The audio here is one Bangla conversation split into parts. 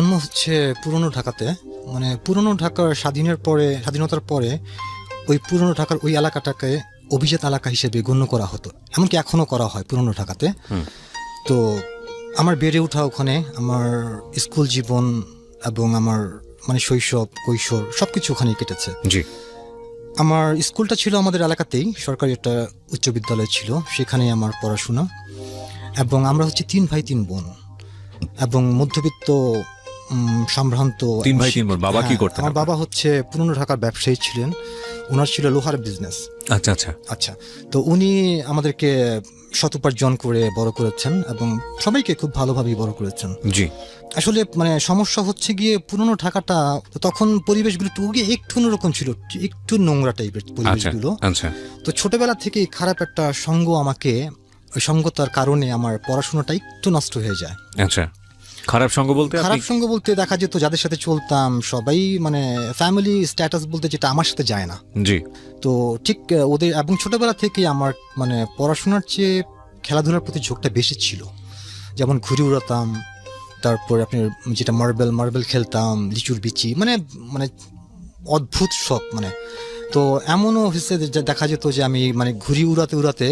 জন্ম হচ্ছে পুরনো ঢাকাতে, মানে পুরনো ঢাকার স্বাধীনতার পরে ওই পুরনো ঢাকার ওই এলাকাটাকে অভিজাত এলাকা হিসেবে গণ্য করা হতো, এমনকি এখনো করা হয় পুরনো ঢাকাতে। তো আমার বেড়ে ওঠা ওখানে, আমার স্কুল জীবন এবং আমার মানে শৈশব কৈশোর সবকিছু ওখানেই কেটেছে। জি। আমার স্কুলটা ছিল আমাদের এলাকাতেই, সরকারি একটা উচ্চ বিদ্যালয় ছিল, সেখানেই আমার পড়াশোনা। এবং আমরা হচ্ছে 3 ভাই 3 বোন এবং মধ্যবিত্ত সম্ভ্রান্ত। 3 ভাই 3 বোন। বাবা কি করতেন? আমার বাবা হচ্ছে পুরনো ঢাকার ব্যবসায়ী ছিলেন, ওনার ছিল লোহার বিজনেস। আচ্ছা আচ্ছা আচ্ছা, তো উনি আমাদেরকে সতুপার্জন করে বড় করেছেন এবং সবাইকে খুব ভালোভাবেই বড় করেছেন। জি। আসলে মানে সমস্যা হচ্ছে গিয়ে পুরনো ঢাকাটা তখন পরিবেশগুলো একটু অন্যরকম ছিল, একটু নোংরা টাইপের পরিবেশগুলো। আচ্ছা। তো ছোটবেলা থেকে খারাপ একটা সঙ্গ আমাকে, ওই সঙ্গতার কারণে আমার পড়াশোনাটা একটু নষ্ট হয়ে যায়। আচ্ছা, খারাপ সঙ্গ বলতে? খারাপ সঙ্গ বলতে দেখা যেত যাদের সাথে চলতাম সবাই মানে ফ্যামিলি স্ট্যাটাস বলতে যেটা আমার সাথে যায় না। জি। তো ঠিক ওদের, এবং ছোটবেলা থেকে আমার মানে পড়াশোনার চেয়ে খেলাধুলার প্রতি ঝোঁকটা বেশি ছিল। যেমন ঘুড়ি উড়াতাম, তারপর আপনার যেটা মার্বেল খেলতাম, লিচুর বিচি, মানে মানে অদ্ভুত সব মানে। তো এমনও হয়েছে যে দেখা যেত যে আমি মানে ঘুড়ি উড়াতে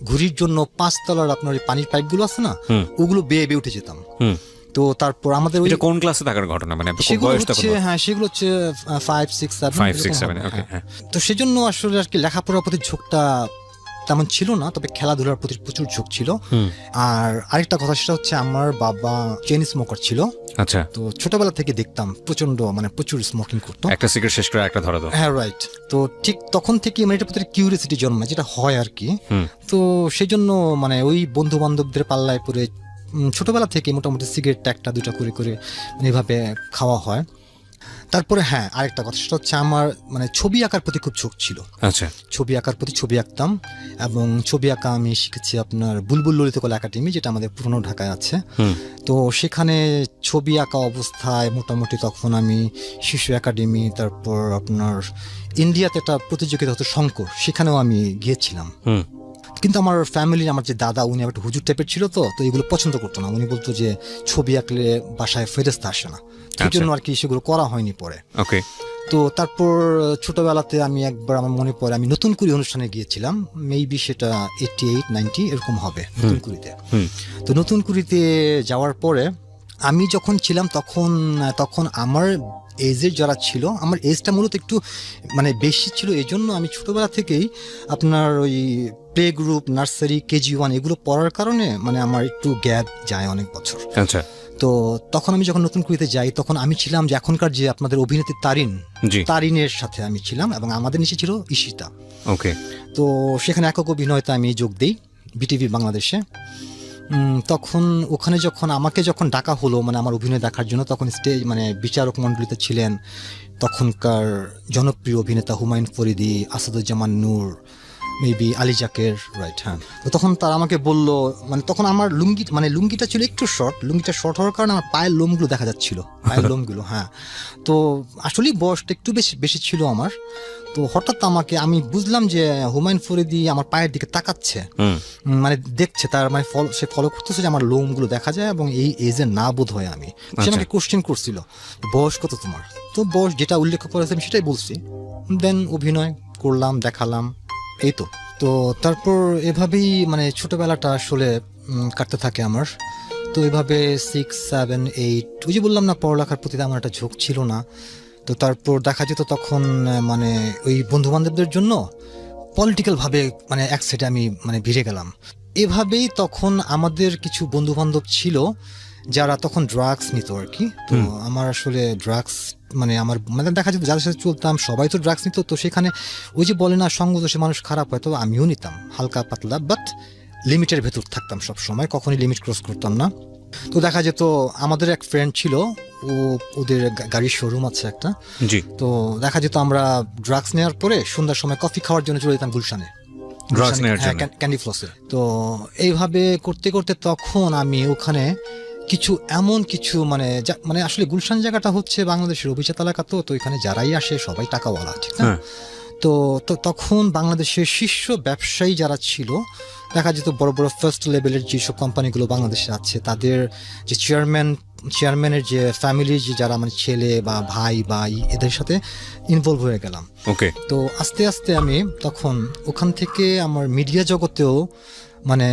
ঘুড়ির জন্য 5 তলার আপনার পানির পাইপগুলো আছে না, ওগুলো বেয়ে উঠে যেতাম। তো তারপর আমাদের ওই কোন ক্লাসে থাকার ঘটনা? মানে সেগুলো হচ্ছে 5, 6, 7। ওকে। তো সেজন্য আসলে আর কি লেখাপড়ার প্রতি ঝোঁকটা তেমন ছিল না, তবে খেলাধুলার প্রতি প্রচুর ঝোঁক ছিল। আর আরেকটা কথা, সেটা হচ্ছে আমার বাবা চেইন স্মোকার ছিল। আচ্ছা। তো ছোটবেলা থেকে দেখতাম প্রচুর স্মোকিং করতো। একটা সিগারেট শেষ করে একটা ধরা দাও। হ্যাঁ, রাইট। তো ঠিক তখন থেকে মানে এটার প্রতি কিউরিয়াসিটি জন্মায়, যেটা হয় আর কি। তো সেই জন্য মানে ওই বন্ধু বান্ধবদের পাল্লায় পরে ছোটবেলা থেকে মোটামুটি সিগারেটটা 1-2টা করে মানে এভাবে খাওয়া হয়। তারপরে হ্যাঁ, আরেকটা কথা, সেটা হচ্ছে আমার মানে ছবি আঁকার প্রতি খুব ঝোঁক ছিল। আচ্ছা। ছবি আঁকতাম এবং ছবি আঁকা আমি শিখেছি আপনার বুলবুল ললিতকলা একাডেমি, যেটা আমাদের পুরনো ঢাকায় আছে। তো সেখানে ছবি আঁকা অবস্থায় মোটামুটি তখন আমি শিশু একাডেমি, তারপর আপনার ইন্ডিয়াতে একটা প্রতিযোগিতা হতো শঙ্কর, সেখানেও আমি গিয়েছিলাম। কিন্তু আমার ফ্যামিলি, আমার যে দাদা, উনি একটা হুজুর টাইপের ছিল, তো এগুলো পছন্দ করতো না। উনি বলতো যে ছবি আঁকলে বাসায় ফেরেশতা আসে না, সেই জন্য আর কি সেগুলো করা হয়নি পরে। ওকে। তো তারপর ছোটবেলাতে আমি একবার, আমার মনে পড়ে, আমি নতুন কুড়ি অনুষ্ঠানে গিয়েছিলাম, মেবি সেটা 88-90 এরকম হবে, নতুন কুড়িতে। তো নতুন কুড়িতে যাওয়ার পরে আমি যখন ছিলাম তখন আমার এজের যারা ছিল, আমার এজটা মূলত একটু মানে বেশি ছিল, এই জন্য আমি ছোটবেলা থেকেই আপনার ওই প্লে গ্রুপ, নার্সারি, কেজি 1 এগুলো পড়ার কারণে মানে আমার একটু গ্যাপ যায় অনেক বছর। আচ্ছা। তো তখন আমি যখন নতুন কুড়িতে যাই, তখন আমি ছিলাম যে এখনকার যে আপনাদের অভিনেত্রী তারিনের সাথে আমি ছিলাম, এবং আমাদের নিচে ছিল ঈশিতা। ওকে। তো সেখানে একক অভিনয়তে আমি যোগ দিই বিটিভি বাংলাদেশে। তখন ওখানে আমাকে যখন ডাকা হলো মানে আমার অভিনয় দেখার জন্য, তখন স্টেজ মানে বিচারক মণ্ডলীতে ছিলেন তখনকার জনপ্রিয় অভিনেতা হুমায়ুন ফরিদি, আসাদুজ্জামান নূর, মেবি আলী জাকের, রাইট। হ্যাঁ, তো তখন তারা আমাকে বললো, মানে তখন আমার লুঙ্গিটা ছিল একটু শর্ট, লুঙ্গিটা শর্ট হওয়ার কারণে আমার পায়ের লোমগুলো দেখা যাচ্ছিল, পায়ের লোমগুলো। হ্যাঁ, তো আসলেই বয়সটা একটু বেশি ছিল আমার। তো হঠাৎ আমি বুঝলাম যে হুমায়ুন ফরিদি আমার পায়ের দিকে তাকাচ্ছে, মানে দেখছে, তার মানে সে ফলো করতেছে যে আমার লোমগুলো দেখা যায়, এবং এই এজে না বোধ হয় আমি। সে আমাকে কোশ্চেন করছিল, বয়স কত তোমার? তো বয়স যেটা উল্লেখ করেছে আমি সেটাই বলছি। দেন অভিনয় করলাম, দেখালাম, এই তো। তো তারপর এভাবেই মানে ছোটবেলাটা আসলে কাটতে থাকে আমার। তো এভাবে 6, 7, 8, ওই যে বললাম না, পড়ালেখার প্রতি আমার একটা ঝোঁক ছিল না। তো তারপর দেখা যেত তখন মানে ওই বন্ধু বান্ধবদের জন্য পলিটিক্যাল ভাবে মানে এক সাইডে আমি মানে ভিড়ে গেলাম। এভাবেই তখন আমাদের কিছু বন্ধু বান্ধব ছিল যারা তখন ড্রাগস নিত আর কি। তো আমার আসলে ড্রাগস মানে আমার মানে দেখা যেত যাদের সাথে চলতাম সবাই তো ড্রাগস নিত। তো সেখানে ওই যে বলে না, সঙ্গ দোষে মানুষ খারাপ হয়, তো আমিও নিতাম হালকা পাতলা, বাট লিমিটের ভেতর থাকতাম সব সময়, কখনই লিমিট ক্রস করতাম না। তো দেখা যেত আমাদের এক ফ্রেন্ড ছিল, ওদের গাড়ির শোরুম আছে একটা। তো দেখা যেত আমরা ড্রাগস নেওয়ার পরে সন্ধ্যার সময় কফি খাওয়ার জন্য চলে যেতাম গুলশানে, ক্যান্ডি ফ্লসে। তো এইভাবে করতে করতে তখন আমি ওখানে এমন কিছু মানে আসলে গুলশান জায়গাটা হচ্ছে বাংলাদেশের অভিজাত এলাকা, তো এখানে যারাই আসে সবাই টাকাওয়ালা, ঠিক না? তো তখন বাংলাদেশের শীর্ষ ব্যবসায়ী যারা ছিল, দেখা যেত বড় বড় ফার্স্ট লেভেলের যেসব কোম্পানিগুলো বাংলাদেশে আছে, তাদের যে চেয়ারম্যান চেয়ারম্যানের যে ফ্যামিলির যে যারা মানে ছেলে বা ভাই বা এদের সাথে ইনভলভ হয়ে গেলাম। ওকে। তো আস্তে আস্তে আমি তখন ওখান থেকে আমার মিডিয়া জগতেও মানে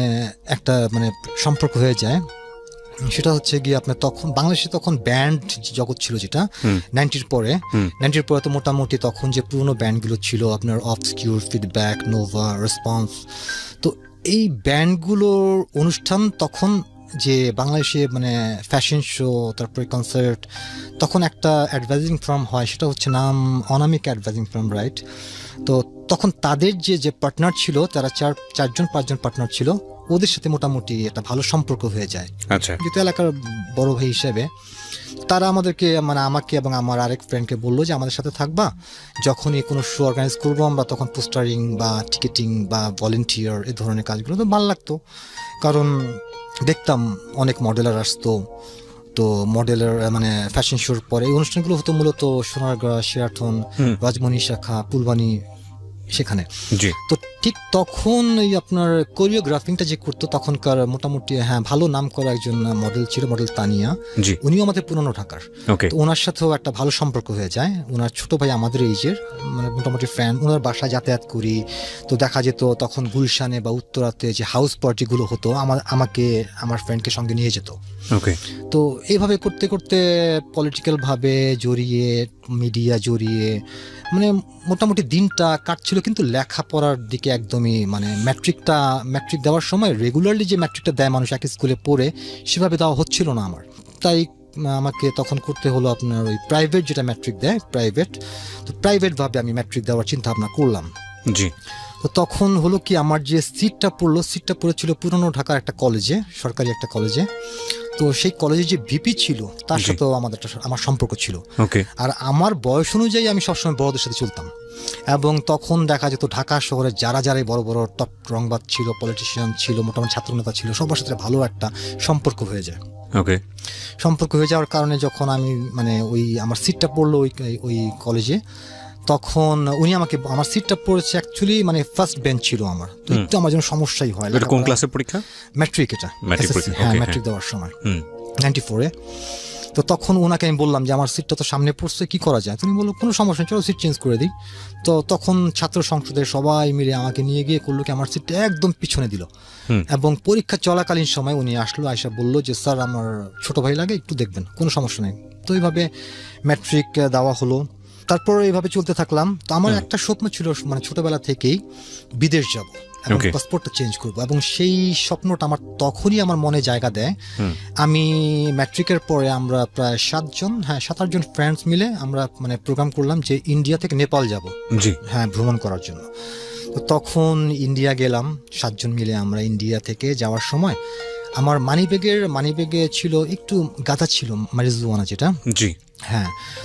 একটা মানে সম্পর্ক হয়ে যায়। সেটা হচ্ছে গিয়ে আপনার তখন বাংলাদেশে তখন ব্যান্ড জগৎ ছিল যেটা 90-র পরে। 90-র পরে তো মোটামুটি তখন যে পুরোনো ব্যান্ডগুলো ছিল আপনার অবসকিউর, ফিডব্যাক, নোভা, রেসপন্স, তো এই ব্যান্ডগুলোর অনুষ্ঠান তখন যে বাংলাদেশে মানে ফ্যাশন শো তারপরে কনসার্ট, তখন একটা অ্যাডভার্টাইজিং ফার্ম হয়, সেটা হচ্ছে নাম অনামিকা অ্যাডভার্টাইজিং ফার্ম, রাইট? তো তখন তাদের যে পার্টনার ছিল তারা 4-5জন পার্টনার ছিল, ওদের সাথে মোটামুটি একটা ভালো সম্পর্ক হয়ে যায়। আচ্ছা। যেহেতু এলাকার বড় ভাই হিসেবে তারা আমাদেরকে মানে আমাকে এবং আমার আরেক ফ্রেন্ডকে বললো যে আমাদের সাথে থাকবা, যখনই কোনো শো অর্গানাইজ করবো আমরা তখন পোস্টারিং বা টিকেটিং বা ভলেন্টিয়ার এই ধরনের কাজগুলো। তো ভালো লাগতো, কারণ দেখতাম অনেক মডেলার আসতো। তো মডেলের মানে ফ্যাশন শোর পরে এই অনুষ্ঠানগুলো হতো মূলত সোনারগাঁ, শেরাটন, রাজমণি শাখা, ফুলবাণী, সেখানে। জি। তো ঠিক তখন এই আপনার কোরিওগ্রাফিংটা যে করতো তখনকার মোটামুটি ভালো নাম করা একজন মডেল ছিল, মডেল তানিয়া। জি। উনিও আমাদের পুরনো ঢাকার। ওকে। তো ওনার সাথেও একটা ভালো সম্পর্ক হয়ে যায়। ওনার ছোট ভাই আমাদের এইজের, মানে মোটামুটি ফ্রেন্ড। ওনার বাসায় যাতায়াত করি, তো দেখা যেত তখন গুলশানে বা উত্তরাতে যে হাউস পার্টিগুলো হতো আমাকে আমার ফ্রেন্ডকে সঙ্গে নিয়ে যেত। ওকে। তো এইভাবে করতে করতে পলিটিক্যাল ভাবে জড়িয়ে, মিডিয়া জড়িয়ে, মানে মোটামুটি দিনটা কাটছিল, কিন্তু লেখাপড়ার দিকে একদমই মানে ম্যাট্রিক দেওয়ার সময় রেগুলারলি যে ম্যাট্রিকটা দেয় মানুষ এক স্কুলে পড়ে, সেভাবে দেওয়া হচ্ছিল না আমার। তাই আমাকে তখন করতে হলো আপনার ওই প্রাইভেট, যেটা ম্যাট্রিক দেয় প্রাইভেট। তো প্রাইভেটভাবে আমি ম্যাট্রিক দেওয়ার চিন্তা ভাবনা করলাম। জি। তো তখন হলো কি, আমার যে সিটটা পড়েছিল পুরনো ঢাকার একটা কলেজে, সরকারি একটা কলেজে। তো সেই কলেজে যে ভিপি ছিল তার সাথেও আমার সম্পর্ক ছিল। ওকে। আর আমার বয়স অনুযায়ী আমি সবসময় বড়দের সাথে চলতাম, এবং তখন দেখা যেত ঢাকা শহরে যারা বড় বড় টপ রংবাদ ছিল, পলিটিশিয়ান ছিল, মোটামুটি ছাত্রনেতা ছিল, সবার সাথে ভালো একটা সম্পর্ক হয়ে যায়। ওকে। সম্পর্ক হয়ে যাওয়ার কারণে যখন আমি মানে ওই আমার সিটটা পড়লো ওই কলেজে, তখন উনি আমাকে, আমার সিটটা পড়েছে অ্যাকচুয়ালি মানে ফার্স্ট বেঞ্চ ছিল আমার। তো একটু আমার জন্য সমস্যাই হয়। এটা কোন ক্লাসের পরীক্ষা? ম্যাট্রিক, এটা ম্যাট্রিক দেওয়ার সময় 94-এ। তো তখন ওনাকে আমি বললাম যে আমার সিটটা তো সামনে পড়ছে, কি করা যায়? তুমি বললো কোনো সমস্যা নেই, চলো সিট চেঞ্জ করে দিই। তো তখন ছাত্র সংসদের সবাই মিলে আমাকে নিয়ে গিয়ে করলো কি, আমার সিটটা একদম পিছনে দিল। এবং পরীক্ষা চলাকালীন সময় উনি আসলো, আয়সা বললো যে স্যার আমার ছোট ভাই লাগে, একটু দেখবেন, কোনো সমস্যা নেই। তো এইভাবে ম্যাট্রিক দেওয়া হলো। তারপর এইভাবে চলতে থাকলাম। তো আমার একটা স্বপ্ন ছিল মানে ছোটবেলা থেকেই বিদেশ যাব এবং পাসপোর্টটা চেঞ্জ করব, এবং সেই স্বপ্নটা আমার তখনই আমার মনে জায়গা দেয়। আমি ম্যাট্রিকের পরে আমরা প্রায় 7-8জন ফ্রেন্ডস মিলে আমরা মানে প্রোগ্রাম করলাম যে ইন্ডিয়া থেকে নেপাল যাব, ভ্রমণ করার জন্য। তো তখন ইন্ডিয়া গেলাম 7জন মিলে। আমরা ইন্ডিয়া থেকে যাওয়ার সময় আমার মানিব্যাগে ছিল একটু গাঁজা ছিল, মারিজুয়ানা যেটা। জি।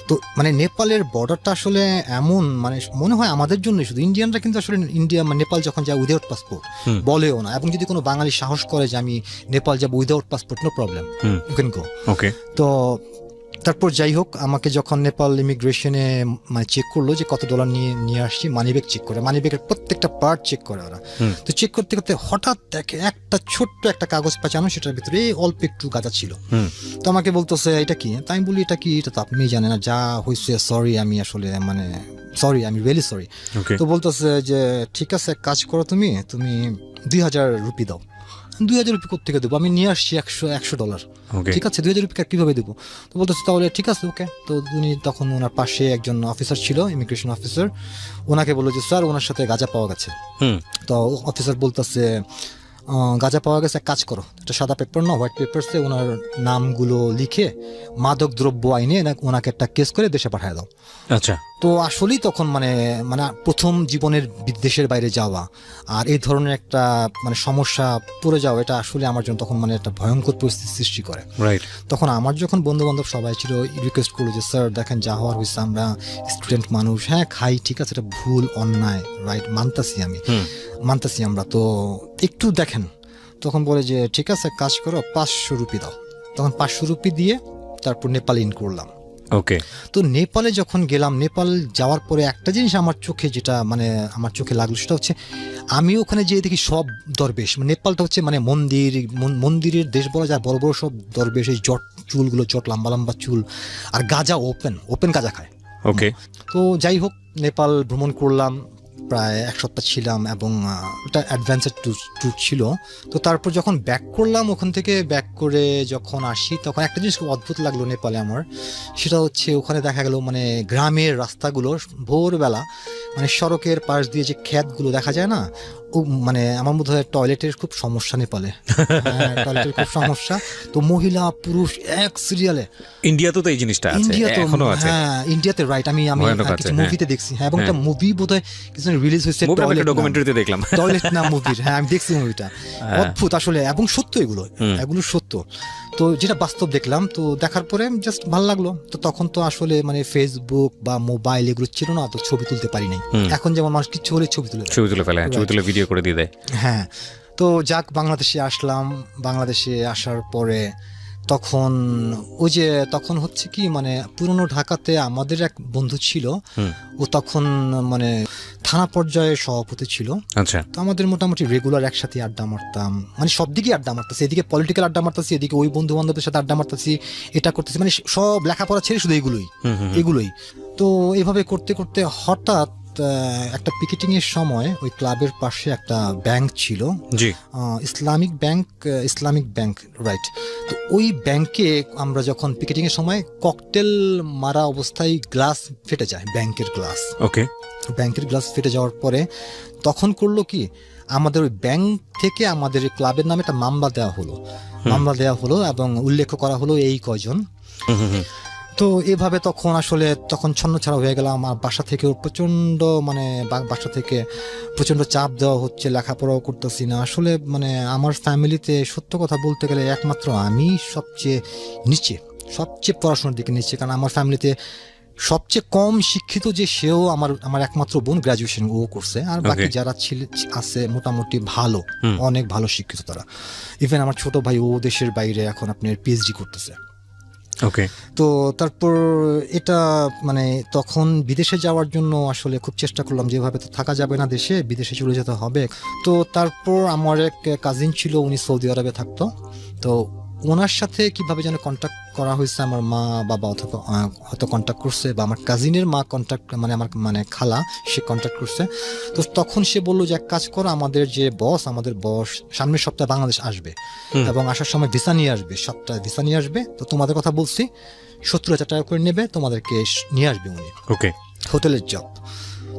তো মানে নেপালের বর্ডারটা আসলে এমন, মানে মনে হয় আমাদের জন্য শুধু, ইন্ডিয়ানরা কিন্তু আসলে ইন্ডিয়া মানে নেপাল যখন যায় উইদাউট পাসপোর্ট বলেও না। এবং যদি কোনো বাঙালি সাহস করে যে আমি নেপাল যাবো without passport, no problem, you can go. Okay. তো তারপর যাই হোক, আমাকে যখন নেপাল ইমিগ্রেশনে মানে চেক করলো যে কত ডলার নিয়ে আসছি, মানিব্যাগ চেক করে, মানিব্যাগের প্রত্যেকটা পার্ট চেক করে ওরা। তো চেক করতে করতে হঠাৎ দেখে একটা ছোট্ট একটা কাগজ পাচানো, সেটার ভিতরে অল্প একটু গাঁজা ছিল। তো আমাকে বলতেছে এটা কি? তাই আমি বলি এটা কি, এটা তো আপনি জানেন না, যা হয়েছে সরি, আমি আসলে মানে সরি, আমি রিয়েলি সরি। তো বলতেছে যে ঠিক আছে, কাজ করো, তুমি 2000 রুপি দাও। 2000 রুপি কোথেকে দেবো? আমি নিয়ে আসছি $100। ঠিক আছে, 2000 রুপি কিভাবে দেবো? তো বলতেছে তাহলে ঠিক আছে, ওকে। তো উনি তখন ওনার পাশে একজন অফিসার ছিল, ইমিগ্রেশন অফিসার, ওনাকে বললো যে স্যার ওনার সাথে গাঁজা পাওয়া গেছে। তো অফিসার বলতেছে গাঁজা পাওয়া গেছে, এক কাজ করো, একটা সাদা পেপার না, হোয়াইট পেপারসে ওনার নামগুলো লিখে মাদক দ্রব্য আইনে ওনাকে একটা কেস করে দেশে পাঠিয়ে দাও। আচ্ছা। তো আসলেই তখন মানে প্রথম জীবনের দেশের বাইরে যাওয়া আর এই ধরনের একটা মানে সমস্যা পড়ে যাওয়া, এটা আসলে আমার জন্য তখন মানে একটা ভয়ঙ্কর পরিস্থিতি সৃষ্টি করে। তখন আমার যখন বন্ধু বান্ধব সবাই ছিল, রিকোয়েস্ট করলো যে স্যার দেখেন যা হওয়ার হয়েছে, আমরা স্টুডেন্ট মানুষ, খাই, ঠিক আছে, এটা ভুল, অন্যায়, রাইট, মানতাছি আমরা, তো একটু দেখেন। তখন বলে যে ঠিক আছে, কাজ করো, 500 রুপি দাও। তখন 500 রুপি দিয়ে তারপর নেপাল ইন করলাম। ওকে। তো নেপালে যখন গেলাম, নেপাল যাওয়ার পরে একটা জিনিস আমার চোখে যেটা মানে আমার চোখে লাগলো সেটা হচ্ছে আমি ওখানে যেয়ে দেখি সব দরবেশ, মানে নেপালটা হচ্ছে মানে মন্দিরের দেশ বলা যায়, বড় বড় সব দরবেশ, এই জট চুলগুলো, জট লম্বা লম্বা চুল, আর গাঁজা ওপেন গাঁজা খায়। ওকে। তো যাই হোক, নেপাল ভ্রমণ করলাম, প্রায় 1 সপ্তাহ ছিলাম এবং ওটা অ্যাডভেঞ্চার ট্যুর ছিল। তো তারপর যখন ব্যাক করলাম, ওখান থেকে ব্যাক করে যখন আসি তখন একটা জিনিস খুব অদ্ভুত লাগলো নেপালে আমার, সেটা হচ্ছে ওখানে দেখা গেল মানে গ্রামের রাস্তাগুলো ভোরবেলা মানে সড়কের পাশ দিয়ে যে ক্ষেতগুলো দেখা যায় না, ও মানে আমার মধ্যে হয় টয়লেটের খুব সমস্যা নেপালে। হ্যাঁ, টয়লেটের খুব সমস্যা। তো মহিলা পুরুষ এক সিরিয়ালে। ইন্ডিয়াতে তো এই জিনিসটা আছে, ইন্ডিয়া তো এখনো আছে। হ্যাঁ, ইন্ডিয়াতে রাইট। আমি ভয়ানক আছে, কিছু হ্যাঁ। মুভিতে দেখছি, হ্যাঁ, এবং একটা মুভি বোধহয় কিছু রিলিজ হয়েছে, মুভি আমি টয়লেট ডকুমেন্টারিতে দেখলাম। টয়লেট না মুভির, হ্যাঁ আমি দেখছি মুভিটা। অদ্ভুত আসলে, এবং সত্য এগুলো সত্য। তো যেটা বাস্তব দেখলাম, তো দেখার পরে জাস্ট ভালো লাগলো। তো তখন তো আসলে মানে ফেসবুক বা মোবাইল এগুলো ছিল না, তো ছবি তুলতে পারি নাই। এখন যেমন মানুষ কিছু হলে ছবি তুলে দেয়। ছবি তুলে ফেলে, ছবি তুলে ভিডিও করে দিয়ে দেয়। হ্যাঁ, তো যাক বাংলাদেশে আসলাম। বাংলাদেশে আসার পরে তখন ওই যে তখন হচ্ছে কি মানে পুরনো ঢাকাতে আমাদের এক বন্ধু ছিল, ও তখন মানে থানা পর্যায়ে সভাপতি ছিল। আচ্ছা। তো আমাদের মোটামুটি রেগুলার একসাথে আড্ডা মারতাম, মানে সব দিকে আড্ডা মারতেছি, এদিকে পলিটিক্যাল আড্ডা মারতেছি, এদিকে ওই বন্ধু বান্ধবের সাথে আড্ডা মারতেছি, এটা করতেছি, মানে সব লেখাপড়া ছেড়ে শুধু এগুলোই। তো এইভাবে করতে করতে হঠাৎ একটা পিকেটিং এর সময় ওই ক্লাবের পাশে একটা ব্যাংক ছিল, জি। Islamic bank right. তো ওই ব্যাংকে আমরা যখন পিকেটিং এর সময় ককটেল মারা অবস্থায় গ্লাস ফেটে যায়, ব্যাংকের গ্লাস ফেটে যাওয়ার পরে তখন করলো কি, আমাদের ওই ব্যাংক থেকে আমাদের ক্লাবের নামে একটা মামলা দেওয়া হলো এবং উল্লেখ করা হলো এই কয়জন। তো এভাবে তখন ছন্ন ছাড়া হয়ে গেলাম। আমার বাসা থেকে প্রচন্ড চাপ দেওয়া হচ্ছে, লেখাপড়াও করতেছি না আসলে। মানে আমার ফ্যামিলিতে সত্য কথা বলতে গেলে একমাত্র আমি সবচেয়ে পড়াশোনার দিকে নিচে, কারণ আমার ফ্যামিলিতে সবচেয়ে কম শিক্ষিত যে সেও আমার একমাত্র বোন, গ্রাজুয়েশন ও করছে, আর বাকি যারা আছে মোটামুটি অনেক ভালো শিক্ষিত তারা। ইভেন আমার ছোট ভাই ও দেশের বাইরে এখন আপনার পিএইচডি করতেছে। ওকে। তো তারপর এটা মানে তখন বিদেশে যাওয়ার জন্য আসলে খুব চেষ্টা করলাম, যেভাবে তো থাকা যাবে না দেশে, বিদেশে চলে যেতে হবে। তো তারপর আমার এক কাজিন ছিল, উনি সৌদি আরবে থাকতো। তো ওনার সাথে কিভাবে যেন কন্ট্যাক্ট করা হয়েছে, আমার মা বাবা অথবা হয়তো কন্ট্যাক্ট করছে, বা আমার কাজিনের মা কন্ট্যাক্ট মানে খালা, সে কন্ট্যাক্ট করছে। তো তখন সে বললো যে এক কাজ করো, আমাদের বস সামনের সপ্তাহে বাংলাদেশ আসবে এবং আসার সময় ভিসা নিয়ে আসবে। তো তোমাদের কথা বলছি, 70,000 টাকা করে নেবে, তোমাদেরকে নিয়ে আসবে উনি। ওকে। হোটেলের জব।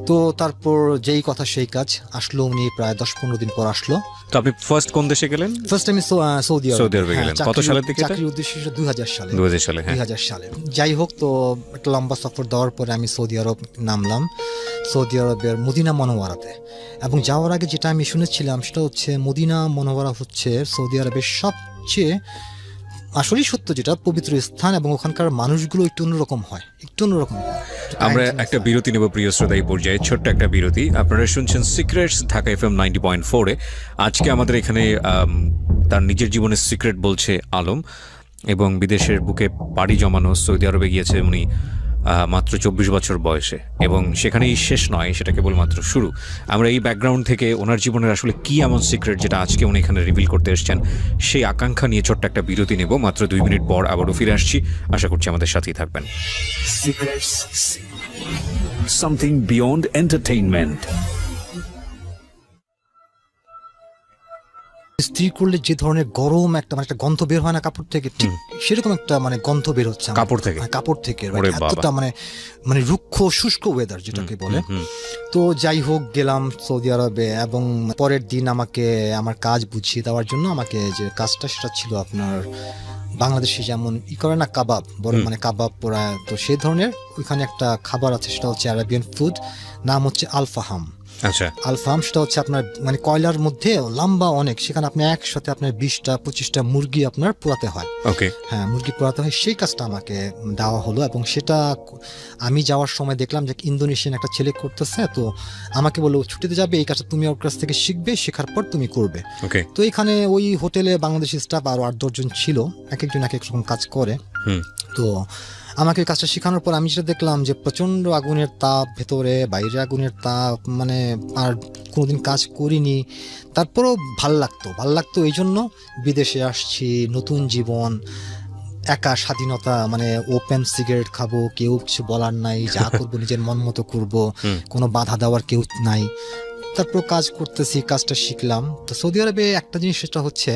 তো তারপর যেই কথা সেই কাজ, আসলো উনি প্রায় 10-15 দিন পর আসলো। তো আপনি ফার্স্ট কোন দেশে গেলেন? ফার্স্ট আমি সৌদি আরবে গেলেন। কত সালের দিকে? চাকরির উদ্দেশ্যে 2000 সালে। 2000 সালে। যাই হোক, তো একটা লম্বা সফর দেওয়ার পরে আমি সৌদি আরব নামলাম, সৌদি আরবের মদিনা মনোয়ারাতে। এবং যাওয়ার আগে যেটা আমি শুনেছিলাম সেটা হচ্ছে মদিনা মনোয়ারা হচ্ছে সৌদি আরবের সবচেয়ে আসলেই সত্য যেটা পবিত্র স্থান, এবং ওখানকার মানুষগুলো একটু অন্যরকম হয়। আমরা একটা বিরতি নেব প্রিয় শ্রোতা, এই পর্যায়ে ছোট্ট একটা বিরতি। আপনারা শুনছেন সিক্রেটস, ঢাকা FM 90.4-এ। আজকে আমাদের এখানে তার নিজের জীবনের সিক্রেট বলছে আলম, এবং বিদেশের বুকে পাড়ি জমানো, সৌদি আরবে গিয়েছে উনি মাত্র 24 বছর বয়সে, এবং সেখানেই শেষ নয়, সেটা কেবলমাত্র শুরু। আমরা এই ব্যাকগ্রাউন্ড থেকে ওনার জীবনের আসলে কি এমন সিক্রেট যেটা আজকে উনি এখানে রিভিল করতে এসেছেন, সেই আকাঙ্ক্ষা নিয়ে ছোট্ট একটা বিরতি নেব। মাত্র 2 মিনিট পর আবারও ফিরে আসছি, আশা করছি আমাদের সাথেই থাকবেন। Secrets, something beyond entertainment. স্ত্রী করলে যে ধরনের গরম একটা গন্ধ বের হয় না কাপড় থেকে, ঠিক সেরকম একটা গন্ধ বের হচ্ছে কাপড় থেকে এতটা মানে রুক্ষ শুষ্ক ওয়েদার যেটাকে বলে। তো যাই হোক, গেলাম সৌদি আরবে, এবং পরের দিন আমাকে আমার কাজ বুঝিয়ে দেওয়ার জন্য আমাকে যে কাজটা, সেটা ছিল আপনার বাংলাদেশে যেমন করে না কাবাব, বড় কাবাব পোড়া, তো সেই ধরনের ওইখানে একটা খাবার আছে, সেটা হচ্ছে আরাবিয়ান ফুড, নাম হচ্ছে আলফাহাম। আচ্ছা। আলফাহাম সেটা হচ্ছে আপনার কয়লার মধ্যে লম্বা অনেক, সেখানে আপনি একসাথে আপনার 20-25টা মুরগি আপনার পোড়াতে হয়। ওকে। হ্যাঁ, মুরগি পোড়াতে হয়। সেই কাজটা আমাকে দেওয়া হলো, এবং সেটা আমি যাওয়ার সময় দেখলাম যে ইন্দোনেশিয়ান একটা ছেলে করতেছে। তো আমাকে বললো ছুটিতে যাবে, এই কাজটা তুমি ওর কাছ থেকে শিখবে, শেখার পর তুমি করবে। তো এখানে ওই হোটেলে বাংলাদেশি স্টাফ আরো 8-10 জন ছিল, এক একজন এক এক রকম কাজ করে। তো আমাকে ওই কাজটা শেখানোর পর আমি যেটা দেখলাম যে প্রচণ্ড আগুনের তাপ, ভেতরে বাইরে আগুনের তাপ, মানে আর কোনোদিন কাজ করিনি, তারপরেও ভাল লাগতো এই জন্য বিদেশে আসছি, নতুন জীবন, একা স্বাধীনতা, মানে ওপেন সিগারেট খাবো, কেউ কিছু বলার নাই, যা করবো নিজের মন মতো করবো, কোনো বাধা দেওয়ার কেউ নাই। তারপর কাজ করতেছি, কাজটা শিখলাম। তো সৌদি আরবে একটা জিনিস সেটা হচ্ছে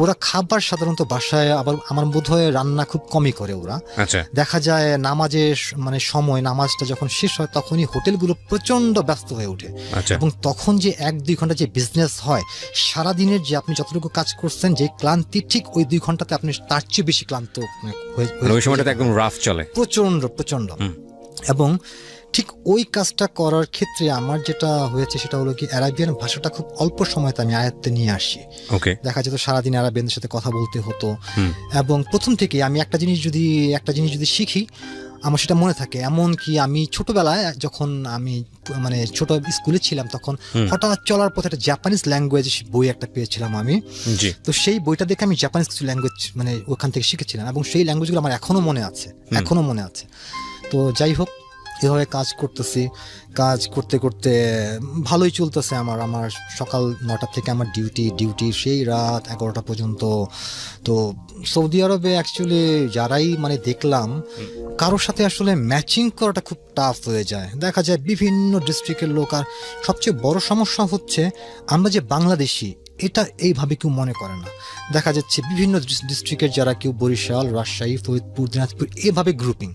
ওরা খাবার সাধারণত বাসায়, আবার আমার বোধ হয় রান্না খুব কমই করে ওরা। আচ্ছা, দেখা যায় নামাজের মানে সময়, নামাজটা যখন শেষ হয় তখনই হোটেলগুলো প্রচন্ড ব্যস্ত হয়ে ওঠে, আচ্ছা। এবং তখন যে 1-2 ঘন্টা যে বিজনেস হয়, সারাদিনের যে আপনি যতটুকু কাজ করছেন যে ক্লান্তি, ঠিক ওই 2 ঘন্টাতে আপনি তার চেয়ে বেশি ক্লান্ত মানে ওই সময়টাতে একদম রাফ চলে, প্রচন্ড। এবং ঠিক ওই কাজটা করার ক্ষেত্রে আমার যেটা হয়েছে সেটা হলো কি, অ্যারাবিয়ান ভাষাটা খুব অল্প সময়তে আমি আয়ত্তে নিয়ে আসি। ওকে। দেখা যেত সারাদিন অ্যারাবিয়ানদের সাথে কথা বলতে হতো, এবং প্রথম থেকে আমি একটা জিনিস যদি শিখি আমার সেটা মনে থাকে। এমন কি আমি ছোটবেলায় যখন আমি মানে ছোট স্কুলে ছিলাম তখন হঠাৎ চলার পথে একটা জাপানিজ ল্যাঙ্গুয়েজ বই একটা পেয়েছিলাম আমি। জি। তো সেই বইটা দেখে আমি জাপানিজ কিছু ল্যাঙ্গুয়েজ মানে ওখান থেকে শিখেছিলাম, এবং সেই ল্যাঙ্গুয়েজগুলো আমার এখনো মনে আছে। তো যাই হোক, এভাবে কাজ করতেছি, কাজ করতে করতে ভালোই চলতেছে আমার সকাল 9টা থেকে আমার ডিউটি সেই রাত 11টা পর্যন্ত। তো সৌদি আরবে অ্যাকচুয়ালি যারাই মানে দেখলাম, কারোর সাথে আসলে ম্যাচিং করাটা খুব টাফ হয়ে যায়। দেখা যায় বিভিন্ন ডিস্ট্রিক্টের লোক, আর সবচেয়ে বড় সমস্যা হচ্ছে আমরা যে বাংলাদেশি এটা এইভাবে কেউ মনে করে না। দেখা যাচ্ছে বিভিন্ন ডিস্ট্রিক্টের যারা, কেউ বরিশাল, রাজশাহী, ফরিদপুর, দিনাজপুর, এভাবে গ্রুপিং।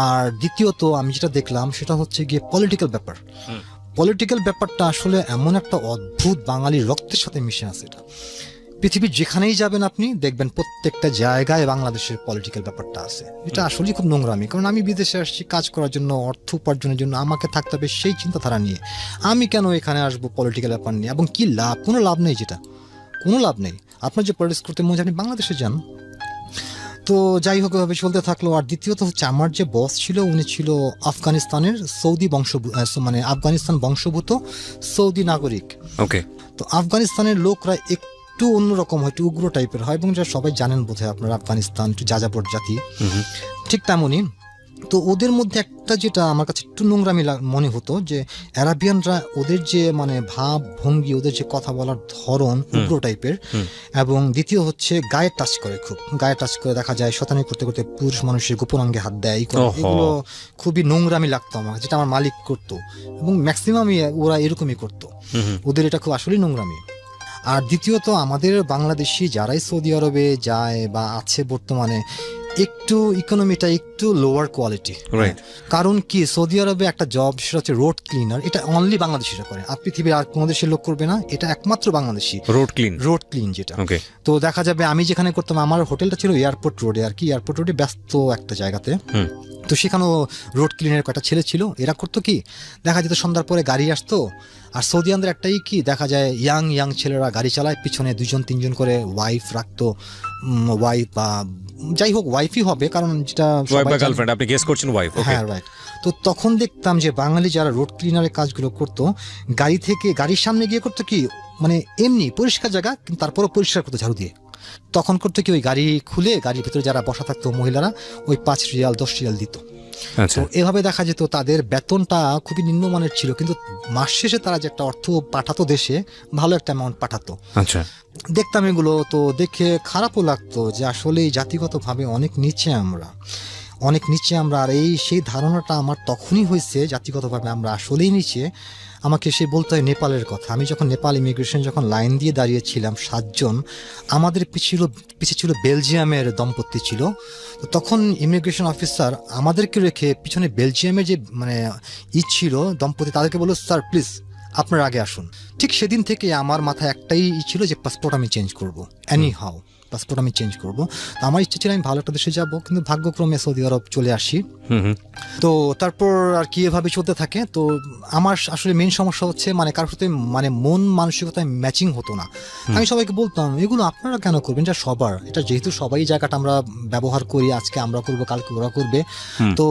আর দ্বিতীয়ত আমি যেটা দেখলাম সেটা হচ্ছে গিয়ে পলিটিক্যাল ব্যাপারটা আসলে এমন একটা অদ্ভুত বাঙালির রক্তের সাথে মিশে আছে। এটা পৃথিবীর যেখানেই যাবেন আপনি দেখবেন প্রত্যেকটা জায়গায় বাংলাদেশের পলিটিক্যাল ব্যাপারটা আছে। এটা আসলে খুব নোংরামি, কারণ আমি বিদেশে আসছি কাজ করার জন্য, অর্থ উপার্জনের জন্য, আমাকে থাকতে হবে সেই চিন্তাধারা নিয়ে। আমি কেন এখানে আসবো পলিটিক্যাল ব্যাপার নিয়ে, এবং কি লাভ? কোনো লাভ নেই, কোনো লাভ নেই। আপনার যে পলিটিক্স করতে মনে হয় আপনি বাংলাদেশে যান। তো যাই হোক, এভাবে চলতে থাকলো। আর দ্বিতীয়ত হচ্ছে আমার যে বস ছিল উনি ছিল আফগানিস্তানের মানে আফগানিস্তান বংশভূত সৌদি নাগরিক। ওকে। তো আফগানিস্তানের লোকরা একটু অন্যরকম হয়, একটু উগ্র টাইপের হয়, এবং যা সবাই জানেন বোধহয় আপনার আফগানিস্তান একটু যাযাবর জাতি, ঠিক তেমনই। তো ওদের মধ্যে একটা যেটা আমার কাছে একটু নোংরামি মনে হতো, যে অ্যারাবিয়ানরা ওদের যে মানে ভাব ভঙ্গি, ওদের যে কথা বলার ধরন উগ্র টাইপের, এবং দ্বিতীয় হচ্ছে গায়ে টাচ করে দেখা যায় শতানি করতে করতে পুরুষ মানুষের গোপনাঙ্গে হাত দেয়। এগুলো খুবই নোংরামি লাগতো আমার, যেটা আমার মালিক করতো, এবং ম্যাক্সিমামই ওরা এরকমই করতো। ওদের এটা খুব আসলেই নোংরামি। আর দ্বিতীয়ত আমাদের বাংলাদেশি যারাই সৌদি আরবে যায় বা আছে বর্তমানে, একটু ইকোনমিটা একটু লোয়ার কোয়ালিটি। কারণ কি, সৌদি আরবে একটা জব সেটা হচ্ছে রোড ক্লিনার, এটা অনলি বাংলাদেশিরা করে, আর পৃথিবীর আর কোনো দেশের লোক করবে না, এটা একমাত্র বাংলাদেশি রোড ক্লিন যেটা। তো দেখা যাবে আমি যেখানে করতাম, আমার হোটেলটা ছিল এয়ারপোর্ট রোডে, আর কি এয়ারপোর্ট রোডে ব্যস্ত একটা জায়গাতে। তো সেখানেও রোড ক্লিনের কয়েকটা ছেলে ছিল। এরা করতো কি, দেখা যেত সন্ধ্যার পরে গাড়ি আসতো, আর সৌদিয়ানদের একটাই কি দেখা যায়, ইয়াং ছেলেরা গাড়ি চালায়, পিছনে 2-3 করে ওয়াইফ রাখতো, ওয়াইফ বা যাই হোক ওয়াইফই হবে, কারণ যেটা গার্লফ্রেন্ড, আপনি গেস করছেন ওয়াইফ। হ্যাঁ, রাইট। তো তখন দেখতাম যে বাঙালি যারা রোড ক্লিনারের কাজগুলো করতো, গাড়ির সামনে গিয়ে করতো কি, মানে এমনি পরিষ্কার জায়গা কিন্তু তারপরও পরিষ্কার করতো ঝাড়ু দিয়ে। তখন করতো কি, ওই গাড়ি খুলে গাড়ির ভিতরে যারা বসা থাকতো মহিলারা, ওই 5 রিয়াল 10 রিয়াল দিত। তো এভাবে দেখা যেত তাদের বেতনটা খুবই নিম্নমানের ছিল, কিন্তু মাস শেষে তারা যে একটা অর্থ পাঠাতো দেশে, ভালো একটা অ্যামাউন্ট পাঠাতো। আচ্ছা, দেখতাম এগুলো, তো দেখে খারাপও লাগতো যে আসলে জাতিগতভাবে অনেক নিচে আমরা। আর সেই ধারণাটা আমার তখনই হয়েছে, জাতিগতভাবে আমরা আসলেই নিচে। আমাকে সে বলতে হয় নেপালের কথা। আমি যখন নেপাল ইমিগ্রেশন যখন লাইন দিয়ে দাঁড়িয়েছিলাম 7 জন, আমাদের পিছিয়ে ছিল বেলজিয়ামের দম্পতি ছিল। তো তখন ইমিগ্রেশন অফিসার আমাদেরকে রেখে পিছনে বেলজিয়ামের যে মানে ছিল দম্পতি, তাদেরকে বলল, স্যার প্লিজ আপনার আগে আসুন। ঠিক সেদিন থেকে আমার মাথায় একটাই ছিল যে পাসপোর্ট আমি চেঞ্জ করবো, পাসপোর্ট আমি চেঞ্জ করবো। আমার ইচ্ছে ছিল আমি ভালো একটা দেশে যাবো, কিন্তু ভাগ্যক্রমে সৌদি আরব চলে আসি। তো তারপর আর কি এভাবে চলতে থাকে। তো আমার আসলে মেইন সমস্যা হচ্ছে মানে কারোর সাথে মানে মন মানসিকতায় ম্যাচিং হতো না। আমি সবাইকে বলতাম এগুলো আপনারা কেন করবেন, এটা সবার, এটা যেহেতু সবাই জায়গাটা আমরা ব্যবহার করি, আজকে আমরা করবো কালকে ওরা করবে। তো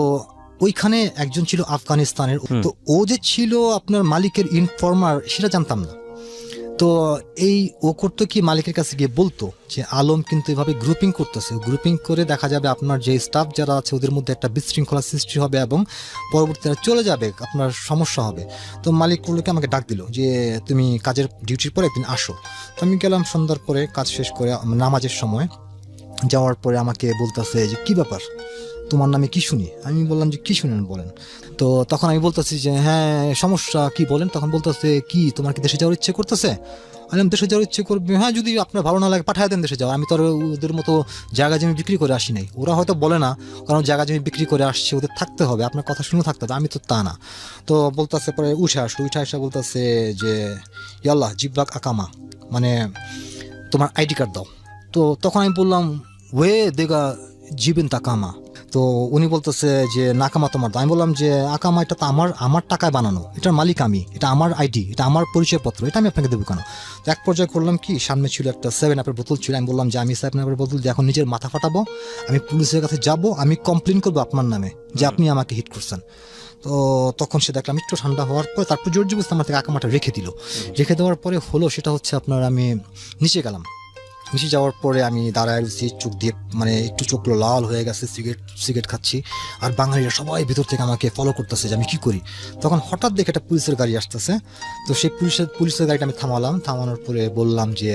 ওইখানে একজন ছিল আফগানিস্তানের, তো ও যে ছিল আপনার মালিকের ইনফর্মার সেটা জানতাম না। তো এই ও করতো কি, মালিকের কাছে গিয়ে বলতো যে আলম কিন্তু এভাবে গ্রুপিং করতেছে, গ্রুপিং করে দেখা যাবে আপনার যে স্টাফ যারা আছে ওদের মধ্যে একটা বিশৃঙ্খলা সৃষ্টি হবে এবং পরবর্তীতে চলে যাবে, আপনার সমস্যা হবে। তো মালিক করলোকে আমাকে ডাক দিল যে তুমি কাজের ডিউটির পরে একদিন আসো। তো আমি গেলাম সন্ধ্যার পরে, কাজ শেষ করে নামাজের সময় যাওয়ার পরে আমাকে বলতেছে যে কি ব্যাপার, তোমার নামে কি শুনি? আমি বললাম যে কি শুনেন বলেন। তো তখন আমি বলতেছি যে হ্যাঁ সমস্যা কি বলেন। তখন বলতেছে কি তোমার কি দেশে যাওয়ার ইচ্ছে করতেছে? আমি বললাম, দেশে যাওয়ার ইচ্ছে করবে, হ্যাঁ যদি আপনার ভালো না লাগে পাঠায় দেন দেশে যাওয়া। আমি তো আর ওদের মতো জায়গা জমি বিক্রি করে আসি নাই। ওরা হয়তো বলে না, কারণ জায়গা জমি বিক্রি করে আসছে, ওদের থাকতে হবে, আপনার কথা শুনে থাকতে হবে, আমি তো তা না। তো বলতেছে পরে উঠে আসা বলতেছে যে ইয়াল্লাহ জিব্বাক আকামা, মানে তোমার আইডি কার্ড দাও। তো তখন আমি বললাম ওয়ে দেগা জীবেন তাকামা। তো উনি বলতেছে যে নাকামা তোমার দাও। আমি বললাম যে আকামা এটা তো আমার টাকায় বানানো, এটার মালিক আমি, এটা আমার আইডি, এটা আমার পরিচয়পত্র, এটা আমি আপনাকে দেবো কেন? তো এক পর্যায়ে করলাম কি, সামনে ছিল একটা 7-আপের বোতল ছিল। আমি বললাম যে আমি 7-আপের বোতল দিয়ে এখন নিজের মাথা ফাটাবো, আমি পুলিশের কাছে যাব, আমি কমপ্লেন করবো আপনার নামে যে আপনি আমাকে হিট করছেন। তো তখন সে দেখলাম একটু ঠান্ডা হওয়ার পরে তারপর জোর জবরদস্তি আমার থেকে আকামাটা রেখে দিল। রেখে দেওয়ার পরে হলো সেটা হচ্ছে আপনার, আমি নিচে গেলাম, নিচে যাওয়ার পরে আমি দাঁড়ায় রয়েছি, চোখ দিয়ে মানে একটু চোখগুলো লাল হয়ে গেছে, সিগারেট খাচ্ছি, আর বাঙালিরা সবাই ভিতর থেকে আমাকে ফলো করতেছে যে আমি কি করি। তখন হঠাৎ দেখে একটা পুলিশের গাড়ি আসতেছে। তো সেই পুলিশের গাড়িটা আমি থামানোর পরে বললাম যে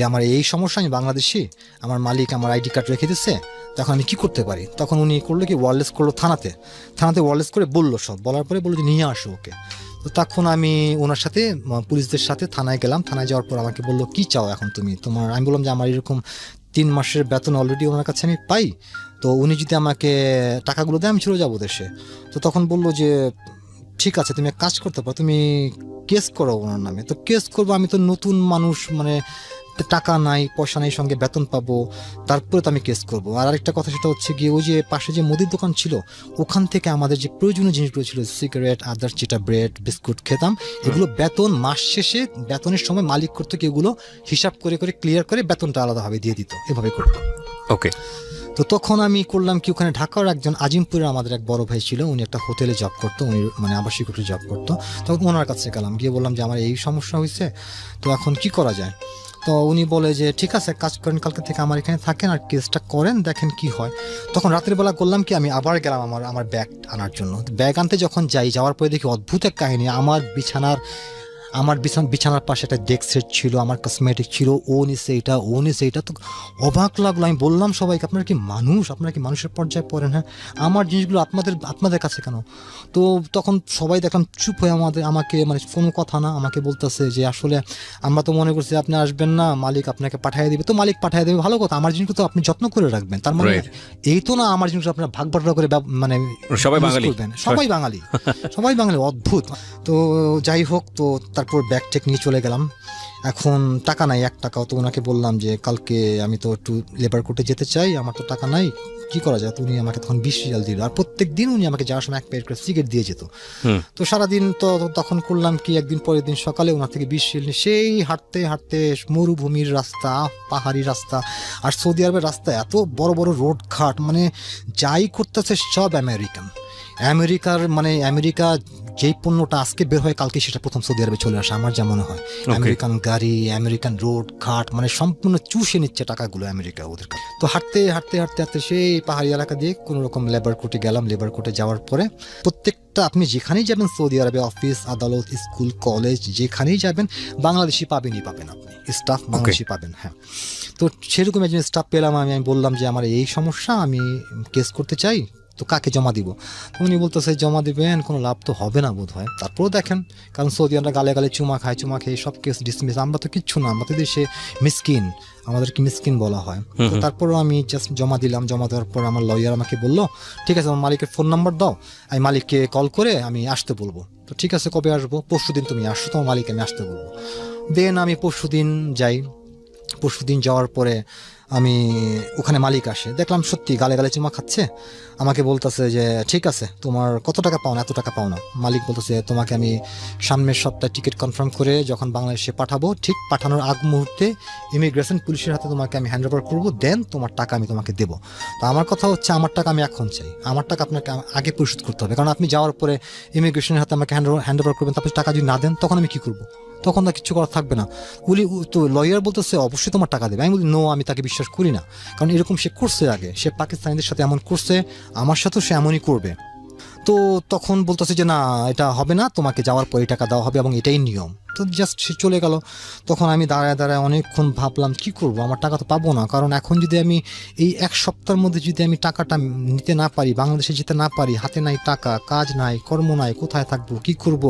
আমার এই সমস্যা, আমি বাংলাদেশি, আমার মালিক আমার আইডি কার্ড রেখে দিচ্ছে, তখন আমি কি করতে পারি? তখন উনি করলো কি, ওয়্যারলেস করলো থানাতে ওয়্যারলেস করে বললো, সব বলার পরে বললো যে নিয়ে আসো ওকে। তো তখন আমি ওনার সাথে পুলিশদের সাথে থানায় গেলাম। থানায় যাওয়ার পর আমাকে বললো কি চাও এখন তুমি তোমার? আমি বললাম যে আমার এরকম 3 মাসের বেতন অলরেডি ওনার কাছে আমি পাই, তো উনি যদি আমাকে টাকাগুলো দেয় আমি চলে যাবো দেশে। তো তখন বললো যে ঠিক আছে তুমি এক কাজ করতে পারো, তুমি কেস করো ওনার নামে। তো কেস করবো, আমি তো নতুন মানুষ, মানে টাকা নাই পয়সা নাই, সঙ্গে বেতন পাবো, তারপরে তো আমি কেস করবো। আর আরেকটা কথা সেটা হচ্ছে গিয়ে ওই যে পাশে যে মুদির দোকান ছিল, ওখান থেকে আমাদের যে প্রয়োজনীয় জিনিসগুলো ছিল, সিগারেট, আদার্স যেটা ব্রেড বিস্কুট খেতাম, এগুলো বেতন মাস শেষে বেতনের সময় মালিক করতো কি এগুলো হিসাব করে ক্লিয়ার করে বেতনটা আলাদাভাবে দিয়ে দিত, এভাবে করতো। ওকে। তো তখন আমি করলাম কি, ওখানে ঢাকার একজন আজিমপুরের আমাদের এক বড় ভাই ছিল, উনি একটা হোটেলে জব করতো, উনি মানে আবাসিক হোটেলে জব করতো। তখন ওনার কাছে গেলাম, গিয়ে বললাম যে আমার এই সমস্যা হয়েছে, তো এখন কি করা যায়? তো উনি বলে যে ঠিক আছে কাজ করেন, কালকে থেকে আমার এখানে থাকেন আর কেসটা করেন, দেখেন কি হয়। তখন রাতের বেলা করলাম কি, আমি আবার গেলাম আমার ব্যাগ আনার জন্য। ব্যাগ আনতে যখন যাওয়ার পরে দেখি অদ্ভুত এক কাহিনী। আমার বিছানার পাশে একটা ডেস্ক সেট ছিল, আমার কসমেটিক ছিল, ও নিছে এটা। তো অবাক লাগলো। আমি বললাম সবাইকে আপনারা কি মানুষের পর্যায়ে পড়েন? হ্যাঁ, আমার জিনিসগুলো আপনাদের কাছে কেন? তো তখন সবাই দেখলাম চুপ হয়ে আমাকে মানে কোনো কথা না, আমাকে বলতেছে যে আসলে আমরা তো মনে করছি আপনি আসবেন না, মালিক আপনাকে পাঠিয়ে দিবে। তো মালিক পাঠিয়ে দেবে ভালো কথা, আমার জিনিসগুলো তো আপনি যত্ন করে রাখবেন, তার মানে এই তো না আমার জিনিসগুলো আপনারা ভাগ বাটোয়ারা করে মানে সবাই বাঙালি, সবাই বাঙালি, অদ্ভুত। তো যাই হোক, তো তারপর ব্যাগ টেক নিয়ে চলে গেলাম। এখন টাকা নাই 1 টাকাও। তো ওনাকে বললাম যে কালকে আমি তো একটু লেবার কোর্টে যেতে চাই, আমার তো টাকা নাই, কি করা যায়? তো উনি আমাকে তখন 20 রিয়াল দিল, আর প্রত্যেক দিন উনি আমাকে যাওয়ার সময় 1 প্যাকেট করে সিগারেট দিয়ে যেত। তো সারাদিন তো তখন করলাম কি, একদিন পরের দিন সকালে ওনার থেকে 20 রিয়াল সেই হাঁটতে মরুভূমির রাস্তা, পাহাড়ি রাস্তা, আর সৌদি আরবের রাস্তা এত বড় বড় রোড ঘাট, মানে যাই করতেছে সব আমেরিকা যেই পণ্যটা আজকে বের হয় কালকে সেটা প্রথম সৌদি আরবে চলে আসে, আমার যা মনে হয়। আমেরিকান গাড়ি, আমেরিকান রোড ঘাট, মানে সম্পূর্ণ চুষে নিচ্ছে টাকাগুলো আমেরিকা ওদের কাছে। তো হাঁটতে সেই পাহাড়ি এলাকা দিয়ে কোনো রকম লেবার কোর্টে গেলাম। লেবার কোর্টে যাওয়ার পরে প্রত্যেকটা আপনি যেখানেই যাবেন সৌদি আরবে, অফিস আদালত স্কুল কলেজ যেখানেই যাবেন বাংলাদেশি পাবেন আপনি, স্টাফ বাংলাদেশি পাবেন। হ্যাঁ, তো সেরকম একজন স্টাফ পেলাম। আমি বললাম যে আমার এই সমস্যা, আমি কেস করতে চাই, তো কাকে জমা দিব? উনি বলতেছে জমা দিবেন, কোনো লাভ তো হবে না বোধ হয়। তারপরেও দেখেন, কারণ সৌদিয়ানরা গালে চুমা খেয়ে সব কেস ডিসমিস, আমরা তো কিচ্ছু না, আমাদের দেশে আমাদেরকে মিসকিন বলা হয়। তো তারপরও আমি জাস্ট জমা দিলাম। জমা দেওয়ার পর আমার লয়ার আমাকে বললো ঠিক আছে আমার মালিকের ফোন নাম্বার দাও, আমি মালিককে কল করে আমি আসতে বলবো। তো ঠিক আছে কবে আসবো? পরশুদিন তুমি আসো, তোমার মালিক আমি আসতে বলবো। দেন আমি পরশুদিন যাই। পরশুদিন যাওয়ার পরে আমি ওখানে মালিক আসে, দেখলাম সত্যি গালে গালে চুমা খাচ্ছে। আমাকে বলতেছে যে ঠিক আছে, তোমার কত টাকা পাও না, এত টাকা পাও না। মালিক বলতেছে তোমাকে আমি সামনের সপ্তাহে টিকিট কনফার্ম করে যখন বাংলাদেশে পাঠাবো, ঠিক পাঠানোর আগ মুহূর্তে ইমিগ্রেশন পুলিশের হাতে তোমাকে আমি হ্যান্ড ওভার করবো, দেন তোমার টাকা আমি তোমাকে দেবো। তো আমার কথা হচ্ছে, আমার টাকা আমি এখন চাই, আমার টাকা আপনাকে আগে পরিশোধ করতে হবে, কারণ আপনি যাওয়ার পরে ইমিগ্রেশনের হাতে আমাকে হ্যান্ড ওভার করবেন, তারপর টাকা যদি না দেন তখন আমি কি করবো? তখন তো কিছু করার থাকবে না। তো লয়ার বলতেছে অবশ্যই তোমার টাকা দেবে। আমি বলি নো, আমি তাকে বিশ্বাস করি না, কারণ এরকম সে করছে আগে, সে পাকিস্তানিদের সাথে এমন করছে, আমার সাথেও সে এমনই করবে। তো তখন বলতেছে যে না, এটা হবে না, তোমাকে যাওয়ার পরে টাকা দেওয়া হবে এবং এটাই নিয়ম। তো জাস্ট সে চলে গেল। তখন আমি দাঁড়ায় দাঁড়ায় অনেকক্ষণ ভাবলাম কি করব, আমার টাকা তো পাবো না, কারণ এখন যদি আমি এই এক সপ্তাহের মধ্যে যদি আমি টাকাটা নিতে না পারি, বাংলাদেশে যেতে না পারি, হাতে নাই টাকা, কাজ নাই, কর্ম নাই, কোথায় থাকবো, কি করব।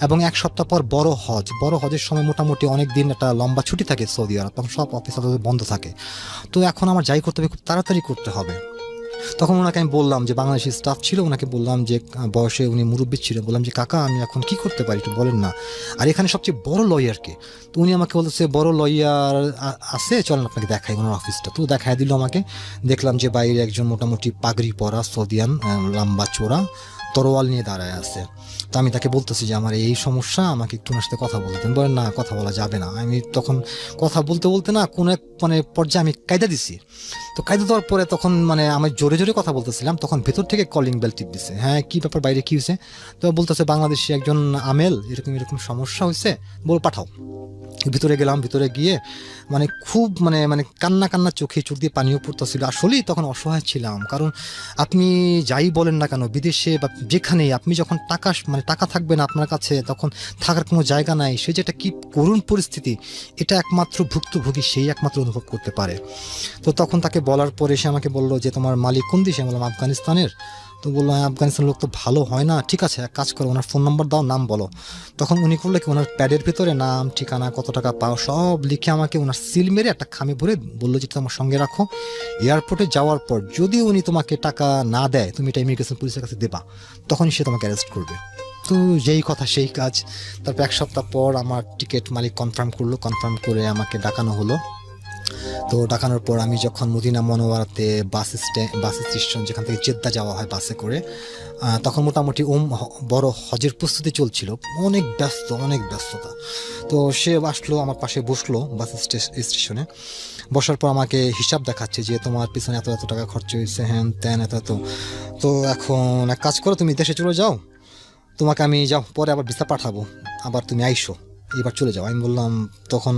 এবং এক সপ্তাহ পর বড় হজের সময় মোটামুটি অনেক দিন একটা লম্বা ছুটি থাকে সৌদি আরব, তখন সব অফিস বন্ধ থাকে। তো এখন আমার যাই করতে হবে, খুব তাড়াতাড়ি করতে হবে। তখন ওনাকে আমি বললাম, যে বাংলাদেশি স্টাফ ছিল, ওনাকে বললাম, যে বয়সে উনি মুরব্বী ছিলেন, বললাম যে কাকা আমি এখন কি করতে পারি একটু বলেন না, আর এখানে সবচেয়ে বড় লয়ারকে। তো উনি আমাকে বলতেছে বড় লয়ার আছে, চলেন আপনাকে দেখাই ওনার অফিসটা। তো দেখাই দিল আমাকে। দেখলাম যে বাইরে একজন মোটামুটি পাগড়ি পরা সৌদিয়ান, লম্বা চোরা, তরোয়াল নিয়ে দাঁড়ায় আছে। তো আমি তাকে বলতেছি যে আমার এই সমস্যা, আমাকে একটু ওনার সাথে কথা বলতেন। বলেন না, কথা বলা যাবে না। আমি তখন কথা বলতে বলতে না কোনো এক পর্যায়ে আমি কায়দা দিছি। তো কায়দা দেওয়ার পরে তখন আমি জোরে জোরে কথা বলতেছিলাম, তখন ভেতর থেকে কলিং বেল টিপ দিছে। হ্যাঁ, কি ব্যাপার, বাইরে কি হয়েছে? তো বলতেছে বাংলাদেশি একজন আমেল, এরকম এরকম সমস্যা হয়েছে, বল পাঠাও। ভিতরে গেলাম, ভিতরে গিয়ে খুব কান্না চোখ দিয়ে পানিও পড়তেছিল। আসলেই তখন অসহায় ছিলাম, কারণ আপনি যাই বলেন না কেন, বিদেশে বা যেখানেই আপনি যখন টাকা থাকবে না আপনার কাছে, তখন থাকার কোনো জায়গা নাই, সে যেটা কি করুণ পরিস্থিতি, এটা একমাত্র ভুক্তভোগী সেই একমাত্র অনুভব করতে পারে। তো তখন তাকে বলার পরে সে আমাকে বললো যে তোমার মালিক কোন দেশে? বললাম আফগানিস্তানের। তো বললো আফগানিস্তানের লোক তো ভালো হয় না, ঠিক আছে এক কাজ করো, ওনার ফোন নাম্বার দাও, নাম বলো। তখন উনি করলে কি, ওনার প্যাডের ভিতরে নাম, ঠিকানা, কত টাকা পাও সব লিখে আমাকে ওনার সিল মেরে একটা খামে ভরে বললো যে তোমার সঙ্গে রাখো, এয়ারপোর্টে যাওয়ার পর যদি উনি তোমাকে টাকা না দেয়, তুমি এটা ইমিগ্রেশন পুলিশের কাছে দেবা, তখনই সে তোমাকে অ্যারেস্ট করবে। তো যেই কথা সেই কাজ। তারপর এক সপ্তাহ পর আমার টিকিট মালিক কনফার্ম করলো, কনফার্ম করে আমাকে ডাকানো হলো। তো ডাকানোর পর আমি যখন মদিনা মনোয়ারাতে বাস স্টেশন, যেখান থেকে জেদ্দা যাওয়া হয় বাসে করে, তখন মোটামুটি বড় হজের প্রস্তুতি চলছিল, অনেক ব্যস্ততা। তো সে আসলো, আমার পাশে বসলো বাস স্টেশনে। বসার পর আমাকে হিসাব দেখাচ্ছে যে তোমার পিছনে এত এত টাকা খরচ হয়েছে, হ্যান ত্যান এত এত। তো এখন এক কাজ করো, তুমি দেশে চলে যাও, তোমাকে আমি পরে আবার ভিসা পাঠাবো, আবার তুমি আইসো, এবার চলে যাও। আমি বললাম, তখন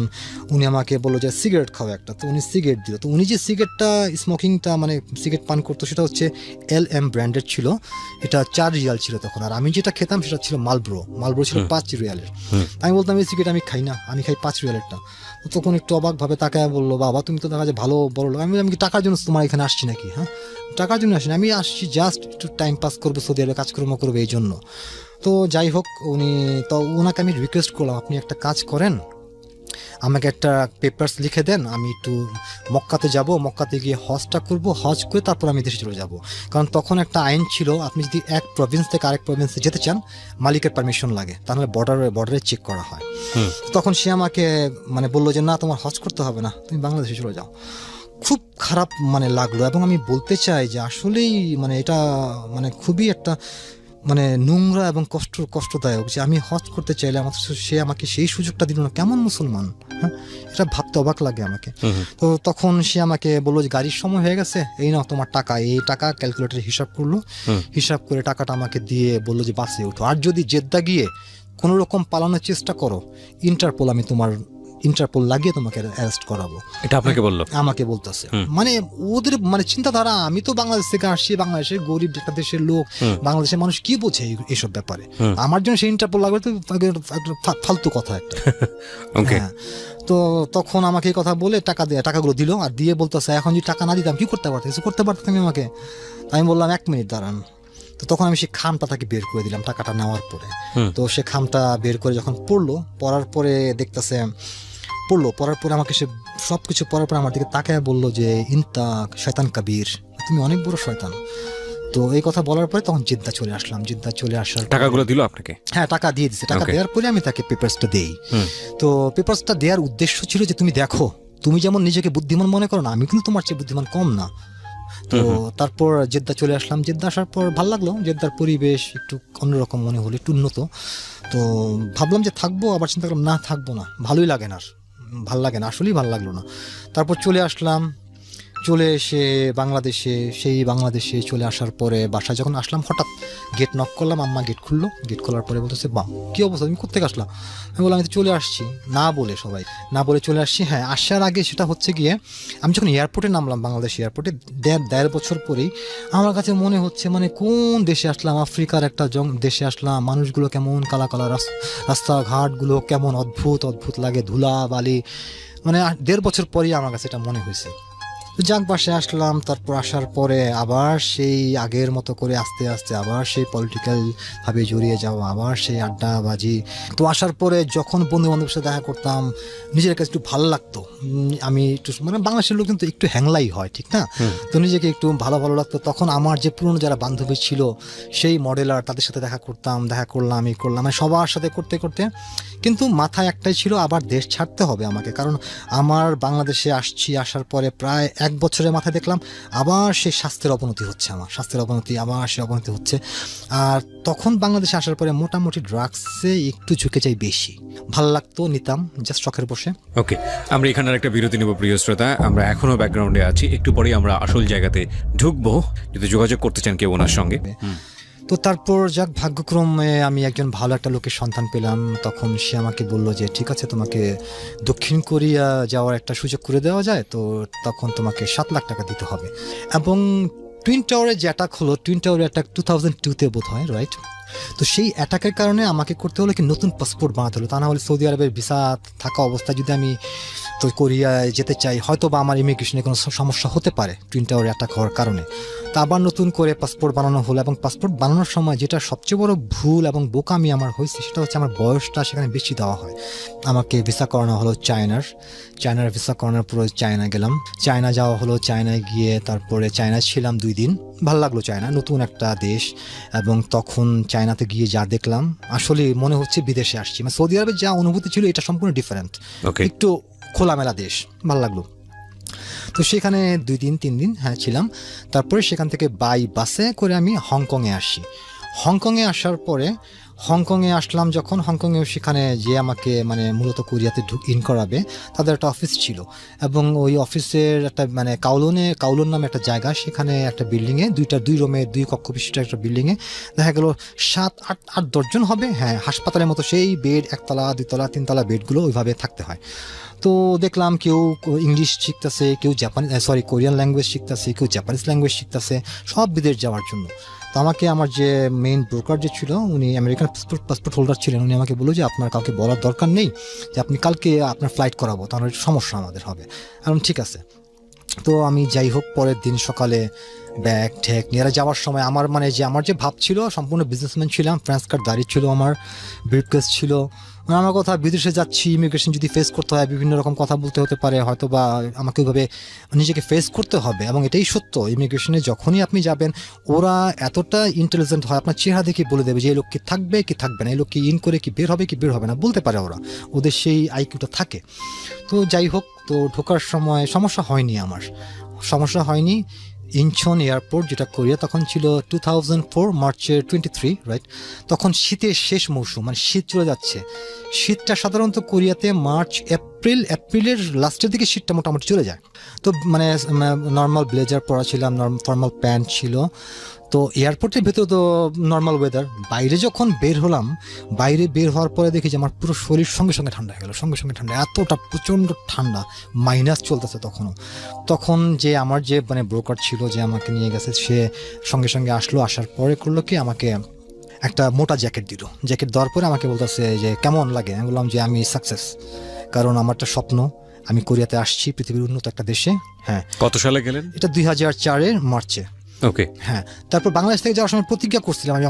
উনি আমাকে বললো যে সিগারেট খাও একটা। তো উনি সিগারেট দিল। তো উনি যে সিগারেটটা স্মোকিংটা সিগারেট পান করতো, সেটা হচ্ছে LM ব্র্যান্ডের ছিল, এটা 4 রিয়াল ছিল তখন। আর আমি যেটা খেতাম সেটা ছিল মালব্রো ছিল 5 রিয়ালের। আমি বলতাম এই সিগারেট আমি খাই না, আমি খাই 5 রিয়ালেরটা। তখন একটু অবাকভাবে তাকায় বললো, বাবা তুমি তো দেখা যায় ভালো বড় লোক। আমি কি টাকার জন্য তোমার এখানে আসছি নাকি? হ্যাঁ, টাকার জন্য আসি না, আমি আসছি জাস্ট একটু টাইম পাস করবো, সৌদি আরবে কাজকর্ম করবো, এই জন্য। তো যাই হোক, ওনাকে আমি রিকোয়েস্ট করলাম, আপনি একটা কাজ করেন, আমাকে একটা পেপারস লিখে দেন, আমি একটু মক্কাতে যাব, মক্কাতে গিয়ে হজটা করব, হজ করে তারপর আমি দেশে চলে যাব। কারণ তখন একটা আইন ছিল, আপনি যদি এক প্রভিন্স থেকে আরেক প্রভিন্সে যেতে চান, মালিকের পারমিশন লাগে, তাহলে বর্ডারে চেক করা হয়। তখন সে আমাকে বললো যে না, তোমার হজ করতে হবে না, তুমি বাংলাদেশে চলে যাও। খুব খারাপ লাগলো, এবং আমি বলতে চাই যে আসলেই এটা খুবই একটা নোংরা এবং কষ্টদায়ক যে আমি হজ করতে চাইলে সে আমাকে সেই সুযোগটা দিল না। কেমন মুসলমান? হ্যাঁ, এটা ভাবতে অবাক লাগে আমাকে। তো তখন সে আমাকে বললো যে গাড়ির সময় হয়ে গেছে, এই নাও তোমার টাকা। এই টাকা ক্যালকুলেটরে হিসাব করলো, হিসাব করে টাকাটা আমাকে দিয়ে বললো যে বাসে ওঠো, আর যদি জেদ্দা গিয়ে কোনো রকম পালানোর চেষ্টা করো, ইন্টারপোল লাগিয়ে তোমাকে অ্যারেস্ট করাবো। এটা আপনাকে বললো? আমাকে বলতেছে। ওদের চিন্তাধারা, আমি তো বাংলাদেশ থেকে আসছি, বাংলাদেশের গরিব একটা দেশের লোক, বাংলাদেশের মানুষ কি বোঝে এইসব ব্যাপারে, আমার জন্য সেই ইন্টারপোল লাগবে তো ফালতু কথা একটা। হ্যাঁ, তো তখন আমাকে এই কথা বলে টাকাগুলো দিল, আর দিয়ে বলতেছে এখন যদি টাকা না দিতাম কি করতে পারতাম, কিছু করতে পারতাম তুমি আমাকে। আমি বললাম 1 মিনিট দাঁড়ান। তো তখন আমি সেই খামটা তাকে বের করে দিলাম টাকাটা নেওয়ার পরে। তো সে খামটা বের করে যখন পড়ার পরে দেখতেছে, পড়ার পরে আমাকে সে সবকিছু পড়ার পরে আমার দিকে তাকায় বললো যে ইনতা শয়তান কাবীর, তুমি অনেক বড় শয়তান। তো এই কথা বলার পরে তখন জেদ্দা চলে আসলাম। জেদ্দা চলে আসার টাকাগুলো দিল আপনাকে? হ্যাঁ, টাকা দিয়ে দিছে। টাকা দেওয়ার পরে আমি তাকে পেপারসটা দেই। তো পেপারসটা দেওয়ার উদ্দেশ্য ছিল যে তুমি দেখো তুমি যেমন নিজেকে বুদ্ধিমান মনে করো না, আমি কিন্তু তোমার চেয়ে বুদ্ধিমান কম না। তো তারপর জেদ্দা চলে আসলাম। জেদ্দা আসার পর ভালো লাগলো, জেদ্দার পরিবেশ একটু অন্যরকম মনে হলো, একটু উন্নত। তো ভাবলাম যে থাকবো, আবার চিন্তা করলাম না থাকবো না, ভালোই লাগে না, আর ভাল লাগে না, আসলেই ভালো লাগলো না। তারপর চলে আসলাম, চলে এসে বাংলাদেশে চলে আসার পরে বাসায় যখন আসলাম, হঠাৎ গেট নক করলাম, আম্মা গেট খুললো। গেট খোলার পরে বলতেছে, বা কী অবস্থা, তুমি কোথেকে আসলা? আমি বললাম আমি তো চলে আসছি, না বলে চলে আসছি। হ্যাঁ, আসার আগে সেটা হচ্ছে গিয়ে আমি যখন এয়ারপোর্টে নামলাম, বাংলাদেশ এয়ারপোর্টে 1.5 বছর পরেই আমার কাছে মনে হচ্ছে মানে কোন দেশে আসলাম, আফ্রিকার একটা দেশে আসলাম। মানুষগুলো কেমন কালা কালা, রাস্তাঘাটগুলো কেমন অদ্ভুত লাগে, ধুলা বালি, মানে 1.5 বছর পরেই আমার কাছে এটা মনে হয়েছে। তো যাক, বাসায় আসলাম। তারপর আসার পরে আবার সেই আগের মতো করে আস্তে আস্তে আবার সেই পলিটিক্যাল ভাবে জড়িয়ে যাওয়া, আবার সেই আড্ডাবাজি। তো আসার পরে যখন বন্ধু বান্ধবের সাথে দেখা করতাম, নিজের কাছে একটু ভালো লাগতো। আমি একটু মানে বাংলাদেশের লোক কিন্তু একটু হ্যাংলাই হয়, ঠিক না? তো নিজেকে একটু ভালো লাগতো। তখন আমার যে পুরনো যারা বান্ধবী ছিল, সেই মডেলার, তাদের সাথে দেখা করলাম, মানে সবার সাথে করতে করতে কিন্তু মাথায় একটাই ছিল, আবার দেশ ছাড়তে হবে আমাকে। কারণ আমার বাংলাদেশে আসার পরে প্রায় 1 বছরের মাথায় দেখলাম আবার সেই স্বাস্থ্যের অবনতি হচ্ছে, আবার সে অবনতি হচ্ছে। আর তখন বাংলাদেশে আসার পরে মোটামুটি ড্রাগসে একটু ঝুঁকে যাই বেশি। ভালো লাগতো, নিতাম জাস্ট শখের বসে। ওকে, আমরা এখানে একটা বিরতি নেব প্রিয় শ্রোতা। আমরা এখনো ব্যাকগ্রাউন্ডে আছি, একটু পরেই আমরা আসল জায়গাতে ঢুকবো, যদি যোগাযোগ করতে চান কেউ ওনার সঙ্গে। তো তারপর যাক, ভাগ্যক্রমে আমি একজন ভালো একটা লোকের সন্ধান পেলাম। তখন সে আমাকে বলল যে ঠিক আছে, তোমাকে দক্ষিণ কোরিয়া যাওয়ার একটা সুযোগ করে দেওয়া যায়, তো তখন তোমাকে 7 লাখ টাকা দিতে হবে। এবং টুইন টাওয়ারে যে অ্যাটাক হলো, টুইন টাওয়ারে অ্যাটাক 2002-তে বোধ হয়, রাইট? তো সেই অ্যাটাকের কারণে আমাকে করতে হলো কি, নতুন পাসপোর্ট বানাতে হলো। তা না হলে সৌদি আরবের ভিসা থাকা অবস্থায় যদি আমি তো কোরিয়ায় যেতে চাই, হয়তো বা আমার ইমিগ্রেশনে কোনো সমস্যা হতে পারে টুইন টাওয়ার অ্যাটাক হওয়ার কারণে। তা আবার নতুন করে পাসপোর্ট বানানো হলো। এবং পাসপোর্ট বানানোর সময় যেটা সবচেয়ে বড় ভুল এবং বোকামি আমার হয়েছে, সেটা হচ্ছে আমার বয়সটা সেখানে বেশি দেওয়া হয়। আমাকে ভিসা করানো হলো চায়নার ভিসা করানোর পরে চায়না গেলাম, চায়না যাওয়া হলো। চায়নায় গিয়ে তারপরে চায়নায় ছিলাম 2 দিন। ভালো লাগলো চায়না, নতুন একটা দেশ। এবং তখন চায়নাতে গিয়ে যা দেখলাম, আসলে মনে হচ্ছে বিদেশে আসছি। মানে সৌদি আরবের যা অনুভূতি ছিল, এটা সম্পূর্ণ ডিফারেন্ট, একটু খোলামেলা দেশ, ভালো লাগলো। তো সেখানে 2 দিন 3 দিন ছিলাম। তারপরে সেখান থেকে বাই বাসে করে আমি হংকংয়ে আসি। হংকংয়ে আসার পরে হংকংয়ে আসলাম যখন, হংকংয়ে সেখানে যে আমাকে মানে মূলত কোরিয়াতে ইন করাবে, তাদের একটা অফিস ছিল। এবং ওই অফিসের একটা মানে কাউলন নামে একটা জায়গা, সেখানে একটা বিল্ডিংয়ে 2 রুমের 2 কক্ষ বিশিষ্ট একটা বিল্ডিংয়ে দেখা গেল 7-8 জন হবে। হ্যাঁ, হাসপাতালের মতো সেই বেড, 1 তলা 2 তলা 3 তলা বেডগুলো ওইভাবে থাকতে হয়। তো দেখলাম কেউ ইংলিশ শিখতেছে, কেউ কোরিয়ান ল্যাঙ্গুয়েজ শিখতেছে, কেউ জাপানিজ ল্যাঙ্গুয়েজ শিখতেছে, সব বিদেশ যাওয়ার জন্য। তো আমাকে আমার যে মেইন ব্রোকার যে ছিল, উনি আমেরিকান পাসপোর্ট হোল্ডার ছিলেন, উনি আমাকে বললো যে আপনার কাউকে বলার দরকার নেই, যে আপনি কালকে আপনার ফ্লাইট করাবো, তাহলে সমস্যা আমাদের হবে। এখন ঠিক আছে। তো আমি যাই হোক, পরের দিন সকালে ব্যাগ ঠ্যাগ নিয়ে যাওয়ার সময় আমার যে ভাব ছিল, সম্পূর্ণ বিজনেসম্যান ছিলাম, ফ্রান্স কার্ড দাঁড়িয়ে ছিল, আমার ব্রিফকেস ছিল। আমার কথা, বিদেশে যাচ্ছি, ইমিগ্রেশন যদি ফেস করতে হয়, বিভিন্ন রকম কথা বলতে হতে পারে, হয়তো বা আমাকে ওইভাবে নিজেকে ফেস করতে হবে। এবং এটাই সত্য, ইমিগ্রেশনে যখনই আপনি যাবেন, ওরা এতটা ইন্টেলিজেন্ট হয়, আপনার চেহারা দেখে বলে দেবে যে এই লোক কি থাকবে কি থাকবে না, এই লোক কি ইন করে কি বের হবে না, বলতে পারে ওরা, ওদের সেই আইকিউটা থাকে। তো যাই হোক, তো ঢোকার সময় সমস্যা হয়নি। ইনচন এয়ারপোর্ট, যেটা কোরিয়া, তখন ছিল 2004 মার্চের 23, রাইট? তখন শীতের শেষ মৌসুম, মানে শীত চলে যাচ্ছে। শীতটা সাধারণত কোরিয়াতে এপ্রিলের লাস্টের দিকে শীতটা মোটামুটি চলে যায়। তো মানে নর্মাল ব্লেজার পরা ছিলাম, ফর্মাল প্যান্ট ছিল। তো এয়ারপোর্টের ভেতরে তো নর্মাল ওয়েদার। বাইরে যখন বের হওয়ার পরে দেখি যে আমার পুরো শরীর সঙ্গে সঙ্গে ঠান্ডা হয়ে গেল, এতটা প্রচণ্ড ঠান্ডা, মাইনাস চলতেছে তখন যে আমার যে মানে ব্রোকার ছিল, যে আমাকে নিয়ে গেছে, সে সঙ্গে সঙ্গে আসার পরে করলো কি, আমাকে একটা মোটা জ্যাকেট দিল। জ্যাকেট দেওয়ার পরে আমাকে বলতেছে যে কেমন লাগে। আমি বললাম যে আমি সাকসেস, কারণ আমার একটা স্বপ্ন, আমি কোরিয়াতে আসছি, পৃথিবীর উন্নত একটা দেশে। হ্যাঁ। কত সালে গেলেন? এটা 2004-এর মার্চে। ওকে। হ্যাঁ, তারপর বাংলাদেশ থেকে যাওয়ার সময় প্রতিজ্ঞা করছিলাম, আমি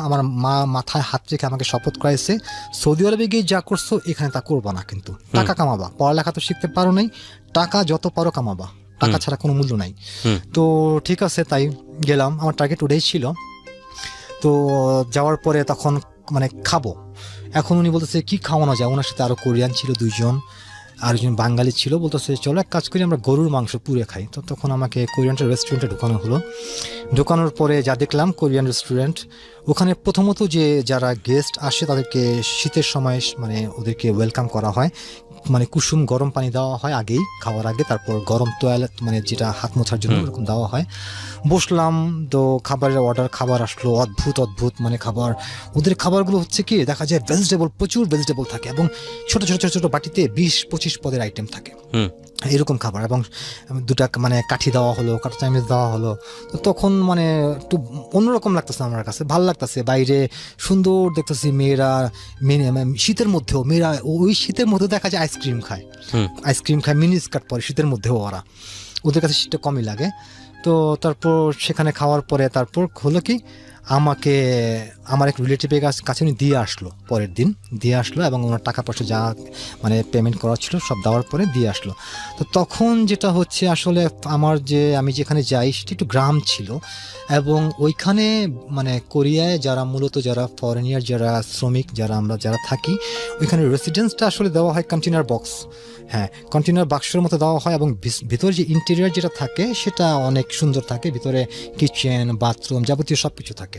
আমার মা মাথায় হাত রেখে আমাকে শপথ করাইছে, সৌদি আরবে গিয়ে যা করছো এখানে তা করবা না, কিন্তু টাকা কামাবা, পড়ালেখা তো শিখতে পারো নাই, টাকা যত পারো কামাবা, টাকা ছাড়া কোনো মূল্য নাই। তো ঠিক আছে, তাই গেলাম, আমার টার্গেট ওটাই ছিল। তো যাওয়ার পরে তখন মানে খাবো, এখন উনি বলতেছে কি খাওয়ানো যায়, ওনার সাথে আরো কোরিয়ান ছিল 2 জন। আর একজন বাঙালি ছিল, বলতেছে চলো এক কাজ করি আমরা গরুর মাংস পুড়ে খাই। তো তখন আমাকে কোরিয়ান রেস্টুরেন্টে ঢোকানো হলো। ঢোকানোর পরে যা দেখলাম কোরিয়ান রেস্টুরেন্ট, ওখানে প্রথমত যে যারা গেস্ট আসে তাদেরকে শীতের সময় মানে ওদেরকে ওয়েলকাম করা হয়, মানে কুসুম গরম পানি দেওয়া হয় আগেই খাওয়ার আগে, তারপর গরম টয়লেট মানে যেটা হাত মোছার জন্য ওরকম দেওয়া হয়। বসলাম তো খাবারের অর্ডার, খাবার আসলো, অদ্ভুত অদ্ভুত মানে খাবার। ওদের খাবারগুলো হচ্ছে কি দেখা যায় ভেজিটেবল, প্রচুর ভেজিটেবল থাকে এবং ছোট ছোট ছোট ছোট বাটিতে 20-25 পদের আইটেম থাকে এরকম খাবার। এবং দুটা মানে কাঠি দেওয়া হলো, কাঠি চামচ দেওয়া হলো। তো তখন মানে একটু অন্যরকম লাগতেছে আমার কাছে, ভালো লাগতেছে। বাইরে সুন্দর দেখতেছি মেয়েরা, শীতের মধ্যেও মেয়েরা, ওই শীতের মধ্যেও দেখা যায় আইসক্রিম খায়, মিনি স্কার্ট পরে শীতের মধ্যেও ওরা, ওদের কাছে শীতটা কমই লাগে। তো তারপর সেখানে খাওয়ার পরে তারপর হলো কি আমাকে আমার এক রিলেটিভের কাছে উনি দিয়ে আসলো, পরের দিন দিয়ে আসলো এবং ওনার টাকা পয়সা যা মানে পেমেন্ট করা ছিল সব দেওয়ার পরে দিয়ে আসলো। তো তখন যেটা হচ্ছে আসলে আমার যে আমি যেখানে যাই সেটা একটু গ্রাম ছিল এবং ওইখানে মানে কোরিয়ায় যারা মূলত যারা ফরেনিয়ার, যারা শ্রমিক, যারা থাকি ওইখানে রেসিডেন্সটা আসলে দেওয়া হয় কন্টেনার বক্স, হ্যাঁ কন্টেনার বাক্সের মতো দেওয়া হয় এবং ভিতরে যে ইন্টেরিয়ার যেটা থাকে সেটা অনেক সুন্দর থাকে, ভিতরে কিচেন, বাথরুম যাবতীয় সব কিছু থাকে।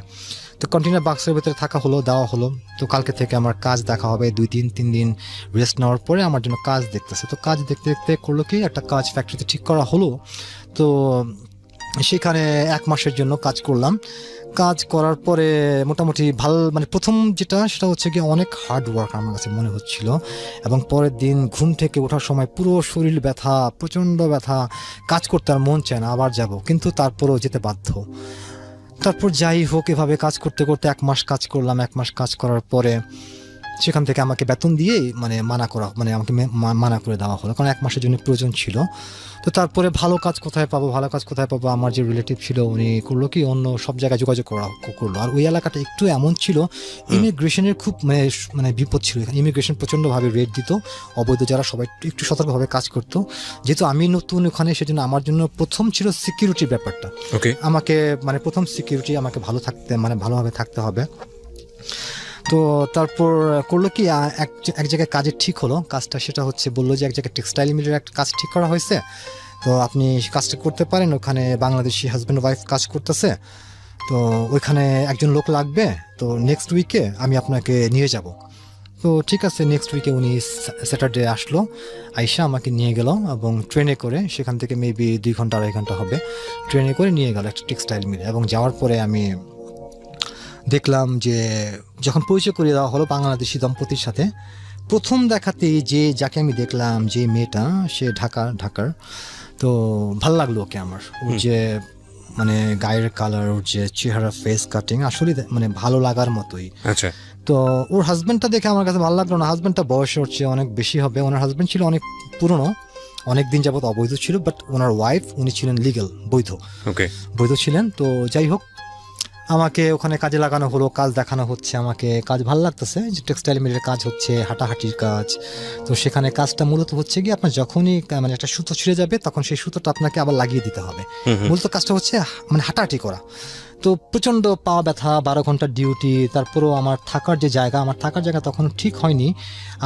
তো কন্টেনার বাক্সের ভিতরে থাকা হলো, দেওয়া হলো। তো কালকে থেকে আমার কাজ দেখা হবে, 2-3 দিন রেস্ট নেওয়ার পরে আমার জন্য কাজ দেখতেছে। তো কাজ দেখতে দেখতে করলো কি একটা কাজ ফ্যাক্টরিতে ঠিক করা হলো। তো সেখানে 1 মাসের জন্য কাজ করলাম। কাজ করার পরে মোটামুটি মানে প্রথম যেটা সেটা হচ্ছে কি অনেক হার্ড ওয়ার্ক আমার কাছে মনে হচ্ছিল এবং পরের দিন ঘুম থেকে ওঠার সময় পুরো শরীর ব্যথা, প্রচণ্ড ব্যথা, কাজ করতে আর মন চায় না, আবার যাব, কিন্তু তারপরেও যেতে বাধ্য। তারপর যাই হোক এভাবে কাজ করতে করতে 1 মাস কাজ করলাম। 1 মাস কাজ করার পরে সেখান থেকে আমাকে বেতন দিয়ে মানে আমাকে মানা করে দেওয়া হলো, কারণ 1 মাসের জন্য প্রয়োজন ছিল। তো তারপরে ভালো কাজ কোথায় পাবো আমার যে রিলেটিভ ছিল উনি করলো কি অন্য সব জায়গায় যোগাযোগ করলো। আর ওই এলাকাটা একটু এমন ছিল ইমিগ্রেশনের খুব মানে বিপদ ছিল এখানে। ইমিগ্রেশন প্রচণ্ডভাবে রেট দিত, অবৈধ যারা সবাই একটু সতর্কভাবে কাজ করতো। যেহেতু আমি নতুন ওখানে সেজন্য আমার জন্য প্রথম ছিল সিকিউরিটির ব্যাপারটা। আমাকে মানে প্রথম সিকিউরিটি, আমাকে ভালোভাবে থাকতে হবে। তো তারপর করলো কি এক জায়গায় কাজের ঠিক হলো, কাজটা সেটা হচ্ছে বললো যে এক জায়গায় টেক্সটাইল মিলের একটা কাজ ঠিক করা হয়েছে, তো আপনি কাজটা করতে পারেন, ওখানে বাংলাদেশি হাজব্যান্ড ওয়াইফ কাজ করতেছে, তো ওইখানে একজন লোক লাগবে, তো নেক্সট উইকে আমি আপনাকে নিয়ে যাব। তো ঠিক আছে, নেক্সট উইকে উনি স্যাটারডে আসলো, আইসা আমাকে নিয়ে গেল এবং ট্রেনে করে সেখান থেকে মেবি 2-2.5 ঘন্টা হবে, ট্রেনে করে নিয়ে গেল একটা টেক্সটাইল মিলে। এবং যাওয়ার পরে আমি দেখলাম যে যখন পরিচয় করিয়ে দেওয়া হলো বাংলাদেশি দম্পতির সাথে, প্রথম দেখাতেই যাকে আমি দেখলাম, যে মেয়েটা, সে ঢাকার। তো ভাল লাগলো ওকে আমার, ওর যে মানে গায়ের কালার, ওর যে চেহারা, ফেস কাটিং, আসলে মানে ভালো লাগার মতোই। আচ্ছা। তো ওর হাজব্যান্ডটা দেখে আমার কাছে ভালো লাগলো না। হাজব্যান্ডটা বয়সে ওর চেয়ে অনেক বেশি হবে। ওনার হাজব্যান্ড ছিল অনেক পুরনো, অনেক দিন যাবত অবৈধ ছিল, বাট ওনার ওয়াইফ উনি ছিলেন লিগ্যাল, বৈধ ছিলেন। তো যাই হোক আমাকে ওখানে কাজে লাগানো হলো, কাজ দেখানো হচ্ছে, আমাকে কাজ ভালো লাগতেছে, যে টেক্সটাইল মিলের কাজ হচ্ছে, হাঁটাহাঁটির কাজ। তো সেখানে কাজটা মূলত হচ্ছে কি আপনার যখনই মানে একটা সুতো ছিঁড়ে যাবে তখন সেই সুতোটা আপনাকে আবার লাগিয়ে দিতে হবে। মূলত কাজটা হচ্ছে মানে হাঁটাহাঁটি করা। তো প্রচণ্ড পা ব্যথা, 12 ঘন্টার ডিউটি। তারপরেও আমার থাকার জায়গা তখন ঠিক হয়নি।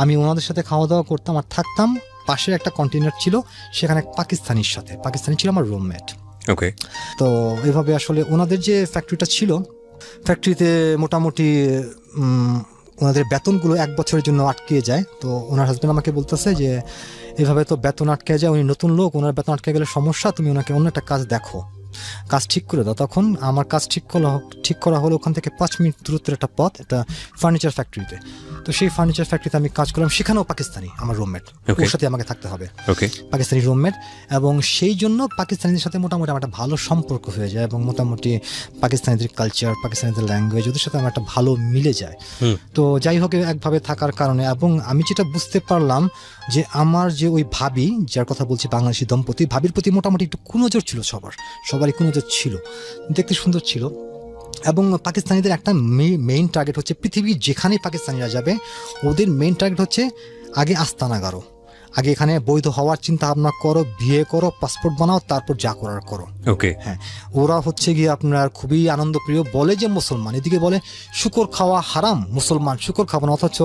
আমি ওনাদের সাথে খাওয়া দাওয়া করতাম আর থাকতাম, পাশে একটা কন্টেনার ছিল, সেখানে পাকিস্তানি ছিল আমার রুমমেট। ওকে। তো এইভাবে আসলে ওনাদের যে ফ্যাক্টরিটা ছিল, ফ্যাক্টরিতে মোটামুটি ওনাদের বেতনগুলো 1 বছরের জন্য আটকে যায়। তো ওনার হাজব্যান্ড আমাকে বলতেছে যে এভাবে তো বেতন আটকে যায়, উনি নতুন লোক, ওনার বেতন আটকে গেলে সমস্যা, তুমি ওনাকে অন্য একটা কাজ দেখো, কাজ ঠিক করে দাও। তখন আমার কাজ ঠিক করা হলো ওখান থেকে 5 মিনিট দূরত্বের একটা পথ, একটা ফার্নিচার ফ্যাক্টরিতে। তো সেই ফার্নিচার ফ্যাক্টরিতে আমি কাজ করলাম, সেখানেও পাকিস্তানি আমার রুমমেট, ওর সাথে আমাকে থাকতে হবে, পাকিস্তানি রুমমেট। এবং সেই জন্য পাকিস্তানিদের সাথে মোটামুটি আমার একটা ভালো সম্পর্ক হয়ে যায় এবং মোটামুটি পাকিস্তানিদের কালচার, পাকিস্তানিদের ল্যাঙ্গুয়েজ, ওদের সাথে আমার একটা ভালো মিলে যায়। তো যাই হোক একভাবে থাকার কারণে, এবং আমি যেটা বুঝতে পারলাম যে আমার যে ওই ভাবি, যার কথা বলছি বাংলাদেশি দম্পতি, ভাবির প্রতি মোটামুটি একটু কুনজর ছিল, সবারই কুনজর ছিল, দেখতে সুন্দর ছিল। এবং পাকিস্তানিদের একটা মেইন টার্গেট হচ্ছে, পৃথিবীর যেখানেই পাকিস্তানিরা যাবে ওদের মেইন টার্গেট হচ্ছে আগে আস্তানা গারো, আগে এখানে বৈধ হওয়ার চিন্তা ভাবনা করো, বিয়ে করো, পাসপোর্ট বানাও, তারপর যা করার করো। ওকে, হ্যাঁ, ওরা হচ্ছে গিয়ে আপনার খুবই আনন্দপ্রিয়, বলে যে মুসলমান, এদিকে বলে শুকর খাওয়া হারাম, মুসলমান শুকর খাবো না, অথচ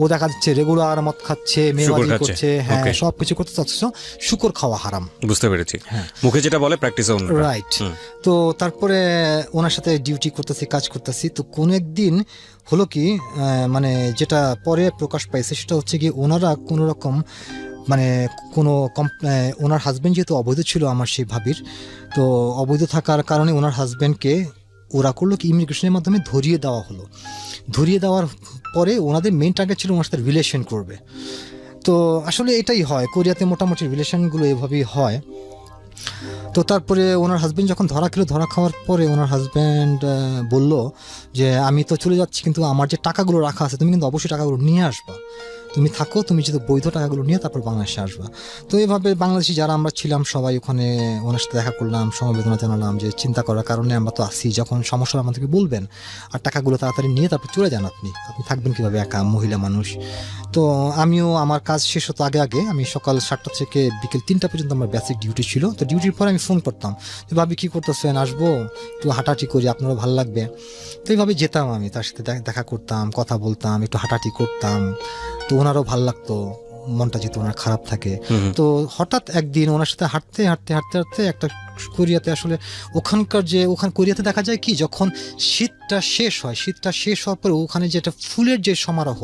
ও দেখা যাচ্ছে রেগুলার মদ খাচ্ছে, মেয়েবাজি খাচ্ছে। করছে, হ্যাঁ Okay. সবকিছু করতে চাচ্ছে, শুকর খাওয়া হারাম। বুঝতে পেরেছি। হ্যাঁ। মুখে যেটা বলে প্র্যাকটিস অন্য। রাইট। তো তারপরে ওনার সাথে ডিউটি করতেছি, কাজ করতেছি, তো কোন একদিন হলো কি মানে যেটা পরে প্রকাশ পাইছে সেটা হচ্ছে কি ওনারা কোনো রকম মানে কোনো ওনার হাজবেন্ড যেহেতু অবৈধ ছিল আমার সেই ভাবির, তো অবৈধ থাকার কারণে ওনার হাজবেন্ডকে ওরা করলো কি ইমিগ্রেশনের মাধ্যমে ধরিয়ে দেওয়া হলো। ধরিয়ে দেওয়ার পরে ওনাদের মেইন টার্গেট ছিল ওনার সাথে রিলেশন করবে। তো আসলে এটাই হয় কোরিয়াতে, মোটামুটি রিলেশনগুলো এভাবেই হয়। তো তারপরে ওনার হাজব্যান্ড যখন ধরা খেলো, ধরা খাওয়ার পরে ওনার হাজব্যান্ড বলল যে আমি তো চলে যাচ্ছি, কিন্তু আমার যে টাকাগুলো রাখা আছে তুমি কিন্তু অবশ্যই টাকাগুলো নিয়ে আসবা, তুমি থাকো, তুমি যেহেতু বৈধ টাকাগুলো নিয়ে তারপর বাংলাদেশে আসবা। তো এইভাবে বাংলাদেশি যারা আমরা ছিলাম সবাই ওখানে ওনার সাথে দেখা করলাম, সমবেদনা জানালাম যে চিন্তা করার কারণে আমরা তো আসি, যখন সমস্যা আমাদেরকে বলবেন, আর টাকাগুলো তাড়াতাড়ি নিয়ে তারপর চলে যান, আপনি থাকবেন কীভাবে একা মহিলা মানুষ। তো আমিও আমার কাজ শেষ হতো আগে আগে, আমি সকাল 7টা থেকে বিকেল 3টা পর্যন্ত আমার বেসিক ডিউটি ছিল। তো ডিউটির পরে আমি ফোন করতাম যে ভাবি কী করতেছেন, আসবো একটু হাঁটাহাঁটি করি, আপনারও ভালো লাগবে। তো এইভাবে যেতাম, আমি তার সাথে দেখা করতাম, কথা বলতাম, একটু হাঁটাহাঁটি করতাম, তো ওনারও ভালো লাগতো, মনটা যেহেতু ওনার খারাপ থাকে। তো হঠাৎ একদিন ওনার সাথে হাঁটতে হাঁটতে হাঁটতে হাঁটতে একটা কোরিয়াতে আসলে ওখানে কোরিয়াতে দেখা যায় কি যখন শীতটা শেষ হওয়ার পরে ওখানে যেটা ফুলের যে সমারোহ,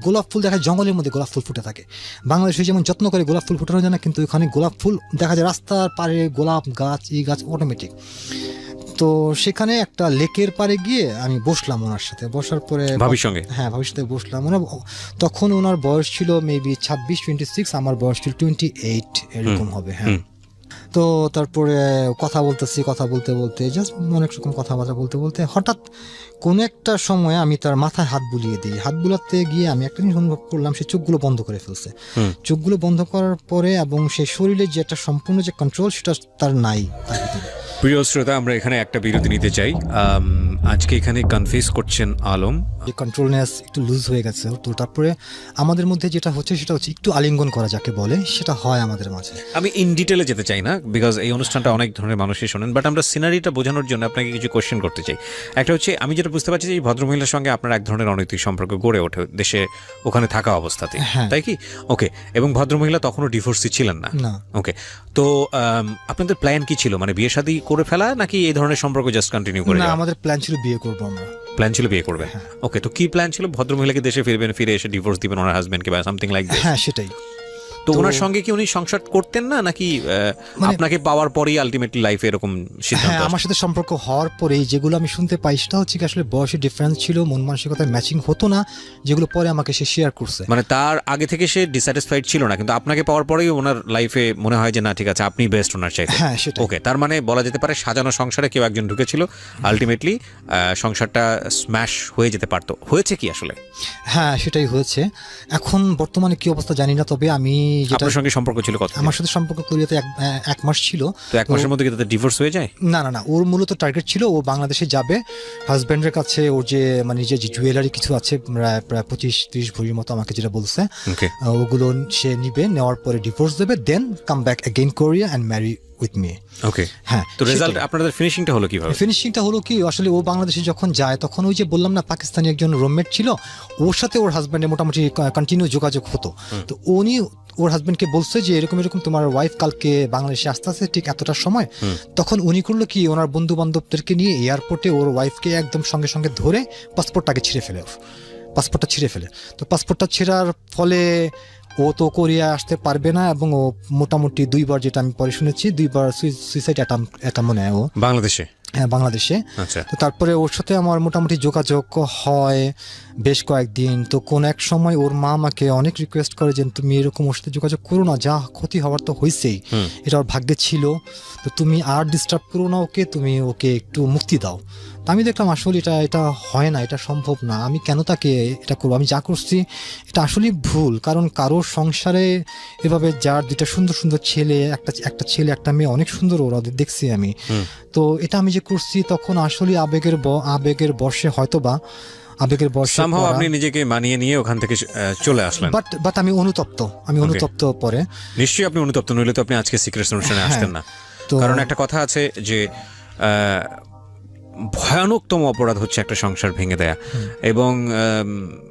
গোলাপ ফুল দেখা যায়, জঙ্গলের মধ্যে গোলাপ ফুল ফুটে থাকে। বাংলাদেশে যেমন যত্ন করে গোলাপ ফুল ফুটানো যায় না, কিন্তু ওখানে গোলাপ ফুল দেখা যায় রাস্তার পারে, গোলাপ গাছ, এই গাছ অটোমেটিক। তো সেখানে একটা লেকের পারে গিয়ে আমি বসলাম ওনার সাথে, বসার পরে ভাবির সঙ্গে, হ্যাঁ ভাবির সাথে বসলাম। তখন ওনার বয়স ছিল মেবি 26-26, আমার বয়স ছিল 28 এরকম হবে। হ্যাঁ, তো তারপরে কথা বলতে বলতে জাস্ট অনেক রকম কথাবার্তা বলতে বলতে হঠাৎ কোনো একটা সময় আমি তার মাথায় হাত বুলিয়ে দিই। হাত বুলাতে গিয়ে আমি একটা জিনিস অনুভব করলাম, সে চোখগুলো বন্ধ করে ফেলছে। চোখগুলো বন্ধ করার পরে এবং সেই শরীরে যে একটা সম্পূর্ণ যে কন্ট্রোল সেটা তার নাই তার ভিতরে। প্রিয় শ্রোতা, আমরা এখানে একটা বিরতি নিতে চাই। আজকে এখানে কনফিউজ করছেন আলম, যে কন্ট্রোলনেস একটু লুজ হয়ে গেছে। তো তারপরে আমাদের মধ্যে যেটা হচ্ছে সেটা হচ্ছে একটু আলিঙ্গন করা যাকে বলে, সেটা হয় আমাদের মাঝে। আমি ইন ডিটেলে যেতে চাই না, বিকজ এই অনুষ্ঠানটা অনেক ধরনের মানুষই শোনেন, বাট আমরা সিনারিটা বোঝানোর জন্য আপনাকে কিছু কোয়েশ্চেন করতে চাই। একটা হচ্ছে, আমি যেটা বুঝতে পারছি যে এই ভদ্রমহিলার সঙ্গে আপনার এক ধরনের অনৈতিক সম্পর্ক গড়ে ওঠে দেশে ওখানে থাকা অবস্থাতে, তাই কি? ওকে, এবং ভদ্রমহিলা তখনও ডিভোর্সি ছিলেন না? ওকে, তো আপনাদের প্ল্যান কি ছিল, মানে বিয়ে শাদী করে ফেলা নাকি এই ধরনের সম্পর্ক জাস্ট কন্টিনিউ করে? না, আমাদের প্ল্যান ছিল বিয়ে করবো আমরা। প্ল্যান ছিল বিয়ে করবে? ওকে, তো কি প্ল্যান ছিল? ভদ্রমহিলাকে দেশে ফিরবেন, ফিরে এসে ডিভোর্স দিবেন ওনার হাজবেন্ডকে বা সামথিং লাইক দিস? হ্যাঁ, সেটাই। তো ওনার সঙ্গে কি উনি সংসার করতেন না, নাকি আপনাকে পাওয়ার পরেই আলটিমেটলি লাইফে এরকম সিদ্ধান্ত? হ্যাঁ, আমার সাথে সম্পর্ক হওয়ার পরেই যেগুলো আমি শুনতে পাই সেটা হচ্ছে কি আসলে বয়সের ডিফারেন্স ছিল, মন মানসিকতায় ম্যাচিং হতো না, যেগুলো পরে আমাকে সে শেয়ার করছে। মানে তার আগে থেকে সে ডিস্যাটিসফাইড ছিল না, কিন্তু আপনাকে পাওয়ার পরেই ওনার লাইফে মনে হয় যে না ঠিক আছে, আপনি বেস্ট ওনার চাইতে। হ্যাঁ, সেটা। ওকে, তার মানে বলা যেতে পারে সাজানো সংসারে কেউ একজন ঢুকেছিল, আলটিমেটলি সংসারটা স্ম্যাশ হয়ে যেতে পারতো। হয়েছে কি আসলে? হ্যাঁ, সেটাই হয়েছে। এখন বর্তমানে কি অবস্থা জানি না, তবে আমি যেটা আপনার সঙ্গে সম্পর্ক ছিল কত? আমার সাথে সম্পর্ক কোরিয়াতে 1 মাস ছিল। তো 1 মাসের মধ্যে কি তাদের ডিভোর্স হয়ে যায়? না, ওর মূলত টার্গেট ছিল ও বাংলাদেশে যাবে, হাজব্যান্ডের কাছে ওর যে মানে যে জুয়েলারি কিছু আছে প্রায় 25-30 ভরির মতো আমাকে যেটা বলছে, ওগুলো সে নিবে, নেওয়ার পরে ডিভোর্স দেবে, then come back again Korea and marry with me. Okay, হ্যাঁ। তো রেজাল্ট আপনাদের ফিনিশিংটা হলো কিভাবে? ফিনিশিংটা হলো কি আসলে ও বাংলাদেশে যখন যায় তখন ওই যে বললাম না পাকিস্তানি একজন রুমমেট ছিল, ওর সাথে ওর হাজব্যান্ডের মোটামুটি কন্টিনিউ যোগাযোগ হতো। তো উনি ওর হাজব্যান্ডকে বলছে যে এরকম তোমার ওয়াইফ কালকে বাংলাদেশে আসতে ঠিক এতটার সময়। তখন উনি করলো কি ওনার বন্ধু বান্ধবদেরকে নিয়ে এয়ারপোর্টে ওর ওয়াইফকে একদম সঙ্গে সঙ্গে ধরে পাসপোর্টটা ছিঁড়ে ফেলে। তো পাসপোর্টটা ছেঁড়ার ফলে ও তো কোরিয়া আসতে পারবে না, এবং ও মোটামুটি 2বার, যেটা আমি পরে শুনেছি, 2বার সুইসাইড অ্যাটেম্প মনে হয় ও বাংলাদেশে। হ্যাঁ, বাংলাদেশে। তো তারপরে ওর সাথে আমার মোটামুটি যোগাযোগ হয় বেশ কয়েকদিন। তো কোন এক সময় ওর মা আমাকে অনেক রিকোয়েস্ট করে যে তুমি এরকম ওর সাথে যোগাযোগ করো না, যা ক্ষতি হওয়ার তো হয়েছেই, এটা ওর ভাগ্যে ছিল, তো তুমি আর ডিস্টার্ব করো না ওকে, তুমি ওকে একটু মুক্তি দাও। আমি দেখলাম আসলে এটা হয় না, এটা সম্ভব না, আমি কেন তাকে এটা করবো, আমি যা করছি এটা আসলেই ভুল। কারণ কারোর সংসারে এভাবে যার 2টা সুন্দর সুন্দর ছেলে, একটা ছেলে একটা মেয়ে অনেক সুন্দর ওরা দেখছি আমি, তো এটা আমি যে করছি তখন আসলে আবেগের বশে হয়তোবা আবেগের বশে সামহাও আপনি নিজেকে মানিয়ে নিয়ে ওখান থেকে চলে আসলেন। বাট আমি অনুতপ্ত পরে। নিশ্চয়ই আপনি অনুতপ্ত, নইলে তো আপনি আজকে সিক্রেটস অনুষ্ঠানে আসতেন না। তো কারণ একটা কথা আছে যে ভয়ানকতম অপরাধ হচ্ছে একটা সংসার ভেঙে দেয়া। এবং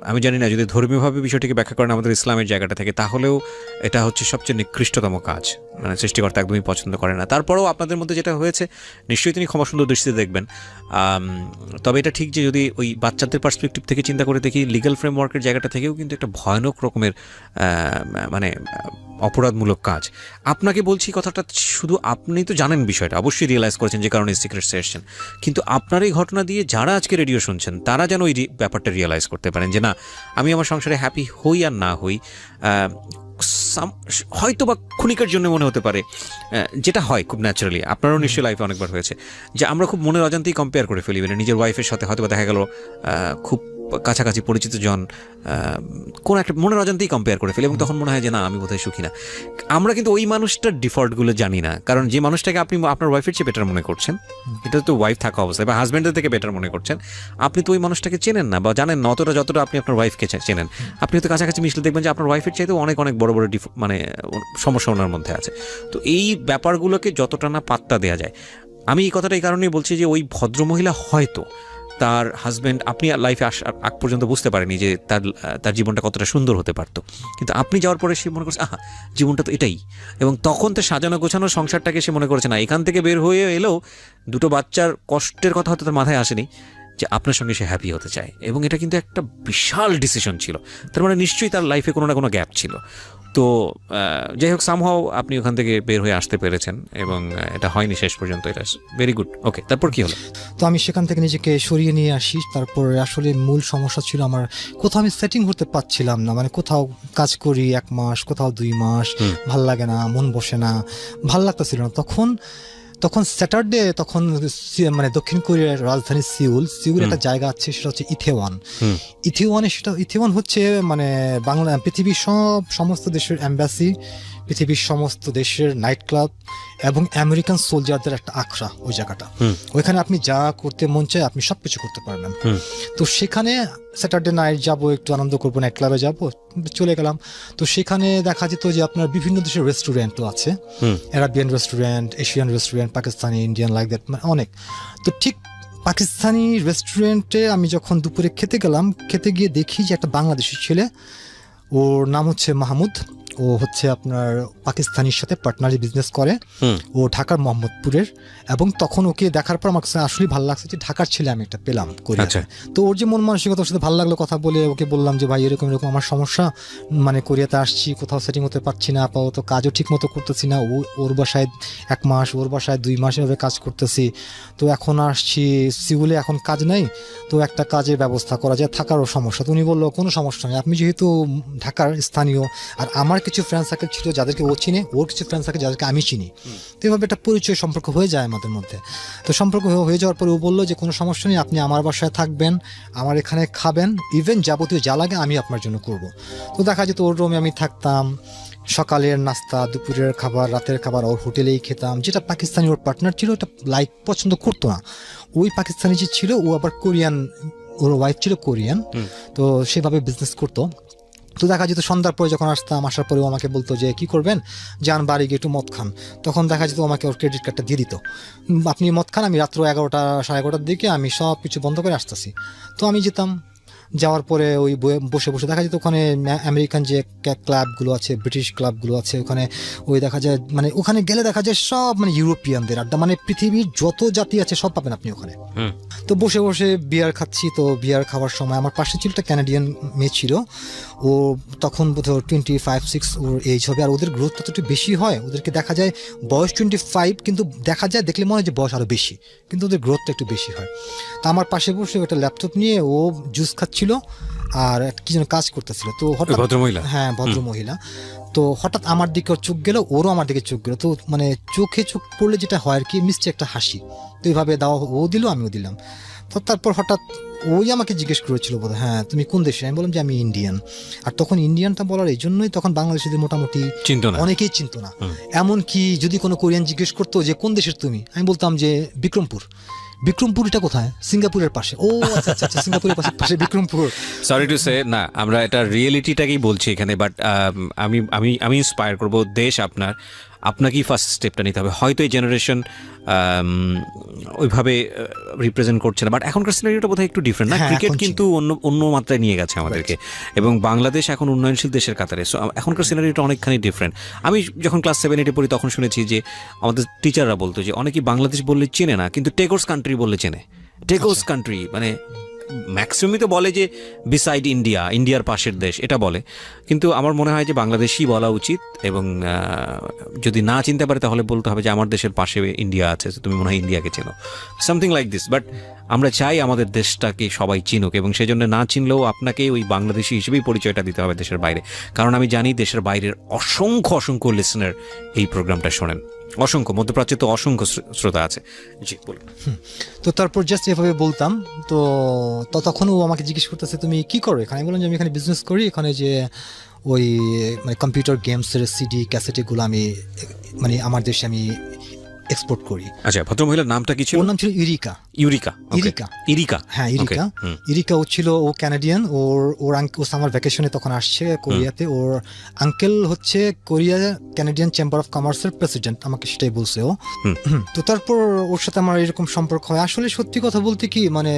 আমি জানি না যদি ধর্মীয়ভাবে বিষয়টিকে ব্যাখ্যা করেন আমাদের ইসলামের জায়গাটা থেকে, তাহলেও এটা হচ্ছে সবচেয়ে নিকৃষ্টতম কাজ, মানে সৃষ্টিকর্তা একদমই পছন্দ করে না। তারপরেও আপনাদের মধ্যে যেটা হয়েছে নিশ্চয়ই তিনি ক্ষমা সুন্দর দৃষ্টিতে দেখবেন। তবে এটা ঠিক যে যদি ওই বাচ্চাদের পার্সপেক্টিভ থেকে চিন্তা করে দেখি, লিগ্যাল ফ্রেমওয়ার্কের জায়গাটা থেকেও কিন্তু একটা ভয়ানক রকমের মানে অপরাধমূলক কাজ। আপনাকে বলছি কথাটা, শুধু আপনি তো জানেন বিষয়টা, অবশ্যই রিয়েলাইজ করেছেন যে কারণে সিক্রেটসে এসেছেন, কিন্তু আপনার এই ঘটনা দিয়ে যারা আজকে রেডিও শুনছেন তারা যেন ওই ব্যাপারটা রিয়েলাইজ করতে পারেন যে না, আমি আমার সংসারে হ্যাপি হই আর না হই, হয়তো বা ক্ষণিকের জন্য মনে হতে পারে, যেটা হয় খুব ন্যাচারালি, আপনারও নিশ্চয়ই লাইফে অনেকবার হয়েছে যে আমরা খুব মনের অজান্তেই কম্পেয়ার করে ফেলি, মানে নিজের ওয়াইফের সাথে হয়তো বা দেখা গেল খুব কাছাকাছি পরিচিত জন কোন একটা মনের অজান্তেই কম্পেয়ার করে ফেলি, এবং তখন মনে হয় যে না, আমি বোধহয় সুখী না। আমরা কিন্তু ওই মানুষটার ডিফল্টগুলো জানি না, কারণ যে মানুষটাকে আপনি আপনার ওয়াইফের চেয়ে বেটার মনে করছেন, এটা তো ওয়াইফ থাকা অবস্থায় বা হাজব্যান্ডের থেকে বেটার মনে করছেন, আপনি তো ওই মানুষটাকে চেনেন না বা জানেন না অতটা যতটা আপনি আপনার ওয়াইফকে চেনেন। আপনি হয়তো কাছাকাছি মিশলে দেখবেন যে আপনার ওয়াইফের চাইতেও অনেক অনেক বড় বড় মানে সমস্যা ওনার মধ্যে আছে। তো এই ব্যাপারগুলোকে যতটা না পাত্তা দেওয়া যায়, আমি এই কথাটা এই কারণেই বলছি যে ওই ভদ্রমহিলা হয়তো তার হাজব্যান্ড, আপনি লাইফে আগ পর্যন্ত বুঝতে পারেনি যে তার জীবনটা কতটা সুন্দর হতে পারতো, কিন্তু আপনি যাওয়ার পরে সে মনে করছে আহা, জীবনটা তো এটাই। এবং তখন তো সাজানো গোছানো সংসারটাকে সে মনে করেছে না, এখান থেকে বের হয়ে এলেও দুটো বাচ্চার কষ্টের কথা হয়তো তার মাথায় আসেনি যে আপনার সঙ্গে সে হ্যাপি হতে চায়। এবং এটা কিন্তু একটা বিশাল ডিসিশন ছিল, তার মানে নিশ্চয়ই তার লাইফে কোনো না কোনো গ্যাপ ছিল। তো যাই হোক, সামহাও আপনি ওখান থেকে বের হয়ে আসতে পেরেছেন এবং এটা হয়নি শেষ পর্যন্ত, এটা ভেরি গুড। ওকে, তারপর কি হলো? তো আমি সেখান থেকে নিজেকে সরিয়ে নিয়ে আসি। তারপরে আসলে মূল সমস্যা ছিল আমার, কোথাও আমি সেটিং হতে পারছিলাম না, মানে কোথাও কাজ করি 1 মাস, কোথাও 2 মাস, ভাল লাগে না, মন বসে না, ভাল লাগতেছিল না। তখন স্যাটারডে, তখন মানে দক্ষিণ কোরিয়ার রাজধানী সিউল একটা জায়গা আছে, সেটা হচ্ছে ইথেওয়ান হচ্ছে মানে পৃথিবীর সমস্ত দেশের এম্বাসি, পৃথিবীর সমস্ত দেশের নাইট ক্লাব এবং আমেরিকান সোলজারদের একটা আখড়া ওই জায়গাটা। ওইখানে আপনি যা করতে মন চায় আপনি সবকিছু করতে পারবেন। তো সেখানে স্যাটারডে নাইট যাবো, একটু আনন্দ করবো, নাইট ক্লাবে যাবো, চলে গেলাম। তো সেখানে দেখা যেত যে আপনার বিভিন্ন দেশের রেস্টুরেন্টও আছে, Arabian restaurant, Asian restaurant, Pakistani, Indian, like that, মানে অনেক। তো ঠিক পাকিস্তানি রেস্টুরেন্টে আমি যখন দুপুরে খেতে গিয়ে দেখি যে একটা বাংলাদেশি ছেলে, ওর নাম হচ্ছে মাহমুদ, ও হচ্ছে আপনার পাকিস্তানির সাথে পার্টনারি বিজনেস করে, ও ঢাকার মোহাম্মদপুরের। এবং তখন ওকে দেখার পর আমার কাছে আসলে ভালো লাগছে যে ঢাকার ছেলে আমি একটা পেলাম কোরিয়াতে। তো ওর যে মন মানসিকতা, ওর সাথে ভালো লাগলো কথা বলে। ওকে বললাম যে ভাই এরকম আমার সমস্যা, মানে কোরিয়াতে আসছি, কোথাও সেটিং হতে পারছি না, আপাতত কাজও ঠিক মতো করতেছি না, ওর বাসায় 1 মাস, ওর বাসায় 2 মাস এভাবে কাজ করতেছি। তো এখন আসছি সিউলে, এখন কাজ নেই, তো একটা কাজের ব্যবস্থা করা যায়, থাকারও সমস্যা। তো উনি বললো কোনো সমস্যা নেই, আপনি যেহেতু ঢাকার স্থানীয়, আর আমার কিছু ফ্রেন্ড সার্কেল ছিল যাদেরকে ও চিনে, ওর কিছু ফ্রেন্ড সার্কেল যাদেরকে আমি চিনি, তো এভাবে একটা পরিচয় সম্পর্ক হয়ে যায় আমাদের মধ্যে। তো সম্পর্ক হয়ে যাওয়ার পরে ও বললো যে কোনো সমস্যা নেই, আপনি আমার বাসায় থাকবেন, আমার এখানে খাবেন, ইভেন যাবতীয় যা লাগে আমি আপনার জন্য করব। তো দেখা যেত ওর রুমে আমি থাকতাম, সকালের নাস্তা, দুপুরের খাবার, রাতের খাবার ওর হোটেলেই খেতাম। যেটা পাকিস্তানি ওর পার্টনার ছিল ওটা পছন্দ করতো না। ওই পাকিস্তানি যে ছিল ও আবার কোরিয়ান, ওর ওয়াইফ ছিল কোরিয়ান, তো সেভাবে বিজনেস করতো। তো দেখা যেত সন্ধ্যার পরে যখন আসতাম, আসার পরেও আমাকে বলতো যে কি করবেন, যান বাড়ি গিয়ে একটু মদ খান। তখন দেখা যেত আমাকে ওর ক্রেডিট কার্ডটা দিয়ে দিত, আপনি মদ খান, আমি রাত্র 11টা, 11:30 দিকে আমি সব কিছু বন্ধ করে আসতেছি। তো আমি যেতাম, যাওয়ার পরে ওই বসে দেখা যেত ওখানে আমেরিকান যে ক্লাবগুলো আছে, ব্রিটিশ ক্লাবগুলো আছে, ওখানে ওই দেখা যায়, মানে ওখানে গেলে দেখা যায় সব মানে ইউরোপিয়ানদের আড্ডা, মানে পৃথিবীর যত জাতি আছে সব পাবেন আপনি ওখানে। তো বসে বিয়ার খাচ্ছি। তো বিয়ার খাওয়ার সময় আমার পাশে ছিল একটা ক্যানাডিয়ান মেয়ে ছিল, ও তখন বোধহয় 25-26 ওর এজ হবে। আর ওদের গ্রোথটা তো একটু বেশি হয়, ওদেরকে দেখা যায় বয়স 25, কিন্তু দেখা যায় দেখলে মনে হয় যে বয়স আরও বেশি, কিন্তু ওদের গ্রোথটা একটু বেশি হয়। তো আমার পাশে বসে একটা ল্যাপটপ নিয়ে ও জুস খাচ্ছিল আর কি যেন কাজ করতেছিল। তো হঠাৎ ভদ্রমহিলা, হ্যাঁ ভদ্রমহিলা, তো হঠাৎ আমার দিকে ওর চোখ গেল, ওরও আমার দিকে চোখ গেল। তো মানে চোখে চোখ পড়লে যেটা হয় আর কি, মিষ্টি একটা হাসি। তো এইভাবে দেওয়া, ও দিল আমিও দিলাম। তো তারপর হঠাৎ ওই আমাকে জিজ্ঞেস করেছিল বোধ, হ্যাঁ তুমি কোন দেশে? আমি বললাম যে আমি ইন্ডিয়ান। আর তখন ইন্ডিয়ানটা বলার এই জন্যই তখন বাংলাদেশিদের মোটামুটি অনেকেই চিনত না। এমনকি যদি কোনো কোরিয়ান জিজ্ঞেস করতো যে কোন দেশের তুমি, আমি বলতাম যে বিক্রমপুর। বিক্রমপুর এটা কোথায়? সিঙ্গাপুরের পাশে। ও আচ্ছা আচ্ছা আচ্ছা, সিঙ্গাপুরের পাশে বিক্রমপুর। সরি টু সে, না আমরা এটা রিয়েলিটিটাকেই বলছি এখানে, বাট আমি আমি আমি ইন্সপায়ার করবো দেশ আপনাকেই ফার্স্ট স্টেপটা নিতে হবে। হয়তো এই জেনারেশন ওইভাবে রিপ্রেজেন্ট করছে না, বাট এখনকার সিনারিওটা বোধহয় একটু ডিফারেন্ট না? হ্যাঁ, ক্রিকেট এখন কিন্তু অন্য মাত্রায় নিয়ে গেছে আমাদেরকে, এবং বাংলাদেশ এখন উন্নয়নশীল দেশের কাতারে। সো এখনকার সিনারিওটা অনেকখানি ডিফারেন্ট। আমি যখন ক্লাস 7-8 পড়ি তখন শুনেছি যে আমাদের টিচাররা বলতো যে অনেকেই বাংলাদেশ বললে চেনে না, কিন্তু টেগোর্স কান্ট্রি বললে চেনে। টেগোর্স কান্ট্রি মানে ম্যাক্সিমামই তো বলে যে বিসাইড ইন্ডিয়ার পাশের দেশ, এটা বলে। কিন্তু আমার মনে হয় যে বাংলাদেশই বলা উচিত, এবং যদি না চিনতে পারে তাহলে বলতে হবে যে আমার দেশের পাশে ইন্ডিয়া আছে, তুমি মনে হয় ইন্ডিয়াকে চেনো, সামথিং লাইক দিস। বাট আমরা চাই আমাদের দেশটাকে সবাই চিনুক, এবং সেই জন্য না চিনলেও আপনাকে ওই বাংলাদেশি হিসেবেই পরিচয়টা দিতে হবে দেশের বাইরে। কারণ আমি জানি দেশের বাইরের অসংখ্য লিসেনার এই প্রোগ্রামটা শোনেন, অসংখ্য, মধ্যপ্রাচ্যে তো অসংখ্য শ্রোতা আছে। জি বলুন। তো তারপর জাস্ট এভাবে বলতাম, তো তখন ও আমাকে জিজ্ঞেস করতেছে তুমি কি করো এখানে? আমি বললাম যে আমি এখানে বিজনেস করি, এখানে যে ওই মানে কম্পিউটার গেমসের সিডি ক্যাসেট এগুলো আমি মানে আমার দেশে আমি এক্সপোর্ট করি। আচ্ছা, ভদ্রমহিলার নামটা কি ছিল? ওর নাম ছিল ইরিকা। ইরিকা। হ্যাঁ, ইরিকা। ও ছিল, ও ক্যানাডিয়ান। ওর সামার ভ্যাকেশনে তখন আসছে কোরিয়াতে। ওর আঙ্কেল হচ্ছে কোরিয়া ক্যানাডিয়ান চেম্বার অফ কমার্সের প্রেসিডেন্ট, আমাকে সেটাই বলছে ও। তো তারপর ওর সাথে আমার এরকম সম্পর্ক হয়। আসলে সত্যি কথা বলতে কি, মানে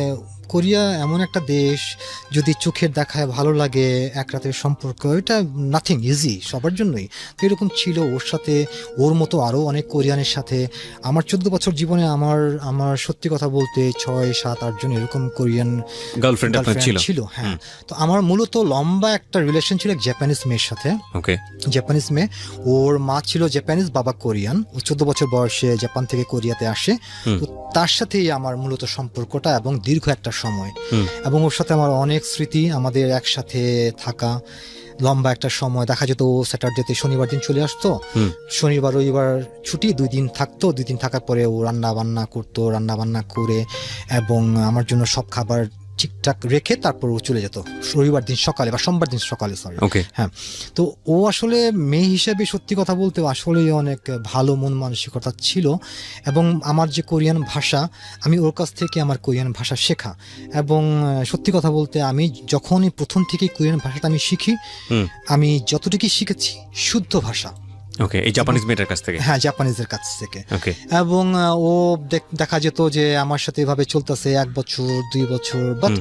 কোরিয়া এমন একটা দেশ, যদি চোখের দেখায় ভালো লাগে, এক রাতের সম্পর্ক, এটা নাথিং ইজি সবার জন্যই। তো এরকম ছিল ওর সাথে, ওর মতো আরও অনেক কোরিয়ানের সাথে। আমার 14 বছর জীবনে আমার সত্যি কথা বলতে 6-7-8 জন এরকম কোরিয়ান গার্লফ্রেন্ড ছিল। হ্যাঁ, তো আমার মূলত লম্বা একটা রিলেশন ছিল এক জাপানিজ মেয়ের সাথে। জাপানিজ মেয়ে, ওর মা ছিল জাপানিজ, বাবা কোরিয়ান। ও 14 বছর বয়সে জাপান থেকে কোরিয়াতে আসে। তো তার সাথেই আমার মূলত সম্পর্কটা, এবং দীর্ঘ একটা সময়। এবং ওর সাথে আমার অনেক স্মৃতি, আমাদের একসাথে থাকা লম্বা একটা সময়। দেখা যেত ও স্যাটারডেতে শনিবার দিন চলে আসতো, শনিবার রবিবার ছুটি, 2 দিন থাকতো। 2 দিন থাকার পরে ও রান্না বান্না করে এবং আমার জন্য সব খাবার ঠিকঠাক রেখে তারপর ও চলে যেত রবিবার দিন সকালে বা সোমবার দিন সকালে, সরি। হ্যাঁ, তো ও আসলে মেয়ে হিসেবে সত্যি কথা বলতে আসলে অনেক ভালো মন মানসিকতা ছিল। এবং আমার যে কোরিয়ান ভাষা, আমি ওর কাছ থেকে আমার কোরিয়ান ভাষা শেখা। এবং সত্যি কথা বলতে আমি যখনই প্রথম থেকে কোরিয়ান ভাষাটা আমি শিখি, আমি যতটুকু শিখেছি শুদ্ধ ভাষা। এই জাপানিজ মেয়েটার কাছ থেকে? হ্যাঁ, জাপানিজের কাছ থেকে। এবং ও দেখা যেত যে আমার সাথে এভাবে চলতেছে 1 বছর 2 বছর। বাট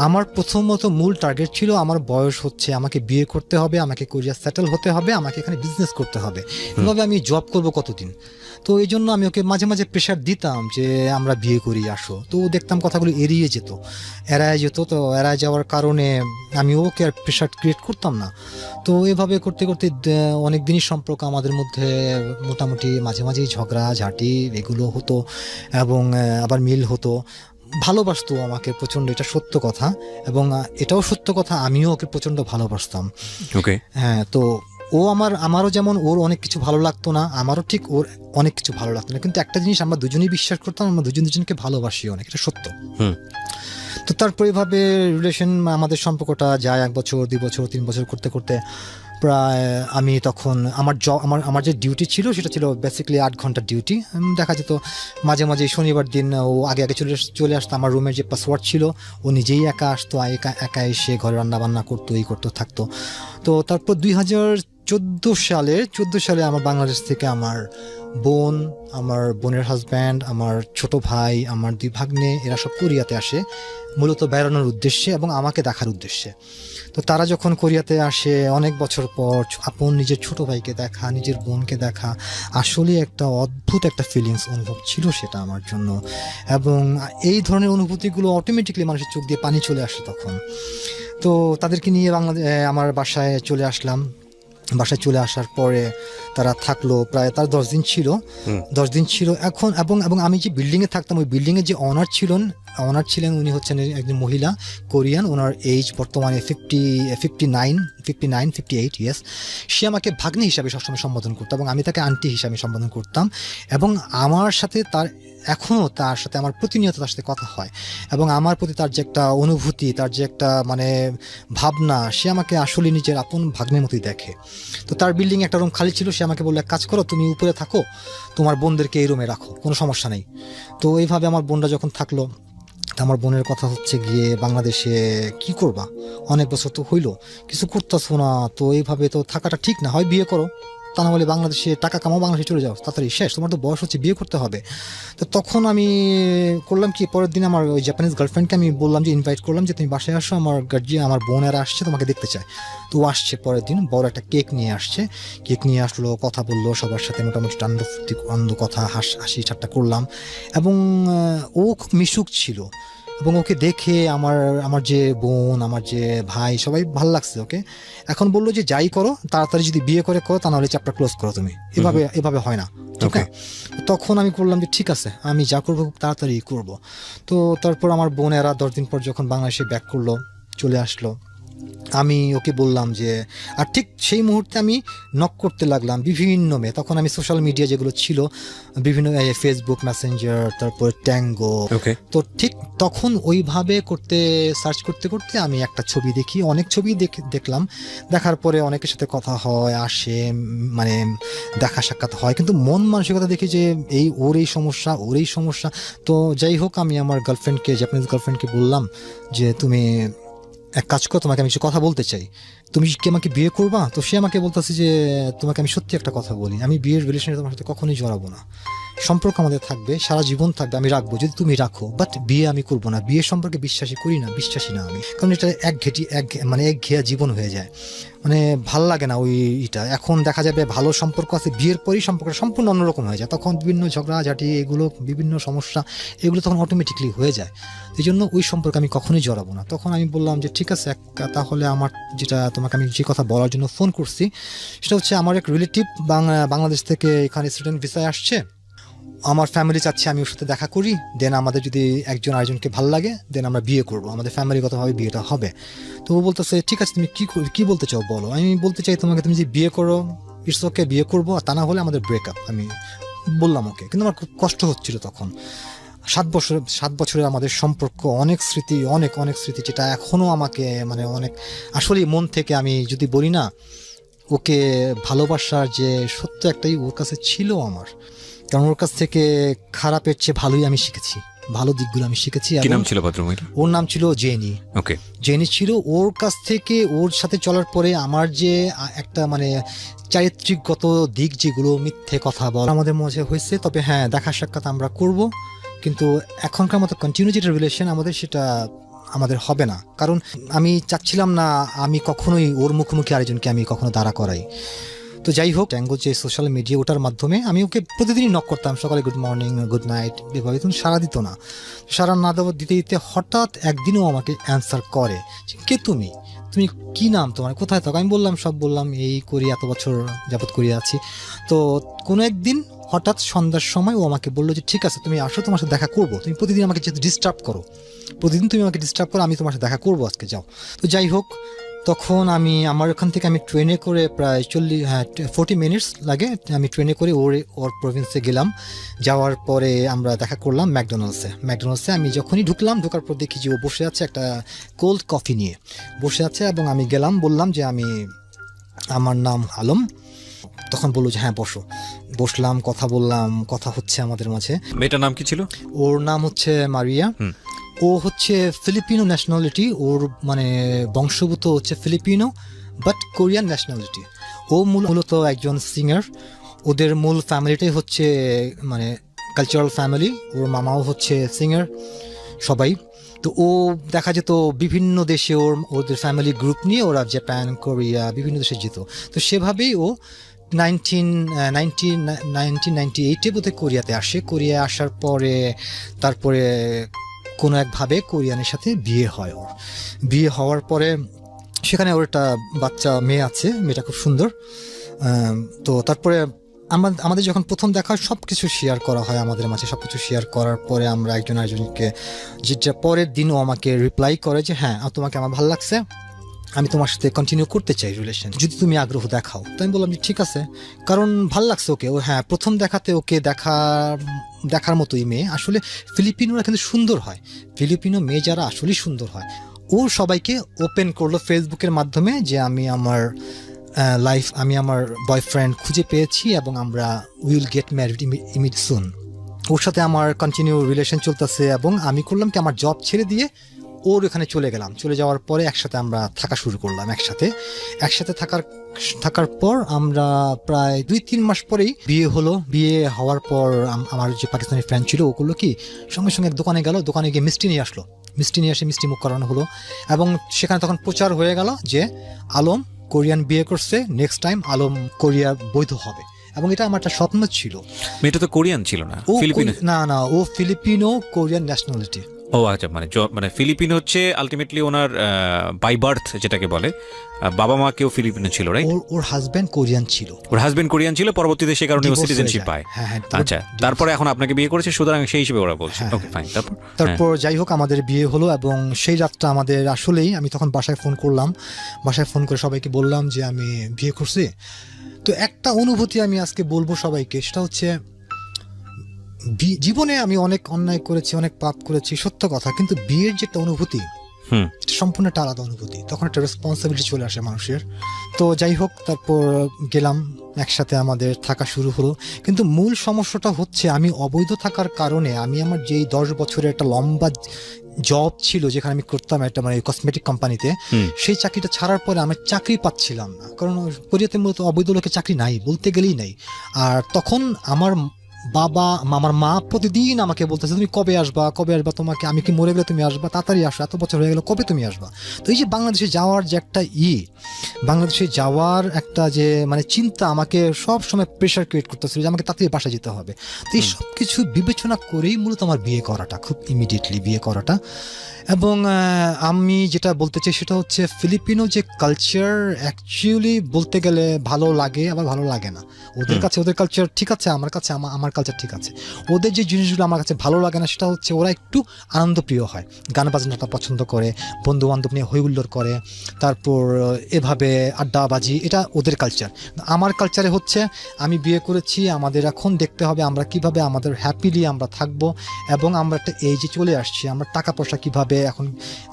আমার প্রথমত মূল টার্গেট ছিল, আমার বয়স হচ্ছে, আমাকে বিয়ে করতে হবে, আমাকে কোরিয়া সেটেল হতে হবে, আমাকে এখানে বিজনেস করতে হবে। এভাবে আমি জব করব কতদিন? তো এই জন্য আমি ওকে মাঝে মাঝে প্রেশার দিতাম যে আমরা বিয়ে করি, আসো। তো দেখতাম কথাগুলো এড়িয়ে যেত। তো এড়ায় যাওয়ার কারণে আমি ওকে আর প্রেশার ক্রিয়েট করতাম না। তো এভাবে করতে করতে অনেক দিনই সম্পর্ক আমাদের মধ্যে মোটামুটি মাঝে মাঝেই ঝগড়া ঝাঁটি এগুলো হতো, এবং আবার মিল হতো। ভালোবাসতো আমাকে প্রচণ্ড, এটা সত্য কথা। এবং এটাও সত্য কথা, আমিও ওকে প্রচণ্ড ভালোবাসতাম। হ্যাঁ, তো ও আমারও যেমন ওর অনেক কিছু ভালো লাগতো না, আমারও ঠিক ওর অনেক কিছু ভালো লাগতো না। কিন্তু একটা জিনিস আমরা দুজনেই বিশ্বাস করতাম, আমরা দুজনকে ভালোবাসি অনেক, এটা সত্য। তো তারপর এভাবে রিলেশন, আমাদের সম্পর্কটা যায় 1 বছর 2 বছর 3 বছর করতে করতে প্রায় আমি তখন আমার যে ডিউটি ছিল সেটা ছিল বেসিক্যালি 8 ঘন্টার ডিউটি। দেখা যেত মাঝে মাঝে শনিবার দিন ও আগে চলে আসতো। আমার রুমের যে পাসওয়ার্ড ছিল, ও নিজেই একা আসতো, একা এসে ঘরে রান্না বান্না করতো, থাকতো। তো তারপর 2014 সালে আমার বাংলাদেশ থেকে আমার বোন, আমার বোনের হাজব্যান্ড, আমার ছোট ভাই, আমার 2 ভাগ্নে, এরা সব কোরিয়াতে আসে মূলত বেড়ানোর উদ্দেশ্যে এবং আমাকে দেখার উদ্দেশ্যে। তো তারা যখন কোরিয়াতে আসে অনেক বছর পর, আপন নিজের ছোট ভাইকে দেখা, নিজের বোনকে দেখা, আসলে একটা অদ্ভুত একটা ফিলিংস অনুভব ছিল সেটা আমার জন্য। এবং এই ধরনের অনুভূতিগুলো অটোমেটিকলি মানুষের চোখ দিয়ে পানি চলে আসে তখন। তো তাদেরকে নিয়ে আমার বাসায় চলে আসলাম। বাসায় চলে আসার পরে তারা থাকলো প্রায়, তার 10 দিন ছিল এখন। এবং আমি যে বিল্ডিংয়ে থাকতাম, ওই বিল্ডিংয়ে যে অনার ছিলেন উনি হচ্ছেন একজন মহিলা কোরিয়ান। ওনার এজ বর্তমানে 59-58 ইয়েস। সে আমাকে ভাগ্নে হিসাবে সবসময় সম্বোধন করতো এবং আমি তাকে আন্টি হিসাবে সম্বোধন করতাম। এবং আমার সাথে তার এখনও তার সাথে আমার প্রতিনিয়ত তার সাথে কথা হয়, এবং আমার প্রতি তার যে একটা অনুভূতি, তার যে একটা মানে ভাবনা, সে আমাকে আসলে নিজের আপন ভাগ্নের মতোই দেখে। তো তার বিল্ডিং একটা রুম খালি ছিল, সে আমাকে বললো এক কাজ করো, তুমি উপরে থাকো, তোমার বোনদেরকে এই রুমে রাখো, কোনো সমস্যা নেই। তো এইভাবে আমার বোনরা যখন থাকলো, তা আমার বোনের কথা হচ্ছে গিয়ে বাংলাদেশে কি করবা, অনেক বছর তো হইলো, কিছু করতেছো না, তো এইভাবে তো থাকাটা ঠিক না, হয় বিয়ে করো, তা না হলে বাংলাদেশে টাকা কামাও, বাংলাদেশে চলে যাও, তাড়াতাড়ি শেষ, তোমার তো বয়স হচ্ছে, বিয়ে করতে হবে। তো তখন আমি করলাম কি, পরের দিন আমার ওই জাপানিজ গার্লফ্রেন্ডকে আমি বললাম, যে ইনভাইট করলাম যে তুমি বাসায় আসো, আমার গার্জিয়ান, আমার বোনেরা আসছে, তোমাকে দেখতে চায়। তো ও আসছে পরের দিন, বড় একটা কেক নিয়ে আসছে, কেক নিয়ে আসলো, কথা বললো সবার সাথে, মোটামুটি আনন্দ কথা, হাসি ঠাট্টা করলাম, এবং ও খুব মিশুক ছিল, এবং ওকে দেখে আমার আমার যে বোন, আমার যে ভাই, সবাই ভালো লাগছে ওকে। এখন বললো যে যাই করো, তাড়াতাড়ি যদি বিয়ে করে করো, তা নাহলে চ্যাপ্টার ক্লোজ করো, তুমি এভাবে হয় না, ঠিক Okay. না? তখন আমি করলাম যে ঠিক আছে, আমি যা করবো খুব তাড়াতাড়ি করব। তো তারপর আমার বোনেরা 10 দিন পর যখন বাংলাদেশে ব্যাক করলো, চলে আসলো, আমি ওকে বললাম যে, আর ঠিক সেই মুহূর্তে আমি নক করতে লাগলাম বিভিন্ন মেয়ে, তখন আমি সোশ্যাল মিডিয়া যেগুলো ছিল, বিভিন্ন ফেসবুক মেসেঞ্জার, তারপর ট্যাঙ্গো, ওকে, তো ঠিক তখন ওইভাবে সার্চ করতে করতে আমি একটা ছবি দেখি, অনেক ছবি দেখলাম, দেখার পরে অনেকের সাথে কথা হয়, আসে, মানে দেখা সাক্ষাৎ হয়, কিন্তু মন মানসিকতা দেখি যে ওর এই সমস্যা, ওর এই সমস্যা। তো যাই হোক, আমি আমার গার্লফ্রেন্ডকে, জাপানিজ গার্লফ্রেন্ডকে বললাম যে তুমি এক কাজ করো, তোমাকে আমি কিছু কথা বলতে চাই, তুমি কি আমাকে বিয়ে করবা? তো সে আমাকে বলতেছে যে তোমাকে আমি সত্যি একটা কথা বলি, আমি বিয়ের রিলেশনে তোমার সাথে কখনোই জড়াবো না, সম্পর্ক আমাদের থাকবে, সারা জীবন থাকবে, আমি রাখবো যদি তুমি রাখো, বাট বিয়ে আমি করবো না, বিয়ে সম্পর্কে বিশ্বাসী না আমি, কারণ এটা একঘেয়া জীবন হয়ে যায়, মানে ভাল লাগে না ওইটা। এখন দেখা যাবে ভালো সম্পর্ক আছে, বিয়ের পরই সম্পর্কটা সম্পূর্ণ অন্যরকম হয়ে যায়, তখন বিভিন্ন ঝগড়াঝাটি, এগুলো বিভিন্ন সমস্যা, এগুলো তখন অটোমেটিকলি হয়ে যায়। এই জন্য ওই সম্পর্কে আমি কখনোই জড়াবো না। তখন আমি বললাম যে ঠিক আছে, তাহলে আমার যেটা তোমাকে আমি যে কথা বলার জন্য ফোন করছি, সেটা হচ্ছে আমার এক রিলেটিভ বাংলাদেশ থেকে এখানে স্টুডেন্ট ভিসায় আসছে, আমার ফ্যামিলি চাচ্ছে আমি ওর সাথে দেখা করি, দেন আমাদের যদি একজন আরেকজনকে ভালো লাগে, দেন আমরা বিয়ে করবো, আমাদের ফ্যামিলিগতভাবে বিয়েটা হবে। তো ও বলতেছে ঠিক আছে, তুমি কি বলতে চাও বলো। আমি বলতে চাই তোমাকে, তুমি যদি বিয়ে করো, ইটস ওকে, বিয়ে করবো, আর তা না হলে আমাদের ব্রেকআপ, আমি বললাম ওকে। কিন্তু আমার খুব কষ্ট হচ্ছিল তখন, 7 বছরের আমাদের সম্পর্ক, অনেক স্মৃতি, অনেক স্মৃতি, যেটা এখনো আমাকে মানে অনেক, আসলে মন থেকে আমি যদি বলি না, ওকে ভালোবাসার যে সত্য একটাই ওর কাছে ছিল আমার, কারণ ওর কাছ থেকে খারাপের চেয়ে ভালোই আমি শিখেছি, ভালো দিকগুলো আমি শিখেছি। কি নাম ছিল ভদ্রমহিলা? ওর নাম ছিল জেনি। ওকে, জেনি ছিল। ওর কাছ থেকে, ওর সাথে চলার পরে আমার যে একটা মানে চারিত্রিকগত দিক, যেগুলো মিথ্যে কথা বলা আমাদের মধ্যে হয়েছে, তবে হ্যাঁ, দেখা সাক্ষাৎ আমরা করব, কিন্তু এখনকার মতো কন্টিনিউ যেটা রিলেশন আমাদের, সেটা আমাদের হবে না, কারণ আমি চাচ্ছিলাম না আমি কখনোই ওর মুখোমুখি আরেকজনকে আমি কখনো দাঁড়া করাই। তো যাই হোক, ট্যাঙ্গো যে সোশ্যাল মিডিয়া, ওটার মাধ্যমে আমি ওকে প্রতিদিনই নক করতাম, সকালে গুড মর্নিং, গুড নাইট, এভাবে, তুমি সারা দিত না, সারা না দেওয়া দিতে হঠাৎ একদিনও আমাকে অ্যান্সার করে, কে তুমি কি নাম তোমার, কোথায় থাকো? আমি সব বললাম, এই করি, এত বছর যাবত করিয়ে আছি। তো কোনো একদিন হঠাৎ সন্ধ্যার সময় ও আমাকে বললো যে ঠিক আছে, তুমি আসো, তোমার সাথে দেখা করবো, তুমি প্রতিদিন আমাকে যেহেতু ডিস্টার্ব করো, আমি তোমার সাথে দেখা করবো আজকে, যাও। তো যাই হোক, তখন আমার ওখান থেকে আমি ট্রেনে করে প্রায় 40 মিনিটস লাগে, আমি ট্রেনে করে ওর প্রভিন্সে গেলাম। যাওয়ার পরে আমরা দেখা করলাম ম্যাকডোনাল্ডসে। আমি যখনই ঢোকার পর দেখি যে ও বসে আছে একটা কোল্ড কফি নিয়ে বসে আছে, এবং আমি গেলাম, বললাম যে আমার নাম আলম। তখন বললো যে হ্যাঁ বসো। বসলাম, কথা বললাম, কথা হচ্ছে আমাদের মাঝে। মেয়েটার নাম কি ছিল? ওর নাম হচ্ছে মারিয়া। ও হচ্ছে ফিলিপিনো ন্যাশনালিটি, ওর মানে বংশগত হচ্ছে ফিলিপিনো, বাট কোরিয়ান ন্যাশনালিটি। ও মূলত একজন সিঙ্গার, ওদের মূল ফ্যামিলিটাই হচ্ছে মানে কালচারাল ফ্যামিলি, ওর মামাও হচ্ছে সিঙ্গার সবাই। তো ও দেখা যেত বিভিন্ন দেশে, ওদের ফ্যামিলি গ্রুপ নিয়ে ওরা জাপান, কোরিয়া, বিভিন্ন দেশে যেত। তো সেভাবেই ও 1998 বোধহয় কোরিয়াতে আসে। কোরিয়া আসার পরে তারপরে কোনো একভাবে কোরিয়ানের সাথে বিয়ে হয় ওর। বিয়ে হওয়ার পরে সেখানে ওর একটা বাচ্চা মেয়ে আছে, মেয়েটা খুব সুন্দর। তো তারপরে আমাদের যখন প্রথম দেখা, সব কিছু শেয়ার করা হয় আমাদের মাঝে। সব কিছু শেয়ার করার পরে আমরা একজন আরেকজনকে, যেটা পরের দিনও আমাকে রিপ্লাই করে যে হ্যাঁ, তোমাকে আমার ভালো লাগছে, আমি তোমার সাথে কন্টিনিউ করতে চাই রিলেশন, যদি তুমি আগ্রহ দেখাও। তো আমি বললাম যে ঠিক আছে, কারণ ভাল লাগছে ওকে। ও হ্যাঁ, প্রথম দেখাতে ওকে দেখার দেখার মতোই মেয়ে। আসলে ফিলিপিনোরা কিন্তু সুন্দর হয়, ফিলিপিনো মেয়ে যারা আসলেই সুন্দর হয়। ও সবাইকে ওপেন করলো ফেসবুকের মাধ্যমে যে আমি আমার লাইফ, আমি আমার বয়ফ্রেন্ড খুঁজে পেয়েছি এবং আমরা উইল গেট ম্যারিড ইমিড সুন। ওর সাথে আমার কন্টিনিউ রিলেশন চলতেছে এবং আমি করলাম কি আমার জব ছেড়ে দিয়ে ওর এখানে চলে গেলাম। চলে যাওয়ার পরে একসাথে আমরা থাকা শুরু করলাম। একসাথে থাকার পর আমরা প্রায় 2-3 মাস পরেই বিয়ে হলো। বিয়ে হওয়ার পর আমার যে পাকিস্তানি ফ্রেন্ড ছিল ও করলো কি সঙ্গে সঙ্গে এক দোকানে গেল, দোকানে গিয়ে মিষ্টি নিয়ে আসলো। মিষ্টি নিয়ে এসে মিষ্টি মুখ করানো হলো এবং সেখানে তখন প্রচার হয়ে গেল যে আলম কোরিয়ান বিয়ে করছে, নেক্সট টাইম আলম কোরিয়া বৈধ হবে। এবং এটা আমার একটা স্বপ্ন ছিল। মেয়েটা তো কোরিয়ান ছিল না, ফিলিপিনো। না, ও ফিলিপিনো কোরিয়ান ন্যাশনালিটি। ও আচ্ছা, মানে ফিলিপিনো হচ্ছে আলটিমেটলি ওনার বাই বার্থ যেটাকে বলে, বাবা মা কেউ ফিলিপিনো ছিল, রাইট? ওর হাজবেন্ড কোরিয়ান ছিল। ওর হাজবেন্ড কোরিয়ান ছিল, পরবর্তীতে সে কারণে ও Divorce সিটিজেনশিপ হয়ে যায়। পায়। হ্যাঁ, আচ্ছা, তারপরে এখন আপনাকে বিয়ে করেছে, সুতরাং সেই হিসেবে ওরা বলছে। Okay fine. তারপর যাই হোক আমাদের বিয়ে হলো এবং সেই রাতটা আমাদের আসলেই আমি তখন বাসায় ফোন করলাম। বাসায় ফোন করে সবাইকে বললাম যে আমি বিয়ে করছি। তো একটা অনুভূতি আমি আজকে বলবো সবাইকে, সেটা হচ্ছে জীবনে আমি অনেক অন্যায় করেছি, অনেক পাপ করেছি, সত্য কথা, কিন্তু বিয়ের যে একটা অনুভূতি এটা সম্পূর্ণ একটা আলাদা অনুভূতি। তখন একটা রেসপন্সিবিলিটি চলে আসে মানুষের। তো যাই হোক তারপর গেলাম, একসাথে আমাদের থাকা শুরু হলো। কিন্তু মূল সমস্যাটা হচ্ছে আমি অবৈধ থাকার কারণে আমি আমার যেই 10 বছরের একটা লম্বা জব ছিল যেখানে আমি করতাম একটা মানে কসমেটিক কোম্পানিতে, সেই চাকরিটা ছাড়ার পরে আমি চাকরি পাচ্ছিলাম না। কারণ কোরিয়াতে মূলত অবৈধ লোকের চাকরি নাই, বলতে গেলেই নাই। আর তখন আমার মা প্রতিদিন আমাকে বলতেছে তুমি কবে আসবা, তোমাকে আমি কি মরে গেলে তুমি আসবা, তাড়াতাড়ি আসো, এত বছর হয়ে গেল, কবে তুমি আসবা। তো এই যে বাংলাদেশে যাওয়ার যে একটা বাংলাদেশে যাওয়ার একটা যে মানে চিন্তা আমাকে সব সময় প্রেশার ক্রিয়েট করতেছিল যে আমাকে তাড়াতাড়ি বাসা যেতে হবে। তো এই সব কিছু বিবেচনা করেই মূলত আমার বিয়ে করাটা, খুব ইমিডিয়েটলি বিয়ে করাটা। এবং আমি যেটা বলতে চাই সেটা হচ্ছে ফিলিপিনো যে কালচার অ্যাকচুয়ালি বলতে গেলে ভালো লাগে আবার ভালো লাগে না। ওদের কাছে ওদের কালচার ঠিক আছে, আমার কাছে আমার কালচার ঠিক আছে। ওদের যে জিনিসগুলো আমার কাছে ভালো লাগে না সেটা হচ্ছে ওরা একটু আনন্দপ্রিয় হয়, গান বাজনাটা পছন্দ করে, বন্ধু বান্ধব নিয়ে হই হুল্লোড় করে, তারপর এভাবে আড্ডাবাজি, এটা ওদের কালচার। আমার কালচারে হচ্ছে আমি বিয়ে করেছি, আমাদের এখন দেখতে হবে আমরা কিভাবে আমাদের হ্যাপিলি আমরা থাকবো এবং আমরা একটা এইজে চলে আসছি, আমরা টাকা পয়সা কিভাবে এখন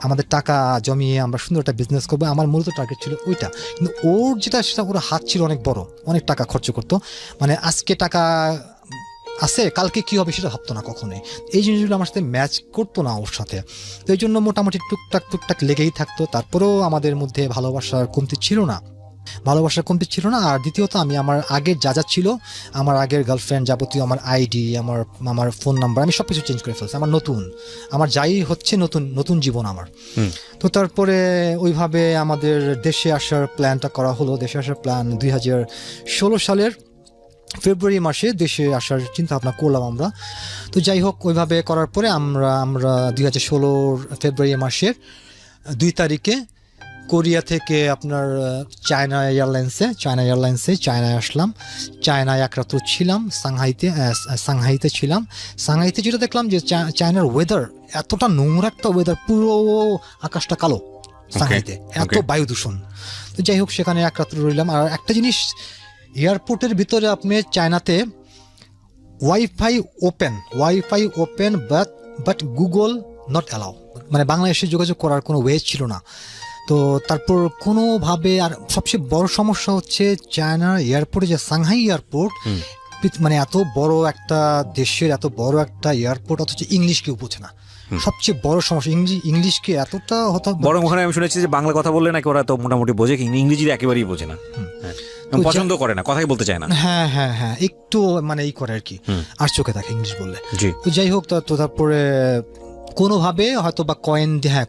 আমাদের টাকা জমিয়ে আমরা সুন্দর একটা বিজনেস করবো। আমার মূলত টার্গেট ছিল ওইটা। কিন্তু ওর যেটা সেটা ওর হাত ছিল অনেক বড়, অনেক টাকা খরচ করতো। মানে আজকে টাকা আছে, কালকে কি হবে সেটা ভাবতো না কখনোই। এই জিনিসগুলো আমার সাথে ম্যাচ করতো না ওর সাথে। তো এই জন্য মোটামুটি টুকটাক লেগেই থাকতো। তারপরেও আমাদের মধ্যে ভালোবাসার কমতি ছিল না। আর দ্বিতীয়ত আমি আমার আগের যা ছিল, আমার আগের গার্লফ্রেন্ড, যাবতীয় আমার আইডি, আমার ফোন নাম্বার, আমি সব কিছু চেঞ্জ করে ফেলছি। আমার যাই হচ্ছে নতুন জীবন আমার। তো তারপরে ওইভাবে আমাদের দেশে আসার প্ল্যানটা করা হলো। দেশে আসার প্ল্যান 2016 সালের ফেব্রুয়ারি মাসে দেশে আসার চিন্তা ভাবনা করলাম আমরা। তো যাই হোক ওইভাবে করার পরে আমরা 2016 ফেব্রুয়ারি মাসের 2 তারিখে কোরিয়া থেকে আপনার চায়না এয়ারলাইন্সে চায়নায় আসলাম। চায়নায় এক রাত্র ছিলাম, সাংহাইতে ছিলাম। সাংহাইতে যেটা দেখলাম যে চায়নার ওয়েদার এতটা নোংরা একটা ওয়েদার, পুরো আকাশটা কালো সাংহাইতে, এত বায়ু দূষণ। তো যাই হোক সেখানে এক রাত্র রইলাম। আর একটা জিনিস, এয়ারপোর্টের ভিতরে আপনি চায়নাতে wifi open but Google not allow, মানে বাংলাদেশে যোগাযোগ করার কোনো ওয়ে ছিল না। তো তারপর কোনোভাবে, আর সবচেয়ে বড় সমস্যা হচ্ছে চায়নার এয়ারপোর্টে যে সাংহাই এয়ারপোর্ট, মানে এত বড় একটা দেশের এত বড় একটা এয়ারপোর্ট, অথচ ইংলিশ কেউ বোঝে না। সবচেয়ে বড় সমস্যা ইংলিশকে এতটা হতো। বরং ওখানে আমি শুনেছি যে বাংলা কথা বললে নাকি ওরা তো মোটামুটি বোঝে, কিন্তু ইংরেজি একেবারেই বোঝে না, পছন্দ করে না, কথাই বলতে চায় না। হ্যাঁ একটু মানে এই করে আর কি, আর চোখে থাকে ইংলিশ বললে। তো যাই হোক তো তারপরে কোনোভাবে হয়তো বা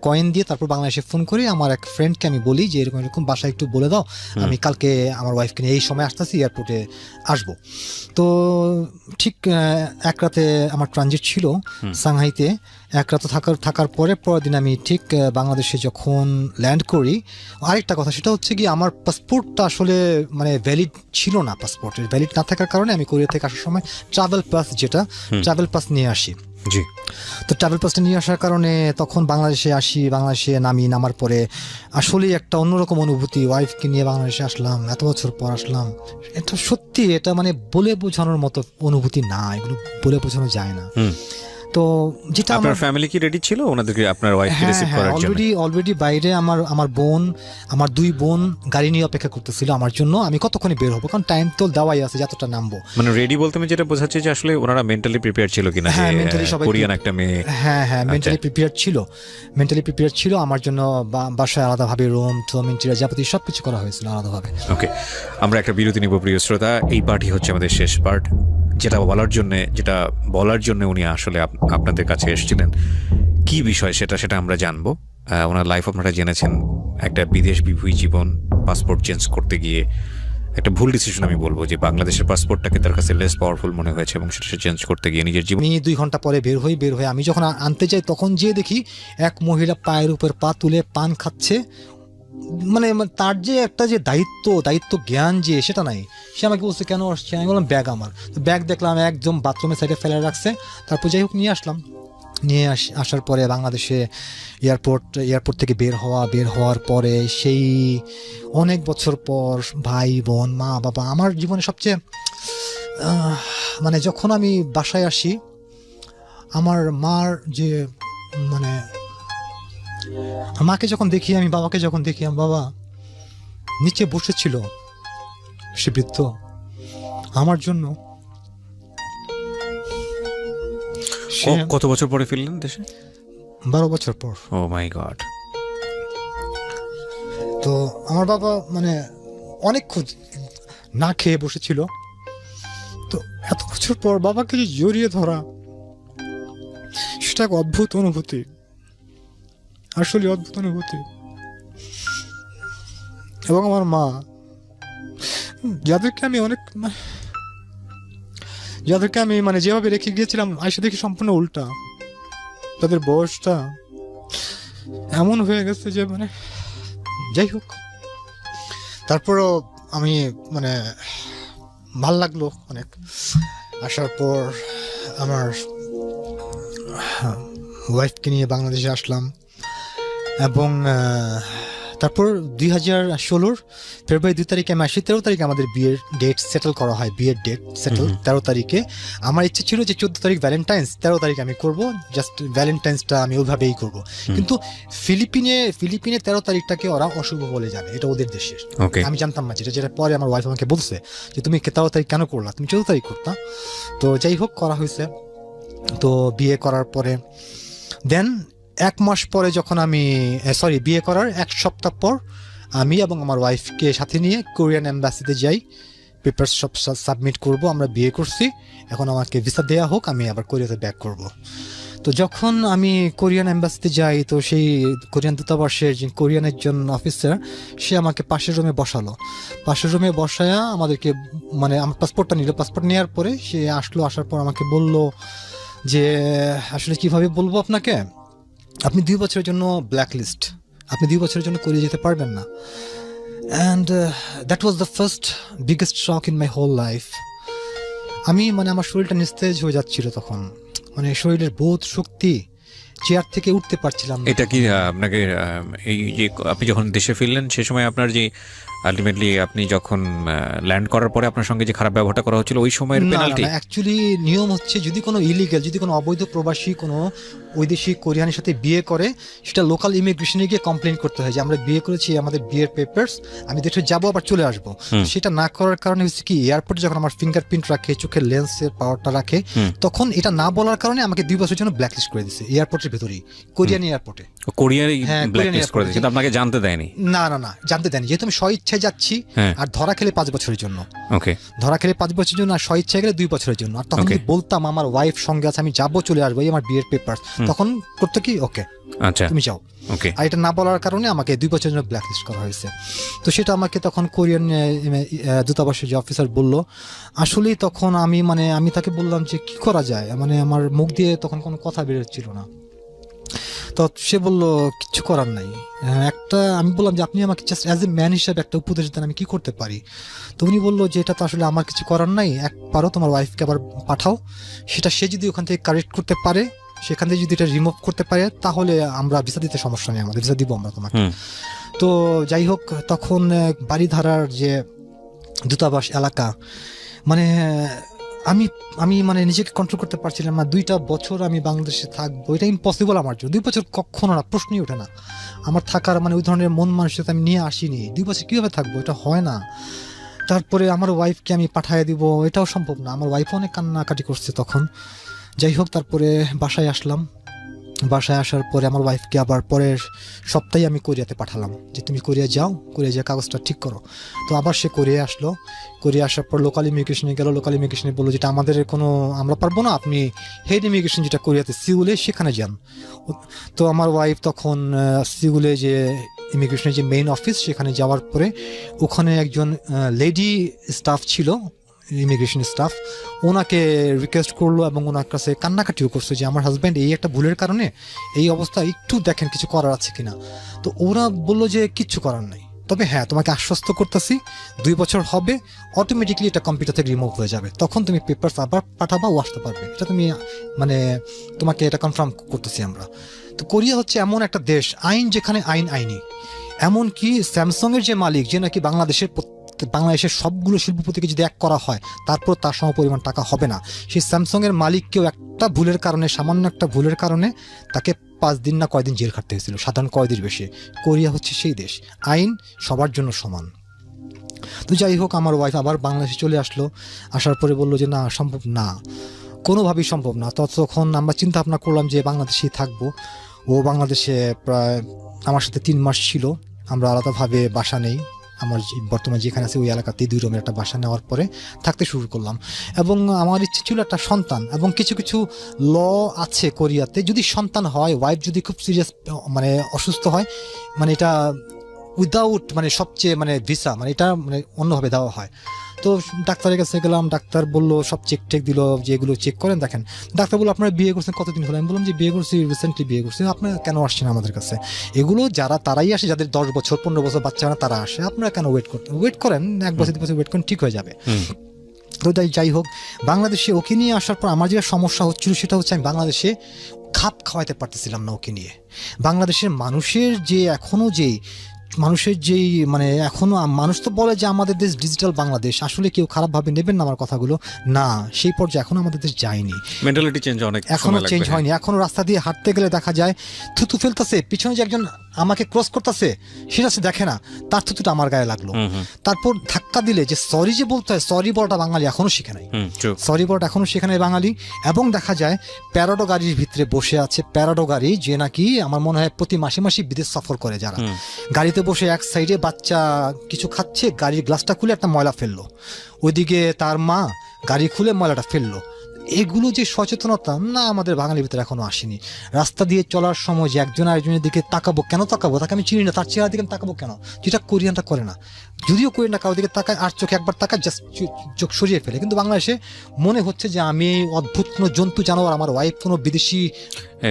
কয়েন দিয়ে তারপর বাংলাদেশে ফোন করি আমার এক ফ্রেন্ডকে আমি বলি যে এরকম বাসায় একটু বলে দাও, আমি কালকে আমার ওয়াইফকে নিয়ে এই সময় আসতেছি, এয়ারপোর্টে আসবো। তো ঠিক এক রাতে আমার ট্রানজিট ছিল সাংহাইতে। এক রাত থাকার পরের দিন আমি ঠিক বাংলাদেশে যখন ল্যান্ড করি, আরেকটা কথা সেটা হচ্ছে কি আমার পাসপোর্টটা আসলে মানে ভ্যালিড ছিল না। পাসপোর্টের ভ্যালিড না থাকার কারণে আমি কোরিয়া থেকে আসার সময় ট্রাভেল পাস নিয়ে আসি। জি। তো ট্রাভেল পাসটা নিয়ে আসার কারণে তখন বাংলাদেশে আসি, বাংলাদেশে নামার পরে আসলেই একটা অন্যরকম অনুভূতি। ওয়াইফকে নিয়ে বাংলাদেশে আসলাম, এত বছর পর আসলাম, এটা সত্যি, এটা মানে বলে বোঝানোর মতো অনুভূতি না, এগুলো বলে বোঝানো যায় না। তো যেটা আপনার ফ্যামিলি কি রেডি ছিল ওনাদেরকে আপনার ওয়াইফকে রিসিভ করার জন্য? অলরেডি বাইরে আমার দুই বোন গাড়ি নিয়ে অপেক্ষা করতেছিল আমার জন্য। আমি কতক্ষণে বের হবো, কারণ টাইম তো দেওয়াই আছে যতটা নামবো। মানে রেডি বলতে আমি যেটা বোঝাচ্ছি যে আসলে ওনারা মেন্টালি প্রিপেয়ার ছিল কিনা, হ্যাঁ, mentally সবাই কোরিয়ান একটা মেয়ে। হ্যাঁ, মেন্টালি প্রিপেয়ার ছিল আমার জন্য। বাসায় আলাদাভাবে রুম টুম ইন্টেরিয়র যাবতীয় সবকিছু করা হয়েছিল আলাদাভাবে। ওকে, আমরা একটা বিরতি নিব প্রিয় শ্রোতা। এই পার্টই হচ্ছে আমাদের শেষ পার্ট, যেটা বলার জন্য উনি আসলে আপনাদের কাছে এসেছিলেন। কি বিষয় সেটা আমরা জানবো। ওনার লাইফ আপনারা জেনেছেন, একটা বিদেশ বিভূষী জীবন, পাসপোর্ট চেঞ্জ করতে গিয়ে একটা ভুল ডিসিশন আমি বলবো, যে বাংলাদেশের পাসপোর্টটাকে তার কাছে লেস পাওয়ারফুল মনে হয়েছে এবং সেটা চেঞ্জ করতে গিয়ে নিজের জীবন। আমি 2 ঘন্টা পরে বের হই আমি যখন আনতে যাই তখন যেয়ে দেখি এক মহিলা পায়ের উপর পা তুলে পান খাচ্ছে। মানে তার যে একটা যে দায়িত্ব জ্ঞান যে সেটা নাই। সে আমাকে বলছে কেন আসছে, আমি বললাম ব্যাগ আমার। তো ব্যাগ দেখলাম একদম বাথরুমের সাইডে ফেলে রাখছে। তারপর যাই হোক নিয়ে আসার পরে বাংলাদেশে এয়ারপোর্ট থেকে বের হওয়ার পরে সেই অনেক বছর পর ভাই বোন মা বাবা, আমার জীবনে সবচেয়ে মানে যখন আমি বাসায় আসি, আমার মার যে মানে মাকে যখন দেখি, আমি বাবাকে যখন দেখি, আমার বাবা নিচে বসেছিল, সে বৃদ্ধ আমার জন্য। কত বছর পরে ফিরলেন দেশে? 12 বছর পর। ও মাই গড। তো আমার বাবা মানে অনেক না খেয়ে বসেছিল। তো এত বছর পর বাবাকে যে জড়িয়ে ধরা, সেটা এক অদ্ভুত অনুভূতি, আসলে অদ্ভুত অনুভূতি। এবং আমার মা, যাদেরকে আমি মানে যেভাবে রেখে গিয়েছিলাম, আইসা দেখি সম্পূর্ণ উল্টা। তাদের বয়সটা এমন হয়ে গেছে যে মানে যাই হোক, তারপরও আমি মানে ভাল লাগলো অনেক। আসার পর আমার ওয়াইফকে নিয়ে বাংলাদেশে আসলাম এবং তারপর 2016 ফেব্রুয়ারি 2 তারিখে আমি আসি। 13 তারিখে আমাদের বিয়ের ডেট সেটেল করা হয়। 13 তারিখে। আমার ইচ্ছে ছিল যে 14 তারিখ ভ্যালেন্টাইন্স, 13 তারিখে আমি করব, জাস্ট ভ্যালেন্টাইন্সটা আমি ওইভাবেই করব। কিন্তু ফিলিপিনে 13 তারিখটাকে ওরা অশুভ বলে জানে, এটা ওদের দেশের। আমি জানতাম না যেটা পরে আমার ওয়াইফ আমাকে বলছে যে তুমি 13 তারিখ কেন করলা, তুমি 14 তারিখ করতা। তো যাই হোক, করা হয়েছে। তো বিয়ে করার পরে দেন 1 মাস পরে যখন বিয়ে করার 1 সপ্তাহ পর আমি এবং আমার ওয়াইফকে সাথে নিয়ে কোরিয়ান এম্বাসিতে যাই, পেপার সব সাবমিট করব। আমরা বিয়ে করছি, এখন আমাকে ভিসা দেওয়া হোক, আমি আবার কোরিয়াতে ব্যাক করব। তো যখন আমি কোরিয়ান এম্বাসিতে যাই, তো সেই কোরিয়ান দূতাবাসের যে কোরিয়ান একজন অফিসার, সে আমাকে পাশের রুমে বসায়া আমাদেরকে মানে আমার পাসপোর্টটা নিল। পাসপোর্ট নেওয়ার পরে সে আসার পর আমাকে বলল যে আসলে কিভাবে বলবো আপনাকে, আপনি 2 বছরের জন্য ব্ল্যাকলিস্ট, আপনি 2 বছরের জন্য কোরিয়া যেতে পারবেন না। And that was the first biggest shock in my whole life. আমি মানে আমার শরীরটা নিস্তেজ হয়ে যাচ্ছিল তখন, মানে শরীরের বোধ শক্তি, চেয়ার থেকে উঠতে পারছিলাম না। এটা কি আপনাকে এই যে আপনি যখন দেশে ফিরলেন সে সময় আপনার যে আলটিমেটলি আপনি যখন ল্যান্ড করার পরে আপনার সঙ্গে যে খারাপ ব্যবহারটা করা হচ্ছিল ওই সময়ের পেনাল্টি? অ্যাকচুয়ালি নিয়ম হচ্ছে যদি কোনো ইলিগাল, যদি কোনো অবৈধ প্রবাসী কোনো বৈদেশিক কোরিয়ানের সাথে বিয়ে করে, সেটা লোকাল ইমিগ্রেশনে গিয়ে কমপ্লেন করতে হয় যে আমরা বিয়ে করেছি, আমাদের বিয়ের পেপারস, আমি দেশে যাবো আবার চলে আসবো। সেটা না করার কারণে হচ্ছে কি, এয়ারপোর্টে যখন আমার ফিঙ্গারপ্রিন্ট রাখে, চোখের লেন্সের পাওয়ারটা রাখে, তখন এটা না বলার কারণে আমাকে 2 বছরের জন্য ব্ল্যাকলিস্ট করে দিচ্ছে এয়ারপোর্টের ভেতরেই, কোরিয়ান এয়ারপোর্টে। ব্ল্যাকলিস্ট করে দিয়েছে, কিন্তু আপনাকে জানতে দেয়নি? না, জানতে দেয়নি, যেহেতু আমি স্বইচ্ছায় যাচ্ছি। আর ধরা খেলে 5 বছরের জন্য, ধরা খেলে 5 বছরের জন্য, আর স্বইচ্ছায় গেলে 2 বছরের জন্য। আর তখন বলতাম আমার ওয়াইফ সঙ্গে আছে, আমি যাবো চলে আসবো, এই আমার বিয়ের পেপার, তখন করতো কি ওকে আচ্ছা তুমি যাও। আর এটা না বলার কারণে আমাকে 2 বছরের জন্য ব্ল্যাকলিস্ট করা হয়েছে। তো সেটা আমাকে তখন কোরিয়ান দূতাবাসের যে অফিসার বলল। আসলেই তখন আমি তাকে বললাম যে কি করা যায়, মানে আমার মুখ দিয়ে তখন কোনো কথা বেরোচ্ছিল না। তো সে বলল কিচ্ছু করার নাই। একটা আমি বললাম যে আপনি আমাকে জাস্ট অ্যাজ এ ম্যান হিসাবে একটা উপদেশ দেন, আমি কি করতে পারি। তো উনি বললো যে এটা তো আসলে আমার কিছু করার নাই, একবারও তোমার ওয়াইফকে আবার পাঠাও, সেটা সে যদি ওখান থেকে কারেক্ট করতে পারে, সেখান থেকে যদি এটা রিমুভ করতে পারে, তাহলে আমরা ভিসা দিতে সমস্যা নেই, আমাদের ভিসা দিব আমরা তোমাকে। তো যাই হোক, তখন বাড়িধারার যে দূতাবাস এলাকা, মানে আমি আমি মানে নিজেকে কন্ট্রোল করতে পারছিলাম না। 2টা বছর আমি বাংলাদেশে থাকবো, এটা ইম্পসিবল আমার জন্য। 2 বছর কখনো না, প্রশ্নই ওঠে না আমার থাকার, মানে ওই ধরনের মন মানসিকতা আমি নিয়ে আসিনি। 2 বছর কীভাবে থাকবো, এটা হয় না। তারপরে আমার ওয়াইফকে আমি পাঠিয়ে দিব, এটাও সম্ভব না। আমার ওয়াইফ অনেক কান্নাকাটি করছে তখন। যাই হোক, তারপরে বাসায় আসলাম। বাসায় আসার পরে আমার ওয়াইফকে আবার পরের সপ্তাহে আমি কোরিয়াতে পাঠালাম যে তুমি কোরিয়া যাও, কোরিয়া যে কাগজটা ঠিক করো। তো আবার সে কোরিয়া আসলো। কোরিয়া আসার পর লোকাল ইমিগ্রেশনে গেল। লোকাল ইমিগ্রেশনে বললো যেটা আমাদের কোনো, আমরা পারবো না, আপনি হেড ইমিগ্রেশন যেটা কোরিয়াতে সিউলে, সেখানে যান। তো আমার ওয়াইফ তখন সিউলে যে ইমিগ্রেশনের যে মেইন অফিস, সেখানে যাওয়ার পরে ওখানে একজন লেডি স্টাফ ছিল, ইমিগ্রেশন স্টাফ, ওনাকে রিকোয়েস্ট করলো এবং ওনার কাছে কান্নাকাটিও করছে যে আমার হাজব্যান্ড এই একটা ভুলের কারণে এই অবস্থা, একটু দেখেন কিছু করার আছে কিনা। তো ওরা বললো যে কিচ্ছু করার নাই, তবে হ্যাঁ তোমাকে আশ্বস্ত করতেছি 2 বছর হবে, অটোমেটিকলি এটা কম্পিউটার থেকে রিমুভ হয়ে যাবে, তখন তুমি পেপারস আবার পাঠাবা ও আসতে পারবে, এটা তুমি মানে তোমাকে এটা কনফার্ম করতেছি আমরা। তো কোরিয়া হচ্ছে এমন একটা দেশ, আইন যেখানে আইন আইনি। এমনকি স্যামসাংয়ের যে মালিক, যে নাকি বাংলাদেশের সবগুলো শিল্পপতিকে যদি এক করা হয় তারপর তার সমপরিমাণ টাকা হবে না, সেই স্যামসাংয়ের মালিককেও একটা ভুলের কারণে, সামান্য একটা ভুলের কারণে তাকে 5 দিন না কয়দিন জেল খাটতে হয়েছিল, সাধারণ কয়েদির বেশি। কোরিয়া হচ্ছে সেই দেশ, আইন সবার জন্য সমান। তো যাই হোক, আমার ওয়াইফ আবার বাংলাদেশে চলে আসলো। আসার পরে বললো যে না, সম্ভব না, কোনোভাবেই সম্ভব না। তখন আমরা চিন্তা ভাবনা করলাম যে বাংলাদেশেই থাকবো। ও বাংলাদেশে প্রায় আমার সাথে 3 মাস ছিল। আমরা আলাদাভাবে বাসা নেই, আমার বর্তমানে যেখানে আছে ওই এলাকাতেই 2 রুমের একটা বাসা নেওয়ার পরে থাকতে শুরু করলাম। এবং আমার ইচ্ছে ছিল একটা সন্তান, এবং কিছু কিছু ল আছে কোরিয়াতে, যদি সন্তান হয়, ওয়াইফ যদি খুব সিরিয়াস মানে অসুস্থ হয়, মানে এটা উইদাউট মানে সবচেয়ে মানে ভিসা, মানে এটা মানে অন্যভাবে দেওয়া হয়। তো ডাক্তারের কাছে গেলাম, ডাক্তার বললো সব চেক দিল, যে এগুলো চেক করেন দেখেন। ডাক্তার বললো আপনারা বিয়ে করছেন কতদিন হলো? আমি বললাম যে বিয়ে করছি, রিসেন্টলি বিয়ে করছি। আপনারা কেন আসছেন আমাদের কাছে? এগুলো তারাই আসে যাদের 10 বছর 15 বছর বাচ্চা হয়, তারা আসে। আপনারা কেন ওয়েট করেন 1 বছর 2 বছর ওয়েট করেন, ঠিক হয়ে যাবে। তো যাই হোক, বাংলাদেশে ওকে নিয়ে আসার পর আমার যেটা সমস্যা হচ্ছিল সেটা হচ্ছে আমি বাংলাদেশে খাপ খাওয়াতে পারতেছিলাম না ওকে নিয়ে। বাংলাদেশের মানুষের যে এখনো যেই মানে এখনো মানুষ তো বলে যে আমাদের দেশ ডিজিটাল বাংলাদেশ, আসলে কেউ খারাপভাবে নেবেন না আমার কথাগুলো, না, সেই পর্যায়ে এখনো আমাদের দেশ যায়নি, মেন্টালিটি চেঞ্জ অনেক এখনো চেঞ্জ হয়নি। এখনো রাস্তা দিয়ে হাঁটতে গেলে দেখা যায় থুতু ফেলতেছে, পিছনে যে একজন আমাকে ক্রস করতেছে সেটা সে দেখে না, তার থুতুটা আমার গায়ে লাগলো। তারপর ধাক্কা দিলে যে সরি যে বলতে হয়, সরি বলাটা বাঙালি এখনো শিখে নাই, সরি বলাটা এখনো শিখে নাই বাঙালি। এবং দেখা যায় প্যারাডো গাড়ির ভিতরে বসে আছে, প্যারাডো গাড়ি যে নাকি আমার মনে হয় প্রতি মাসে মাসে বিদেশ সফর করে যারা, গাড়িতে বসে এক সাইডে বাচ্চা কিছু খাচ্ছে, গাড়ির গ্লাসটা খুলে একটা ময়লা ফেললো, ওইদিকে তার মা গাড়ি খুলে ময়লাটা ফেললো। এগুলো যে সচেতনতা না আমাদের বাঙালির ভিতরে এখনো আসেনি। রাস্তা দিয়ে চলার সময় যে একজন আরেকজনের দিকে তাকাবো, কেন তাকাবো? তাকে আমি চিনি না, তার চেহারা দিকে তাকাবো কেন? যেটা কোরিয়ানটা করে না, যদিও কোরিয়ানটা কারোর দিকে তাকায় আর চোখে একবার তাকায়, জাস্ট চোখ সরিয়ে ফেলে। কিন্তু বাংলাদেশে মনে হচ্ছে যে আমি অদ্ভুত কোনো জন্তু জানোয়ার, আমার ওয়াইফ কোনো বিদেশি।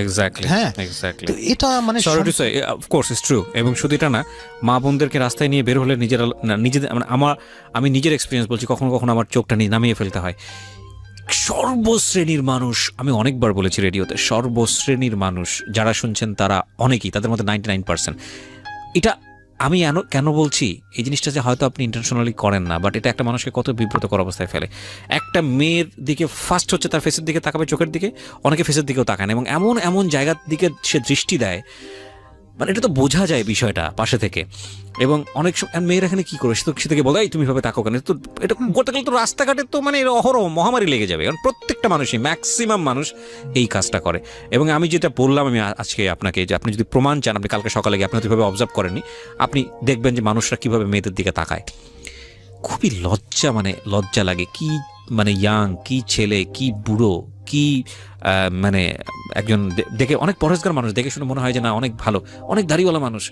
এক্স্যাক্টলি, হ্যাঁ, এক্স্যাক্টলি। তো এটা মানে sorry to say, of course it's true. এবং শুধু এটা না, মা বোনদেরকে রাস্তায় নিয়ে বের হলে নিজেদের মানে আমি নিজের এক্সপিরিয়েন্স বলছি, কখনো কখনো আমার চোখটা নামিয়ে ফেলতে হয়। সর্বশ্রেণীর মানুষ, আমি অনেকবার বলেছি রেডিওতে, সর্বশ্রেণীর মানুষ যারা শুনছেন তারা অনেকেই, তাদের মধ্যে 99%। এটা আমি কেন বলছি, এই জিনিসটা যে হয়তো আপনি ইন্টেনশনালি করেন না, বাট এটা একটা মানুষকে কত বিব্রতকর অবস্থায় ফেলে। একটা মেয়ের দিকে ফার্স্ট হচ্ছে তার ফেসের দিকে তাকাবে, চোখের দিকে, অনেকে ফেসের দিকেও তাকায় না, এবং এমন এমন জায়গার দিকে সে দৃষ্টি দেয়, মানে এটা তো বোঝা যায় বিষয়টা পাশে থেকে। এবং অনেক সময় মেয়েরা এখানে কি করে, সে থেকে বলে তুমি ভাবে তাকো কেন? তো এটা করতে গেলে তো রাস্তাঘাটে তো মানে অহরহ মহামারী লেগে যাবে, কারণ প্রত্যেকটা মানুষই, ম্যাক্সিমাম মানুষ এই কাজটা করে। এবং আমি যেটা বললাম আমি আজকে আপনাকে, যে আপনি যদি প্রমাণ চান, আপনি কালকে সকালে গিয়ে, আপনি হয়তো অবজার্ভ করেননি, আপনি দেখবেন যে মানুষরা কিভাবে মেয়েদের দিকে তাকায়। খুবই লজ্জা লাগে। কি মানে ইয়াং, কি ছেলে, কি বুড়ো, কি মানে একজন দেখে অনেক পরেশগার মানুষ, দেখে শুনে মনে হয় যে না অনেক ভালো, অনেক দাড়িওয়ালা মানুষ,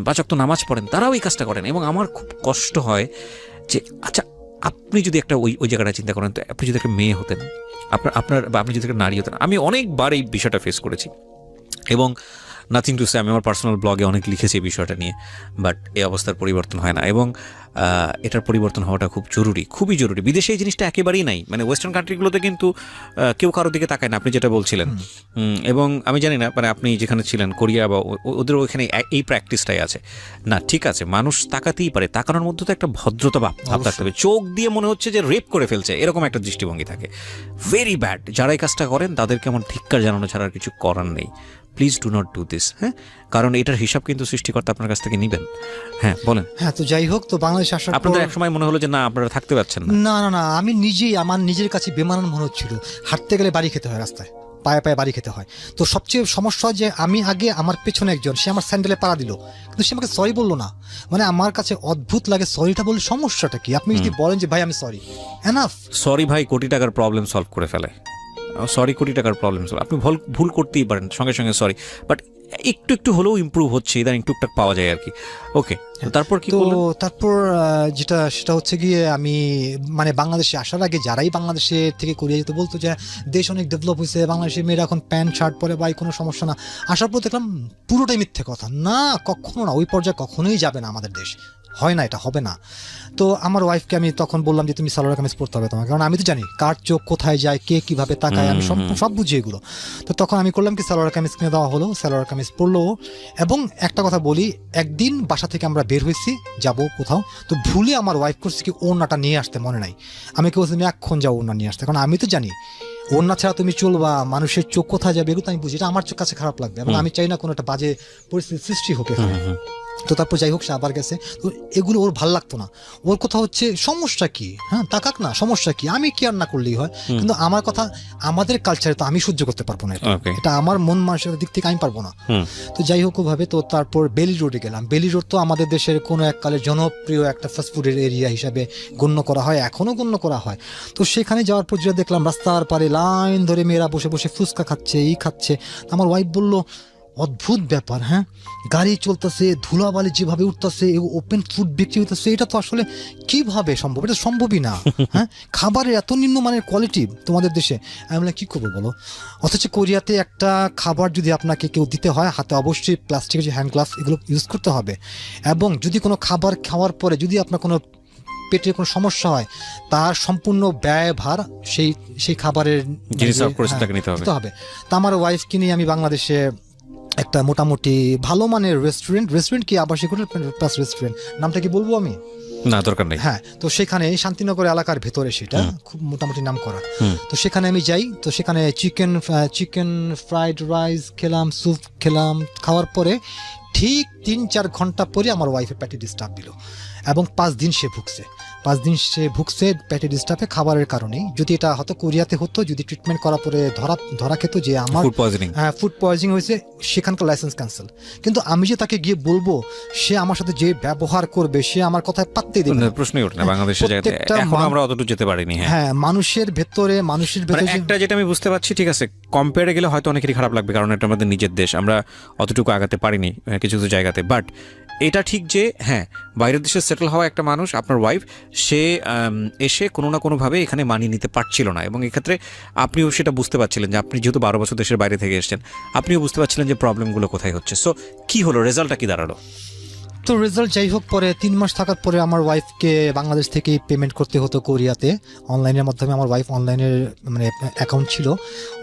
5 ওয়াক্ত নামাজ পড়েন, তারাও এই কাজটা করেন। এবং আমার খুব কষ্ট হয় যে আচ্ছা, আপনি যদি একটা ওই জায়গাটা চিন্তা করেন, তো আপনি যদি একটা মেয়ে হতেন, আপনি যদি একটা নারী হতেন। আমি অনেকবার এই বিষয়টা ফেস করেছি, এবং নাথিং টু সে, আমি আমার পার্সোনাল ব্লগে অনেক লিখেছি এই বিষয়টা নিয়ে, বাট এই অবস্থার পরিবর্তন হয় না এবং এটার পরিবর্তন হওয়াটা খুব জরুরি, খুবই জরুরি। বিদেশে এই জিনিসটা একেবারেই নাই, মানে ওয়েস্টার্ন কান্ট্রিগুলোতে কিন্তু কেউ কারোর দিকে তাকায় না, আপনি যেটা বলছিলেন। এবং আমি জানি না মানে আপনি যেখানে ছিলেন কোরিয়া বা ওদের ওইখানে এই প্র্যাকটিসটাই আছে না, ঠিক আছে মানুষ তাকাতেই পারে, তাকানোর মধ্যে তো একটা ভদ্রতা ভাব থাকতে হবে, চোখ দিয়ে মনে হচ্ছে যে রেপ করে ফেলছে এরকম একটা দৃষ্টিভঙ্গি থাকে, ভেরি ব্যাড। যারা এই কাজটা করেন তাদেরকে আমার ধিক্কার জানানো ছাড়া আর কিছু করার নেই। Please do not do this, হ্যাঁ, কারণ এটার হিসাব কিন্তু সৃষ্টিকর্তা আপনার কাছ থেকে নেবেন। হ্যাঁ বলেন। হ্যাঁ, তো যাই হোক, তো বাংলাদেশে আসার পর আপনাদের একসময় মনে হলো যে না আপনারা থাকতে পারছেন না? না না না, আমি নিজেই আমার নিজের কাছে বেমানান মনে হচ্ছিল, হাঁটতে গেলে বাড়ি খেতে হয়, রাস্তায় পায়ে পায়ে বাড়ি খেতে হয়। তো সবচেয়ে সমস্যা যে আমি আগে, আমার পেছনে একজন, সে আমার স্যান্ডেলে পাড়া দিল, কিন্তু সে আমাকে সরি বললো না। মানে আমার কাছে অদ্ভুত লাগে, সরিটা বললে সমস্যাটা কি? আপনি যদি বলেন যে ভাই আমি সরি, এনাফ। সরি ভাই কোটি টাকার প্রবলেম সলভ করে ফেলে, সরি কোটি টাকার প্রবলেম সলভ। আপনি ভুল করতেই পারেন, সঙ্গে সঙ্গে সরি, বাট একটু একটু হলেও ইমপ্রুভ হচ্ছে, ইদানিং টুকটাক পাওয়া যায় আর কি। ওকে, তারপর কি তো করলেন? তারপর যেটা সেটা হচ্ছে গিয়ে, আমি মানে বাংলাদেশে আসার আগে যারাই বাংলাদেশে থেকে কোরিয়া যেতে বলতো যে দেশ অনেক ডেভেলপ হয়েছে, বাংলাদেশের মেয়েরা এখন প্যান্ট শার্ট পরে, ভাই কোনো সমস্যা না। আসার পর দেখলাম পুরোটাই মিথ্যে কথা, না কখনো না, ওই পর্যায়ে কখনোই যাবে না আমাদের দেশ, হয় না, এটা হবে না। তো আমার ওয়াইফকে আমি তখন বললাম যে তুমি সালোয়ার কামিজ পরতে হবে তোমাকে, কারণ আমি তো জানি কার চোখ কোথায় যায়, কে কিভাবে তাকায়, আমি সব বুঝি এগুলো। তো তখন আমি করলাম কি, সালোয়ার কামিজ কিনে দেওয়া হলো, সালোয়ার কামিজ পরলো। এবং একটা কথা বলি, একদিন বাসা থেকে আমরা বের হয়েছি, যাব কোথাও, তো ভুলে আমার ওয়াইফ করছে কি ওড়নাটা নিয়ে আসতে, মনে নাই। আমি কি বলছি তুমি এখন যাও ওড়না নিয়ে আসতে, কারণ আমি তো জানি ওড়না ছাড়া তুমি চলবা, মানুষের চোখ কোথায় যাবে এগুলো তো আমি বুঝি, এটা আমার চোখ কাছে খারাপ লাগবে এবং আমি চাই না কোনো একটা বাজে পরিস্থিতির সৃষ্টি হোক এখানে। তো তারপর যাই হোক, সে আবার গেছে, তো এগুলো ওর ভাল লাগতো না। ওর কথা হচ্ছে সমস্যা কি, হ্যাঁ তাকাক না, সমস্যা কি, আমি কেয়ার না করলেই হয়। কিন্তু আমার কথা, আমাদের কালচারে তো আমি সহ্য করতে পারবো না, এটা আমার মন মানসিকতার দিক থেকে আমি পারবো না। তো যাই হোক ওভাবে, তো তারপর বেলি রোডে গেলাম। বেলি রোড তো আমাদের দেশের কোনো এককালের জনপ্রিয় একটা ফাস্টফুডের এরিয়া হিসাবে গণ্য করা হয়, এখনো গণ্য করা হয়। তো সেখানে যাওয়ার পর যেটা দেখলাম, রাস্তার পারে লাইন ধরে মেয়েরা বসে বসে ফুচকা খাচ্ছে, এই খাচ্ছে। আমার ওয়াইফ বলল অদ্ভুত ব্যাপার, হ্যাঁ গাড়ি চলতেছে, ধুলাবালি যেভাবে উঠতেছে, ওপেন ফুড বিক্রি হইতেছে, এটা তো আসলে কিভাবে সম্ভব? এটা সম্ভবই না। হ্যাঁ, খাবারের এত নিম্নমানের কোয়ালিটি তোমাদের দেশে, আমি বললাম কি করবো বলো। অথচ কোরিয়াতে একটা খাবার যদি আপনাকে কেউ দিতে হয়, হাতে অবশ্যই প্লাস্টিকের যে হ্যান্ড গ্লাভস এগুলো ইউজ করতে হবে। এবং যদি কোনো খাবার খাওয়ার পরে যদি আপনার কোনো পেটের কোনো সমস্যা হয়, তার সম্পূর্ণ ব্যয়ভার সেই খাবারের নিতে হবে। তা আমার ওয়াইফকে নিয়ে আমি বাংলাদেশে একটা মোটামুটি ভালো মানের রেস্টুরেন্ট কি আবাসিক হোটেল প্লাস রেস্টুরেন্ট, নামটা কি বলবো আমি? না, দরকার নেই। হ্যাঁ, তো সেখানে শান্তিনগর এলাকার ভেতরে, সেটা খুব মোটামুটি নাম করা। তো সেখানে আমি যাই, তো সেখানে চিকেন ফ্রাইড রাইস খেলাম, স্যুপ খেলাম। খাওয়ার পরে ঠিক 3-4 ঘন্টা পরে আমার ওয়াইফের পেটে ডিস্টার্ব দিল এবং 5 দিন সে ভুগছে পেটে ডিস্টার্বে খাবারের কারণেই। যদি এটা হয়তো কোরিয়াতে হতো, যদি ট্রিটমেন্ট করার পরে ধরা খেত যে আমার ফুড পয়জনিং হয়েছে, সেখানকার লাইসেন্স ক্যান্সেল। কিন্তু আমি যে তাকে গিয়ে বলবো, সে আমার সাথে যে ব্যবহার করবে, সে আমার কথায় পাত্তেই দেবে না, প্রশ্নই ওঠে না। বাংলাদেশে এখনো আমরা অতটুকু যেতে পারিনি। হ্যাঁ, মানুষের ভেতরে একটা যেটা আমি বুঝতে পারছি, ঠিক আছে, কম্পেয়ারে গেলে হয়তো অনেকেরই খারাপ লাগবে, কারণ এটা আমাদের নিজের দেশ, আমরা অতটুকু আগাতে পারিনি কিছু কিছু জায়গাতে। বাট এটা ঠিক যে হ্যাঁ, বাইরের দেশে সেটেল হওয়া একটা মানুষ, আপনার ওয়াইফ, সে এসে কোনো না কোনোভাবে এখানে মানিয়ে নিতে পারছিল না, এবং এক্ষেত্রে আপনিও সেটা বুঝতে পারছিলেন যে আপনি যেহেতু 12 বছর দেশের বাইরে থেকে এসেছেন, আপনিও বুঝতে পারছিলেন যে প্রবলেমগুলো কোথায় হচ্ছে। সো কি হলো, রেজাল্টটা কি দাঁড়ালো? তো রেজাল্ট যাই হোক, পরে 3 মাস থাকার পরে আমার ওয়াইফকে বাংলাদেশ থেকে পেমেন্ট করতে হতো কোরিয়াতে অনলাইনের মাধ্যমে। আমার ওয়াইফ অনলাইনের মানে অ্যাকাউন্ট ছিল,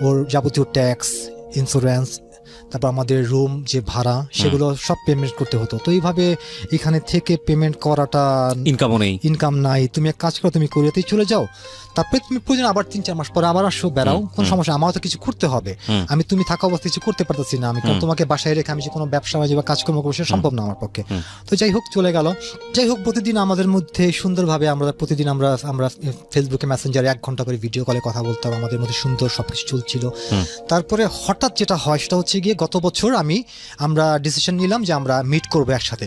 ওর যাবতীয় ট্যাক্স, ইন্স্যুরেন্স, তারপর আমাদের রুম যে ভাড়া, সেগুলো সব পেমেন্ট করতে হতো। তো এইভাবে এখানে থেকে পেমেন্ট করাটা, ইনকাম নাই। তুমি এক কাজ করো, তুমি কোরিয়াতেই চলে যাও, তারপরে তুমি প্রয়োজন আবার 3-4 মাস পরে আবার আসো, বেড়াও, কোনো সমস্যা। আমার তো কিছু করতে হবে, তুমি থাকা অবস্থায় কিছু করতে পারতেছি না আমি, কারণ তোমাকে বাসায় রেখে আমি যে কোনো ব্যবসা বা কাজকর্ম করবো সেটা সম্ভব না আমার পক্ষে। তো যাই হোক চলে গেল। যাই হোক, প্রতিদিন আমাদের মধ্যে সুন্দরভাবে আমরা ফেসবুকে মেসেঞ্জারে 1 ঘন্টা করে ভিডিও কলে কথা বলতাম, আমাদের মধ্যে সুন্দর সবকিছু চলছিল। তারপরে হঠাৎ যেটা হয় সেটা হচ্ছে গিয়ে, গত বছর আমরা ডিসিশন নিলাম যে আমরা মিট করবো একসাথে।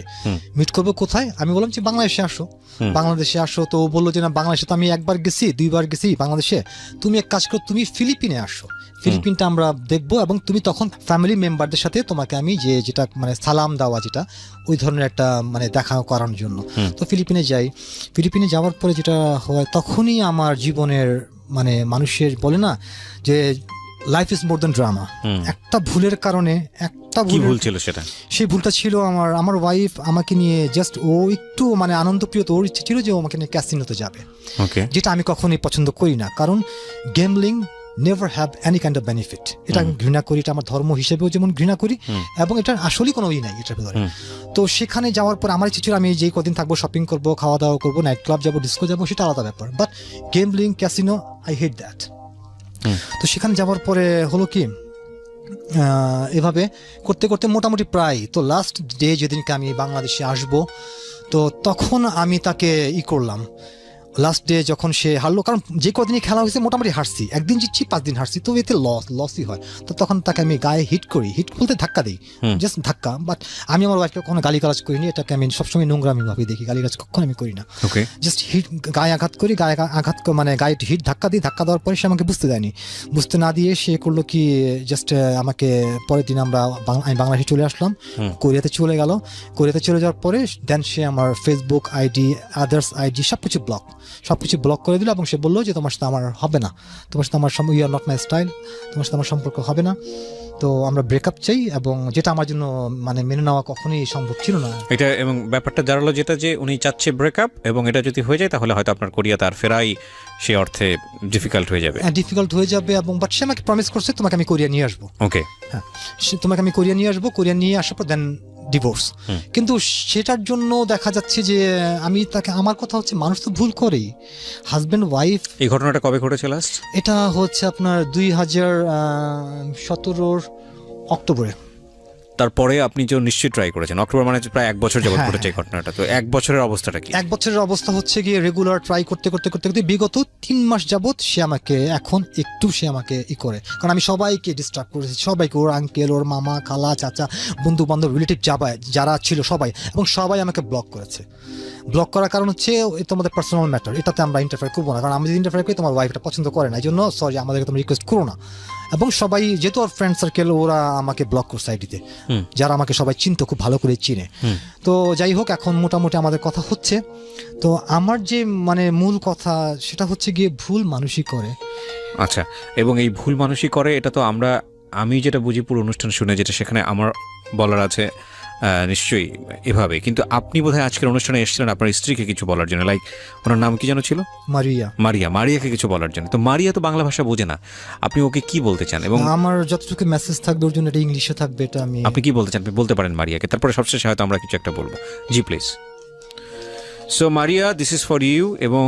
মিট করবো কোথায়? আমি বললাম যে বাংলাদেশে আসো। তো বললো যে না, বাংলাদেশে তো আমি 1বার গেছি, 2বার গেছি বাংলাদেশে, তুমি এক কাজ করো, তুমি ফিলিপিনে আসো, ফিলিপিনটা আমরা দেখবো, এবং তুমি তখন ফ্যামিলি মেম্বারদের সাথে তোমাকে আমি যেটা মানে সালাম দেওয়া, যেটা ওই ধরনের একটা মানে দেখা করানোর জন্য। তো ফিলিপিনে যাই। ফিলিপিনে যাওয়ার পরে যেটা হয়, তখনই আমার জীবনের মানে মানুষের বলে না যে life is more than drama, একটা ভুলের কারণে, একটা তা কি ভুল ছিল সেটা? সেই ভুলটা ছিল আমার ওয়াইফ আমাকে নিয়ে জাস্ট ও একটু মানে আনন্দপ্রিয়, তো ওর ইচ্ছে ছিল যে ও আমাকে নিয়ে ক্যাসিনোতে যাবে, ওকে, যেটা আমি কখনোই পছন্দ করি না, কারণ gambling never have any kind of benefit. এটা আমি ঘৃণা করি, এটা আমার ধর্ম হিসেবেও যেমন ঘৃণা করি, এবং এটা আসলেই কোনো নাই এটার ভিতরে। তো সেখানে যাওয়ার পর আমার ইচ্ছে ছিল আমি যেই কদিন থাকবো শপিং করবো, খাওয়া দাওয়া করবো, নাইট ক্লাব যাবো, ডিস্কো যাবো, সেটা আলাদা ব্যাপার, but গেমলিং casino I hate that. তো সেখানে যাওয়ার পরে হলো কি, এভাবে করতে করতে মোটামুটি প্রায় তো লাস্ট ডে যেদিনকে আমি বাংলাদেশে আসব, তো তখন আমি তাকে করলাম। লাস্ট ডে যখন সে হারলো, কারণ যে কদিনই খেলা হয়েছে মোটামুটি হারছি, একদিন জিতছি 5 দিন হারছি, তো এতে লসই হয়। তো তখন তাকে আমি গায়ে হিট করি, হিট বলতে ধাক্কা দিই, জাস্ট ধাক্কা। বাট আমি আমার ওয়াইফকে কখনো গালিগালাজ করিনি, এটাকে আমি সবসময় নোংরামি ভাবে দেখি, গালিগালাজ কখনো আমি করি না। ওকে, জাস্ট হিট গায়ে আঘাত করি, মানে গায়ে হিট ধাক্কা দিই, ধাক্কা দেওয়ার পরে সে আমাকে বুঝতে দেয়নি, বুঝতে না দিয়ে সে করলো কি, জাস্ট আমাকে পরের দিন আমি বাংলাদেশে চলে আসলাম, কোরিয়াতে চলে গেল। কোরিয়াতে চলে যাওয়ার পরে দেন সে আমার ফেসবুক আইডি, আদার্স আইডি সবকিছু ব্লক করে দিল, এবং সে বললো যে তোমার সাথে আমার হবে না, তোমার সাথে আমার you are not my style, তোমার সাথে আমার সম্পর্ক হবে না, তো আমরা ব্রেকআপ চাই, এবং যেটা আমার জন্য মানে মেনে নেওয়া কখনোই সম্ভব ছিল না এটা। এবং ব্যাপারটা দাঁড়ালো যেটা, যে উনি চাচ্ছে ব্রেকআপ, এবং এটা যদি হয়ে যায় তাহলে হয়তো আপনার কোরিয়াতে আর ফেরাই সে অর্থে ডিফিকাল্ট হয়ে যাবে। এবং বাট সে আমাকে প্রমিস করছে তোমাকে আমি কোরিয়া নিয়ে আসবো। ওকে, হ্যাঁ, তোমাকে আমি কোরিয়া নিয়ে আসবো, কোরিয়া নিয়ে আসার পর দেন ডিভোর্স। কিন্তু সেটার জন্য দেখা যাচ্ছে যে আমি তাকে, আমার কথা হচ্ছে মানুষ তো ভুল করেই, হাজব্যান্ড ওয়াইফ। এই ঘটনাটা কবে ঘটেছে লাস্ট? এটা হচ্ছে আপনার 2017 অক্টোবরে। তারপরে আপনি যে নিশ্চয়ই ট্রাই করেছেন, অক্টোবর মানে প্রায় 1 বছর যাবত হ্যাঁ, ঘটেছে এই ঘটনাটা। তো 1 বছরের অবস্থাটা কি? 1 বছরের অবস্থা হচ্ছে গিয়ে রেগুলার ট্রাই করতে করতে করতে করতে বিগত 3 মাস যাবত সে আমাকে এখন একটু করে, কারণ আমি সবাইকে ডিস্টার্ব করেছি, সবাইকে, ওর আঙ্কেল, ওর মামা, খালা, চাচা, বন্ধু বান্ধব, রিলেটিভ যারা ছিল সবাই, এবং সবাই আমাকে ব্লক করেছে। ব্লক করার কারণ হচ্ছে তোমাদের পার্সোনাল ম্যাটার, এটাতে আমরা ইন্টারফেয়ার করবো না, কারণ আমি যদি ইন্টারফেয়ার করি তোমার ওয়াইফ এটা পছন্দ করে না, এই জন্য সরি আমাদেরকে তোমরা রিকোয়েস্ট করো না। এবং সবাই যেহেতু ওর ফ্রেন্ড সার্কেল, ওরা আমাকে ব্লক করছে আইডিতে, যারা আমাকে সবাই চিনতো, খুব ভালো করে চিনে। তো যাই হোক, এখন মোটামুটি আমাদের কথা হচ্ছে। তো আমার যে মানে মূল কথা সেটা হচ্ছে গিয়ে ভুল মানুষই করে। আচ্ছা, এবং এই ভুল মানুষই করে, এটা তো আমি যেটা বুঝি পুরো অনুষ্ঠান শুনে, যেটা সেখানে আমার বলার আছে নিশ্চয়ই এভাবে। কিন্তু আপনি বোধহয় আজকের অনুষ্ঠানে এসেছিলেন আপনার স্ত্রীকে কিছু বলার জন্য, লাইক ওনার নাম কি যেন ছিল? মারিয়াকে কিছু বলার জন্য। তো মারিয়া তো বাংলা ভাষা বোঝে না, আপনি ওকে কি বলতে চান? এবং আমার যতটুকু মেসেজ থাকবে ওর জন্য এটা ইংলিশে থাকবে, এটা আপনি কি বলতে চান? আপনি বলতে পারেন মারিয়াকে, তারপরে সবশেষে হয়তো আমরা কিছু একটা বলবো। জি please. So Maria, this is for you. এবং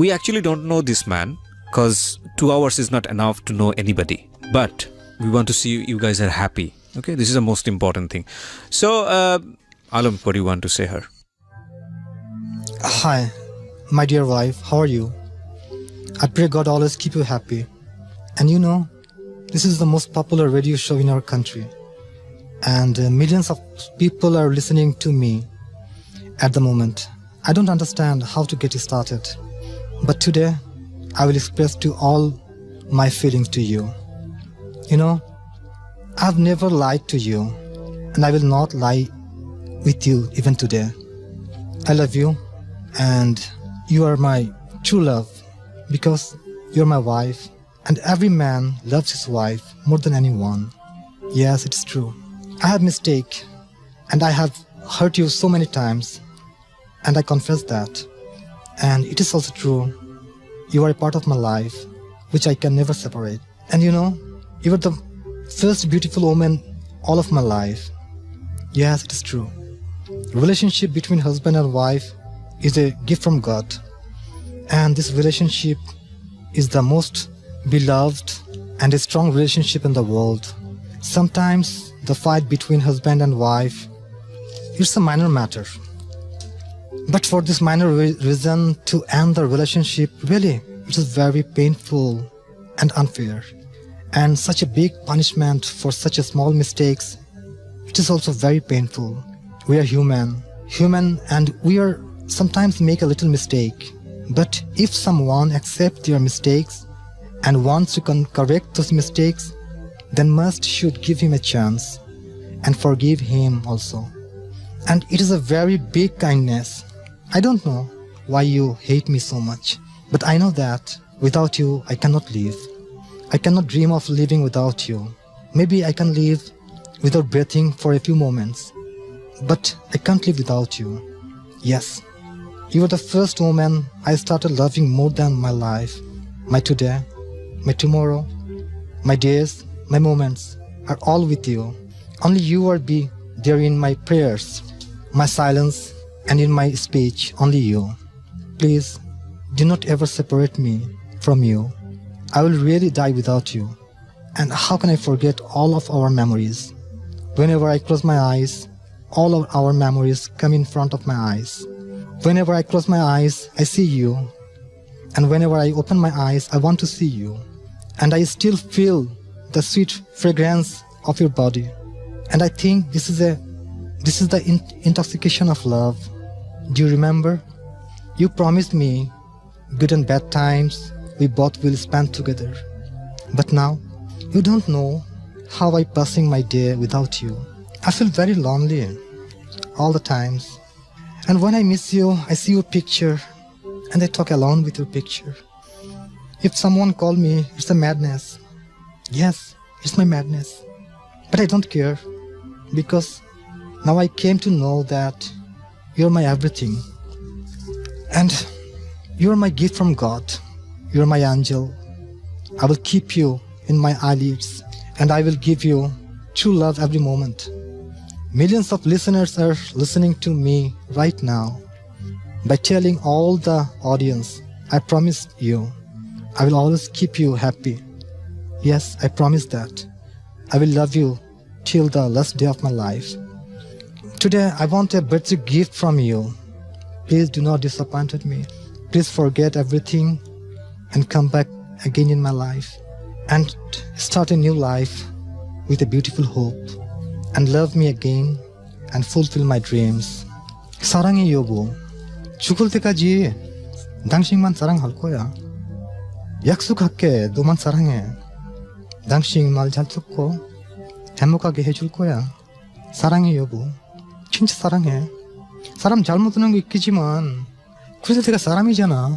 we actually don't know this man because 2 hours is not enough to know anybody, but we want to see you guys are happy. Okay, this is the most important thing. So Alam, what do you want to say her? Hi, my dear wife, how are you? I pray God always keep you happy. And you know, this is the most popular radio show in our country, and millions of people are listening to me at the moment. I don't understand how to get it started, but today I will express to all my feelings to you. You know, I've never lied to you, and I will not lie with you even today. I love you, and you are my true love, because you're my wife, and every man loves his wife more than anyone. Yes, it's true. I have mistake, and I have hurt you so many times, and I confess that. And it is also true, you are a part of my life, which I can never separate. And you know, you are the first beautiful woman all of my life. Yes, it is true. Relationship between husband and wife is a gift from God, and this relationship is the most beloved and a strong relationship in the world. Sometimes the fight between husband and wife is a minor matter, but for this minor reason to end the relationship, really it is very painful and unfair, and such a big punishment for such a small mistakes, it is also very painful. We are human, and we are sometimes make a little mistake, but if someone accepts their mistakes and wants to correct those mistakes, then should give him a chance and forgive him also. And it is a very big kindness. I don't know why you hate me so much, but I know that without you I cannot live. I cannot dream of living without you. Maybe I can live without breathing for a few moments, but I can't live without you. Yes, you are the first woman I started loving more than my life. My today, my tomorrow, my days, my moments are all with you. Only you are be there in my prayers, my silence, and in my speech, only you. Please, do not ever separate me from you. I will really die without you. And how can I forget all of our memories? Whenever I close my eyes, all of our memories come in front of my eyes. Whenever I close my eyes, I see you. And whenever I open my eyes, I want to see you. And I still feel the sweet fragrance of your body. And I think this is the intoxication of love. Do you remember? You promised me good and bad times we both will spend together. But now, you don't know how I'm passing my day without you. I feel very lonely all the times. And when I miss you, I see your picture and I talk alone with your picture. If someone call me, it's a madness. Yes, it's my madness. But I don't care, because now I came to know that you're my everything. And you're my gift from God. You're my angel. I will keep you in my eyelids, and I will give you true love every moment. Millions of listeners are listening to me right now. By telling all the audience, I promise you, I will always keep you happy. Yes, I promise that. I will love you till the last day of my life. Today, I want a birthday gift from you. Please do not disappoint me. Please forget everything and come back again in my life and start a new life with a beautiful hope and love me again and fulfill my dreams. 사랑해 여보. 죽을 때까지 당신만 사랑할 거야. 약속할게. 너만 사랑해. 당신 말 잘 듣고 행복하게 해줄 거야. 사랑해 여보. 진짜 사랑해. 사람 잘못 듣는 거 있겠지만 그래도 내가 사람이잖아.